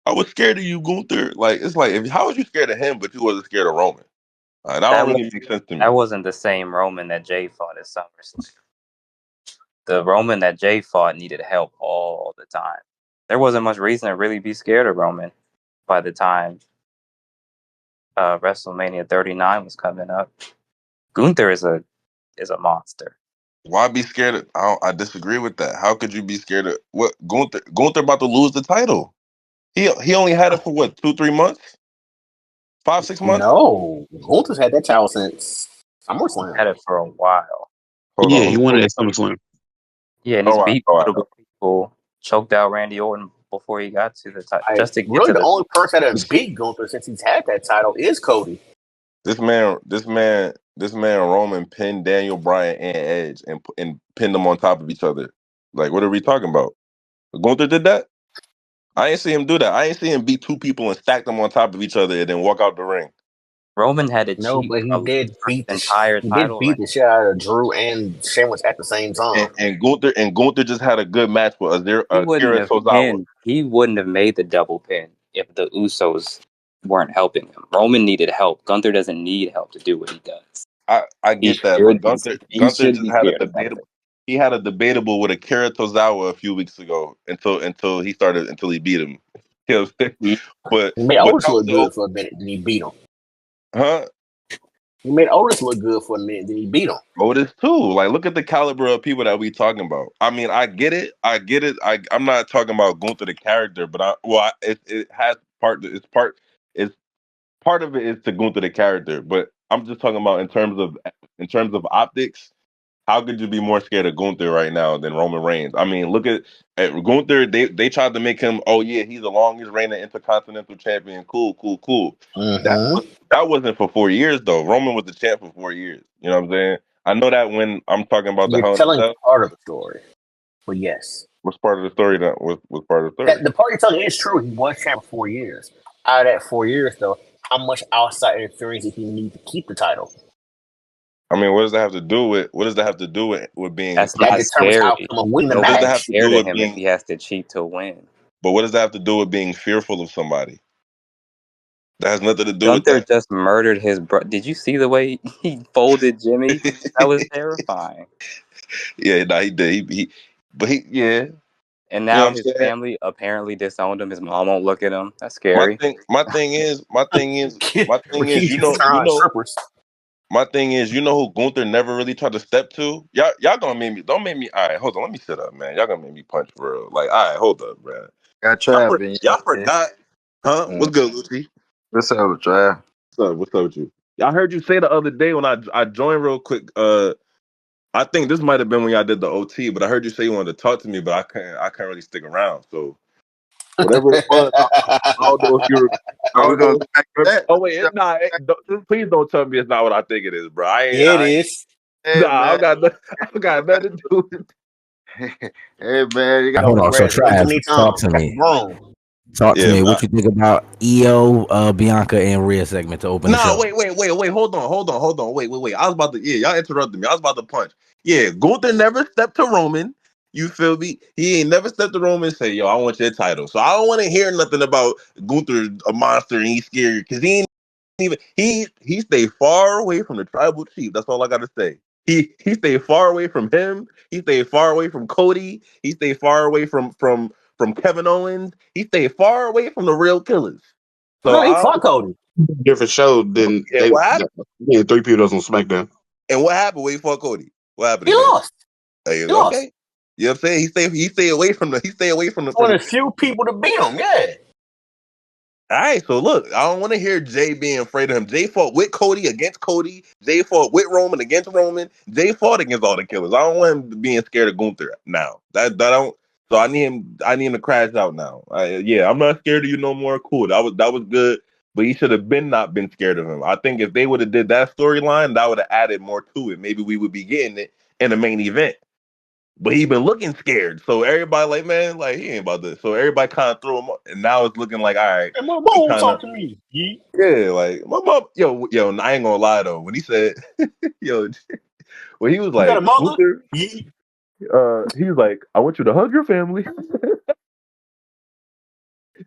I was scared of you, Gunther. Like it's like how was you scared of him, but you wasn't scared of Roman? That don't That really was make sense to me. that wasn't the same Roman that Jay fought at SummerSlam. The Roman that Jay fought needed help all the time. There wasn't much reason to really be scared of Roman by the time WrestleMania 39 was coming up. Gunther is a monster. Why be scared of? I disagree with that. How could you be scared of what Gunther? Gunther about to lose the title. He only had it for what 2-3 months, 5-6 months. No, Gunther's had that title since SummerSlam. Had it for a while. Hold on, Yeah, let he me won pull it it. at SummerSlam. Yeah, and All he's right, beat all right. notable people. Choked out Randy Orton before he got to the title, just to get Really, to the the. only person that has beat Gunther since he's had that title is Cody. This man, Roman pinned Daniel Bryan and Edge and pinned them on top of each other. Like, what are we talking about? Gunther did that. I ain't see him do that. I ain't see him beat two people and stack them on top of each other and then walk out the ring. Roman had to No, cheat but a lot for his entire he did title beat reign. the shit out of Drew and Sheamus at the same time. And Gunther just had a good match with He wouldn't Akira have Tozawa. pinned. He wouldn't have made the double pin if the Usos weren't helping him. Roman needed help. Gunther doesn't need help to do what he does. I He get that, but should be. Gunther He Gunther should just be had a scared of Gunther. debatable. He had a debatable with Akira Tozawa a few weeks ago until he beat him. You know what I'm saying? He, But He made but Otis that was look the good for a minute, then he beat him. huh? He made Otis look good for a minute, then he beat him. Otis too. Like, look at the caliber of people that we talking about. I mean, I get it. I'm not talking about Gunther the character, but it has part. It's part of it is to Gunther the character, but I'm just talking about in terms of optics. how could you be more scared of Gunther right now than Roman Reigns? I mean, look at Gunther. They tried to make him. Oh yeah, he's the longest reigning Intercontinental Champion. Cool. Mm-hmm. That wasn't for 4 years though. Roman was the champ for 4 years. You know what I'm saying? I know that when I'm talking about the You're Hell in a telling Cell, part of the story, but yes, was part of the story. That was part of the story. that the part you're telling is true. He was champ for 4 years. Out of that 4 years, though, how much outside interference did he need to keep the title? I mean, what does that have to do with? What does that have to do with being? That's That not determines the scary. outcome of winning the What does that Nobody's have match. to do scared of with him if being? he has to cheat to win. But what does that have to do with being fearful of somebody? That has nothing to do with Gunther that. just murdered his brother. Did you see the way he folded Jimmy? That was terrifying. Yeah, no, he did. But yeah. And You know now what I'm his saying? family apparently disowned him. His mom won't look at him. That's scary. My thing is, Rikishi from turn on strippers. my thing is, you know who Gunther never really tried to step to? Y'all gonna make me, don't make me, all right, hold on, let me sit up, man. Y'all gonna make me punch for real. Like, all right, hold up, man. Got Trav in Y'all here. forgot, huh? Mm. What's good, Lucy? What's up, Trav? What's up with you? Y'all heard you say the other day when I joined real quick, I think this might have been when y'all did the OT, but I heard you say you wanted to talk to me, but I can't really stick around. So whatever it was, I don't know if you're. I Are we don't gonna know. go back to that? Oh wait, it's not. Please don't tell me it's not what I think it is, bro. Yeah, it is. Hey man, I got nothing to do with it. hey man, you got Yo, Hold on. So Reds, win too Trav, many talk times. to That's me. wrong. Talk to Yeah, me. man. What you think about Iyo, Bianca, and Rhea segment to open the No, show? wait. Hold on. Wait. I was about to. Yeah, y'all interrupted me. I was about to punch. Yeah, Gunther never stepped to Roman. You feel me? He ain't never stepped to Roman and say, "Yo, I want your title." So I don't want to hear nothing about Gunther a monster and he's scary because he ain't even he stayed far away from the tribal chief. That's all I gotta say. He stayed far away from him. He stayed far away from Cody. He stayed far away from Kevin Owens. He stayed far away from the real killers. So No, he I fought Cody. Different show than yeah, they what happened? had three people that's on SmackDown. And what happened when he fought Cody? What happened He again? lost. Hey, He lost. okay. You know what I'm saying? He stayed away from One of the few people to beat him. Yeah. All right, so look, I don't want to hear Jay being afraid of him. Jay fought with Cody against Cody. Jay fought with Roman against Roman. Jay fought against all the killers. I don't want him being scared of Gunther now. That don't. So I need him to crash out now. Yeah, I'm not scared of you no more. Cool. That was good. But he should have not been scared of him. I think if they would have did that storyline, that would have added more to it. Maybe we would be getting it in the main event. But he been looking scared. So everybody like, man, like he ain't about this. So everybody kind of threw him up. And now it's looking like, all right, Hey, my he mom kind of talk to me. Ye. yeah, like my mom, yo, I ain't gonna lie though. When he said, yo, when he was You got a like, mother? Gunther, Ye. he was like, I want you to hug your family.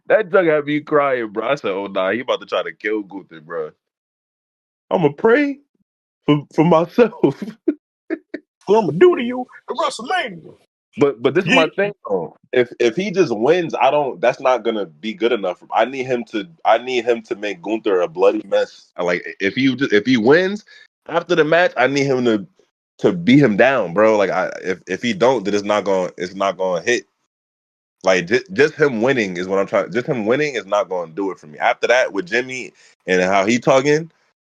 That jug had me crying, bro. I said, oh nah, he about to try to kill Gunther, bro. I'm gonna pray for myself. What I'm going to do to you at WrestleMania. But this is my Ye. thing though. If he just wins, I don't. That's not gonna be good enough. I need him to make Gunther a bloody mess. Like if he wins after the match, I need him to beat him down, bro. Like if he don't, then it's not gonna hit. Like just him winning is what I'm trying. Just him winning is not gonna do it for me. After that, with Jimmy and how he talking,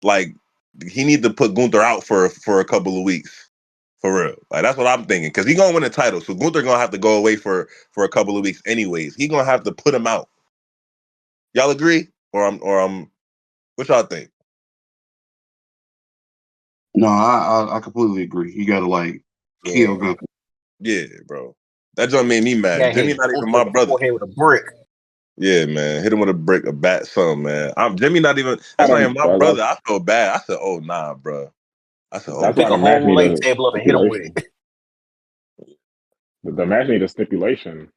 like he need to put Gunther out for a couple of weeks. For real. Like that's what I'm thinking. Because he's gonna win a title. So Gunther gonna have to go away for a couple of weeks anyways. He gonna have to put him out. Y'all agree? Or I'm what y'all think? No, I completely agree. You got to like kill Yeah. Gunther. Yeah, bro. That just made me mad. Yeah, Jimmy hit not even Gunther my in the brother. forehead with a brick. Yeah, man. Hit him with a brick, a bat, something, man. Jimmy not even that's not even my brother. I felt bad. I said, oh nah, bro. I said, oh That's Pick why a the match whole need leg a table up and hit him with stipulation. it. The match need a stipulation.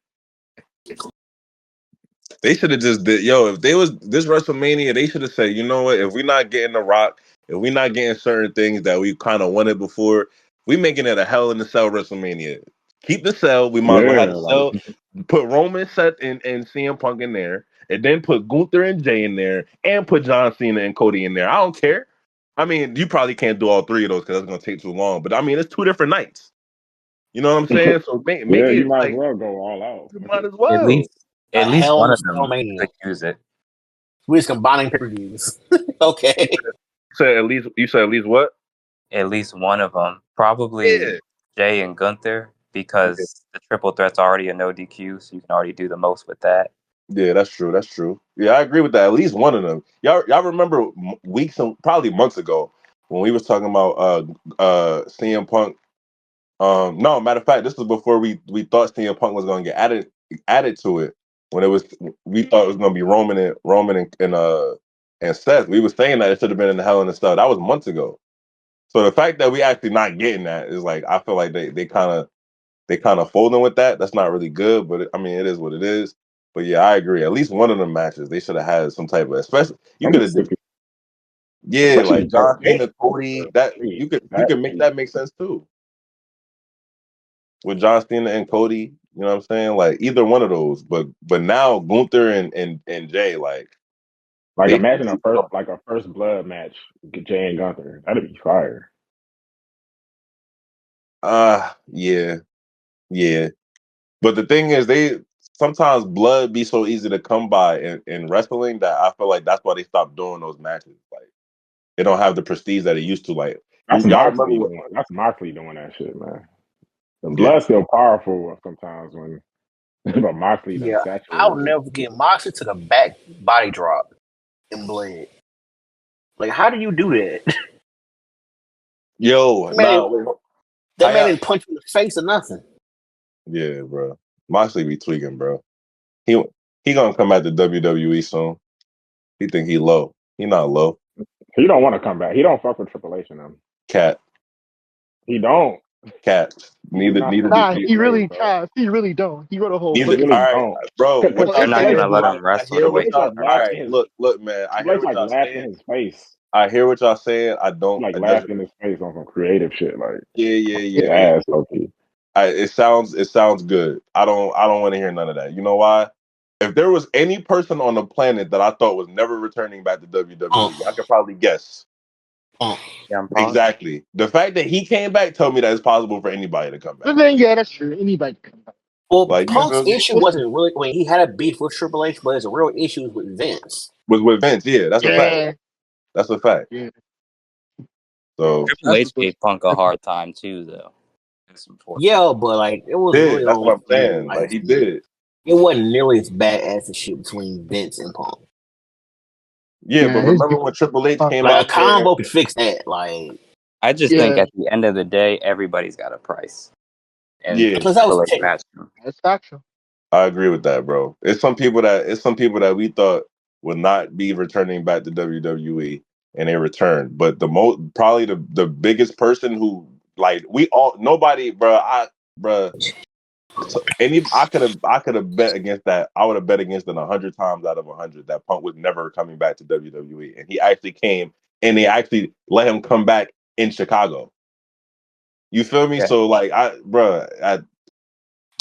they should have just did if they was this WrestleMania, they should have said, you know what, if we're not getting the rock, if we're not getting certain things that we kind of wanted before, we making it a Hell in the Cell WrestleMania. Keep the cell, we might as well have Yeah, the like cell, put Roman, Seth, and CM Punk in there, and then put Gunther and Jay in there, and put John Cena and Cody in there. I don't care. I mean, you probably can't do all three of those because that's gonna take too long. But I mean, it's 2 different nights. You know what I'm saying? So make yeah, you it might as like well go all out. you might as At well. least, A at least Hell one in a of Cell them Mania. could use it. We're just combining pay-per-views. Okay. You said at least what? at least one of them, probably Yeah. Jay and Gunther, because the triple threat's already a no DQ, so you can already do the most with that. Yeah, that's true. That's true. Yeah, I agree with that. At least one of them. Y'all remember weeks and probably months ago when we was talking about CM Punk. No, matter of fact, this was before we thought CM Punk was going to get added to it. When we thought it was going to be Roman and Seth. We was saying that it should have been in the Hell in a Cell. That was months ago. So the fact that we actually not getting that is like, I feel like they kind of folding with that. That's not really good, but I mean, it is what it is. But yeah, I agree. At least one of them matches, they should have had some type of, especially you could have did, yeah, Especially like John Jay. Cena, Cody. That you could make that make sense too with John Cena and Cody. You know what I'm saying? Like either one of those. But now Gunther and Jay, like Like they imagine a first blood match, Jay and Gunther. That'd be fire. yeah, yeah. But the thing is, they sometimes blood be so easy to come by in wrestling that I feel like that's why they stopped doing those matches. Like they don't have the prestige that it used to. Like y'all remember what? That's Moxley doing that shit, man. The Yeah, blood's still powerful sometimes when but Moxley done Yeah, I'll saturated it. never forget Moxley took a back body drop and bled. Like, how do you do that? yo, nah, wait, That man didn't punch you in the face or nothing. yeah, bro. Moxley be tweaking, bro. He gonna come back to WWE soon. He think he low. He not low. He don't want to come back. He don't fuck with Triple H and them. Cat, He don't. cat. He do not Neither fuck with do Nah, you. he Triple H, really bro. tried. He really don't. He wrote a whole He book Neither. really All about it. right, don't. bro. Because What They're y'all not Triple H gonna saying? let be him I wrestle the hear way what Triple H he's y'all. like All laughed right, in wrestling. his look, man. I Triple hear H what like y'all laughed in saying. his face. I hear what y'all saying. I He don't. like It laughed doesn't. in his face on some creative shit. Like his Yeah. ass okay. It sounds good. I don't want to hear none of that. You know why? If there was any person on the planet that I thought was never returning back to WWE, I could probably guess. CM Punk. Exactly. The fact that he came back told me that it's possible for anybody to come back. But then, yeah, that's true. Anybody can come back. Well, Like you Punk's feel me? issue wasn't really when he had a beef with Triple H, but his real issue was with Vince. Was with Vince. Yeah, that's a fact. Yeah, That's a fact. yeah. So Triple That's H just what. gave Punk a hard time too, though. It's important. Yeah, but like it was really that's on what I'm saying. like Like he did. it wasn't nearly as bad as the shit between Vince and Punk. Yeah, but Yeah, his remember beef when Triple H Punk came was. Like a out there? combo could fix that. Like I just think Yeah, at the end of the day, everybody's got a price, and Yeah, plus that was Triple H matched him. that's factual. I agree with that, bro. It's some people that we thought would not be returning back to WWE, and they returned. But the most probably the biggest person who like we all nobody, bro. Bro. So I could have bet against that. I would have bet against it 100 times out of 100 that Punk was never coming back to WWE, and he actually came, and they actually let him come back in Chicago. You feel me? Yeah. So like that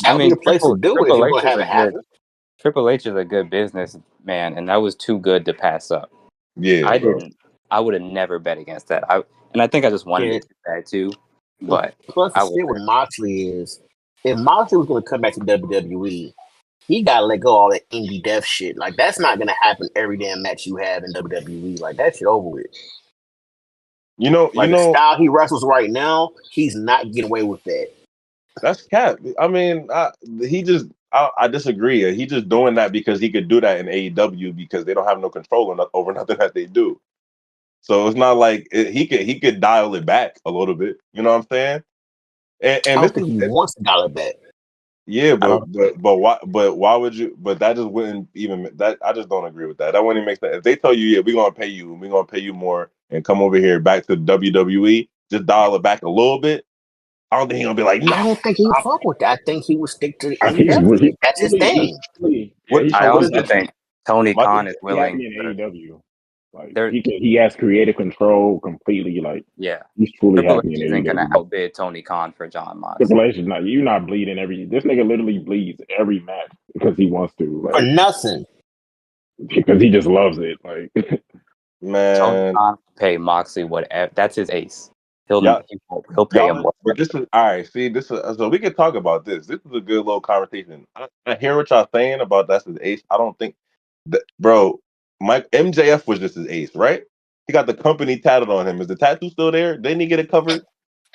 I would be mean, the place to do it if Triple you're H gonna is have a it good happen. Triple H is a good business man, and that was too good to pass up. yeah, bro. I would have never bet against that. I think I just wanted Yeah. it too bad too, but Plus the I would. shit with Moxley is if Moxley was gonna come back to WWE, he gotta let go of all that indie death shit. Like that's not gonna happen every damn match you have in WWE. Like that shit over with. You know, Like the style he wrestles right now, he's not getting away with that. that's Cap. I mean, I disagree. He just doing that because he could do that in AEW because they don't have no control over nothing that they do. So it's not like he could dial it back a little bit. You know what I'm saying? I And don't this think is he wants to dial it back. yeah, I don't. but why would you? But that just wouldn't even that. I just don't agree with that. That wouldn't make sense. If they tell you, yeah, we're gonna pay you more, and come over here back to WWE, just dial it back a little bit. I don't think he's gonna be like, I no. don't think he fuck with that. I think he would stick to the I indie think death shit. he That's his thing. What? he I So what is also it? think Tony My, Khan is be happy willing. in AEW. Like There, he has creative control completely. Like yeah. he's truly Triple happy H in isn't gonna AEW. outbid Tony Khan for John Triple Moxley. H is not. You're not bleeding every. This nigga literally bleeds every match because he wants to. For Like nothing. because he just loves it. Like Tony man, Khan will pay Moxley whatever. That's his ace. y'all, He'll pay him but whatever. this is all right. See, this is so we can talk about this. This is a good little conversation. I hear what y'all saying about that's his ace. I don't think that, bro. Mike MJF was just his ace, right? He got the company tatted on him. Is the tattoo still there? Didn't he get it covered?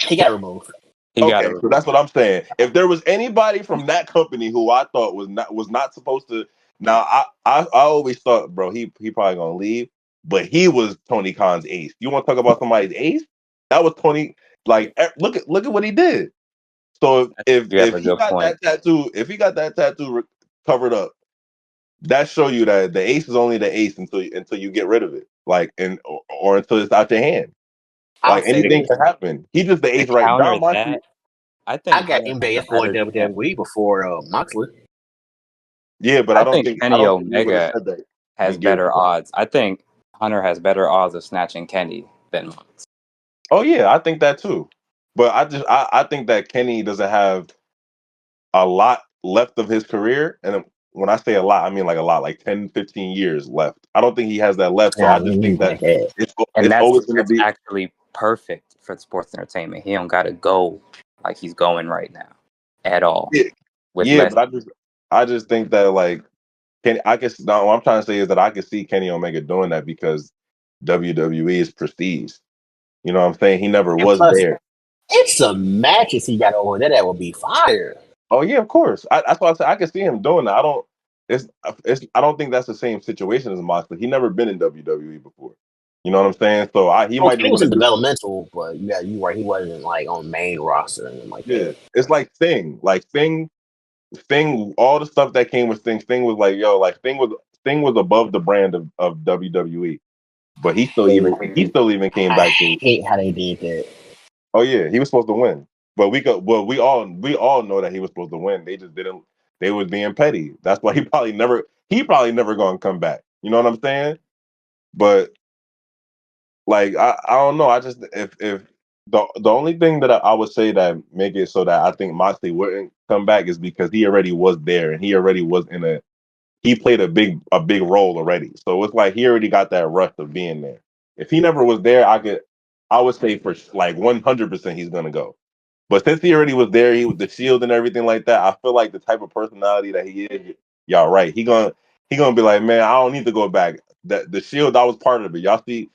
He got removed. He got Okay, it. so that's what I'm saying. If there was anybody from that company who I thought was not supposed to, now I always thought, bro, he probably gonna leave, but he was Tony Khan's ace. You want to talk about somebody's ace? That was Tony. Like, look at what he did. So You have if a he good got point. that tattoo, covered up, that show you that the ace is only the ace until you get rid of it, like or until it's out your hand. I'll Like say anything this. can happen. He just the To ace right. counter John Moxley. that, I I think got Hunter has a MJF going better chance. WWE before Moxley. Yeah, but I think I Kenny don't think he would have Omega said that has in years better ago. odds. I think Hunter has better odds of snatching Kenny than Mox. Oh yeah, I think that too. But I think that Kenny doesn't have a lot left of his career, and when I say a lot, I mean like a lot, like 10, 15 years left. I don't think he has that left, so Yeah, I I just mean, think he's that like that. And it's always going to that's be. actually perfect for the sports entertainment. He don't gotta go like he's going right now at all. Yeah, With yeah, less but I just think that like now what I'm trying to say is that I can see Kenny Omega doing that because WWE is prestige. You know what I'm saying? He never And was plus, there. it's some matches he got over there that will be fire. Oh yeah, of course. That's why I said I can see him doing that. I don't. I don't think that's the same situation as Moxley. He never been in WWE before. You know what I'm saying? So he Oh, might he just was want to in do. developmental, but yeah, you right. He wasn't like on main roster or anything like Yeah, that. it's like Sting. Like Sting. All the stuff that came with Sting. Sting was like, yo, like Sting was above the brand of WWE, but he still even came I back to. hate how they did that. Oh yeah, he was supposed to win, but we all know that he was supposed to win. They just didn't. They was being petty. That's why he probably never gonna come back. You know what I'm saying? But like I don't know. I just if the only thing that I would say that make it so that I think Moxley wouldn't come back is because he already was there and he already was in a he played a big role already. So it's like he already got that rush of being there. If he never was there, I would say for like 100% he's gonna go. But since he already was there, he with the shield and everything like that, I feel like the type of personality that he is, y'all right. He gonna be like, man, I don't need to go back. That the shield, I was part of it. Y'all see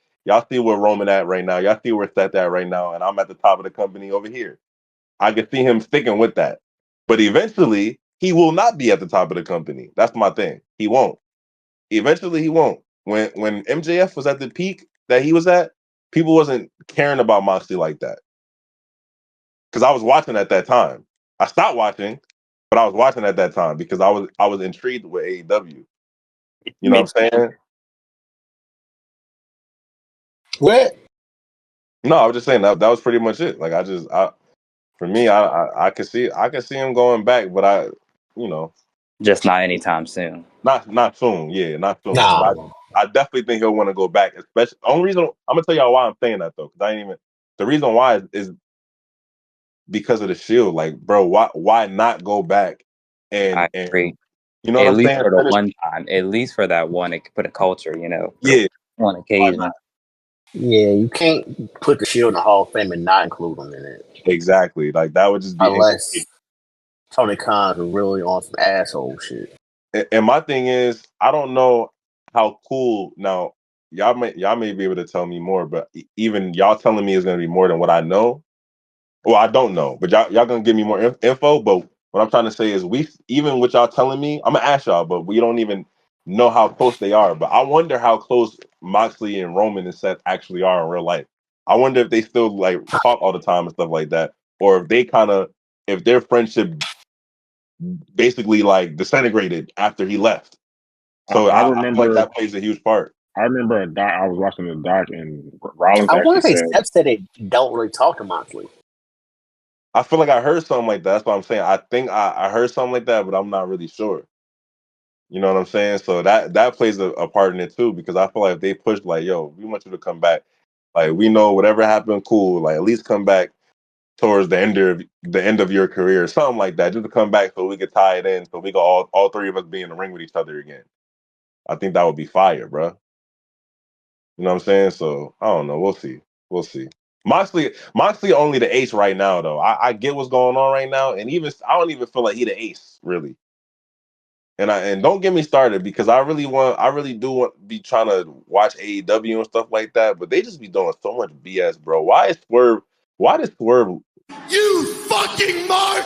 where Roman at right now. Y'all see where Seth at right now, and I'm at the top of the company over here. I can see him sticking with that. But eventually, he will not be at the top of the company. That's my thing. He won't. Eventually, he won't. When MJF was at the peak that he was at, people wasn't caring about Moxley like that because I was watching at that time. I stopped watching, but I was watching at that time because I was intrigued with AEW. You know what I'm saying? What? No, I was just saying that was pretty much it. Like for me, I could see him going back, but you know, just not anytime soon. not soon. Yeah, not soon. But Nah. I definitely think he'll want to go back. Especially only reason I'm gonna tell y'all why I'm saying that though, because I ain't even the reason why is because of the Shield. Like, bro, why not go back I and agree. you know what At I'm least saying? for the Finish. one time. At least for that one, it could put a culture, Yeah, one why occasion. not? Yeah, you can't put the Shield in the Hall of Fame and not include him in it. Exactly. Like that would just be Unless incomplete. Tony Khan is really on some asshole shit. And my thing is, I don't know how cool now. Y'all may be able to tell me more, but even y'all telling me is going to be more than what I know. Well, I don't know, but y'all gonna give me more info. But what I'm trying to say is, we even with y'all telling me, I'm gonna ask y'all, but we don't even know how close they are. But I wonder how close Moxley and Roman and Seth actually are in real life. I wonder if they still like talk all the time and stuff like that, or if they kind of if their friendship basically like disintegrated after he left. So I I feel like remember that plays a huge part. I remember a doc, I was watching the doc and Rollins I want actually to say said, Steph said they don't really talk to Moxley. I feel like I heard something like that. That's what I'm saying. I think I heard something like that, but I'm not really sure. You know what I'm saying? So that plays a part in it too, because I feel like if they push like, yo, we want you to come back. Like we know whatever happened, cool. Like at least come back towards the end of your career, something like that. Just to come back so we could tie it in, so we could all three of us be in the ring with each other again. I think that would be fire, bro. You know what I'm saying? So I don't know. We'll see. We'll see. Moxley only the ace right now, though. I get what's going on right now, and even I don't even feel like he the ace really. And don't get me started because I really do want be trying to watch AEW and stuff like that, but they just be doing so much BS, bro. Why does Swerve You fucking mark!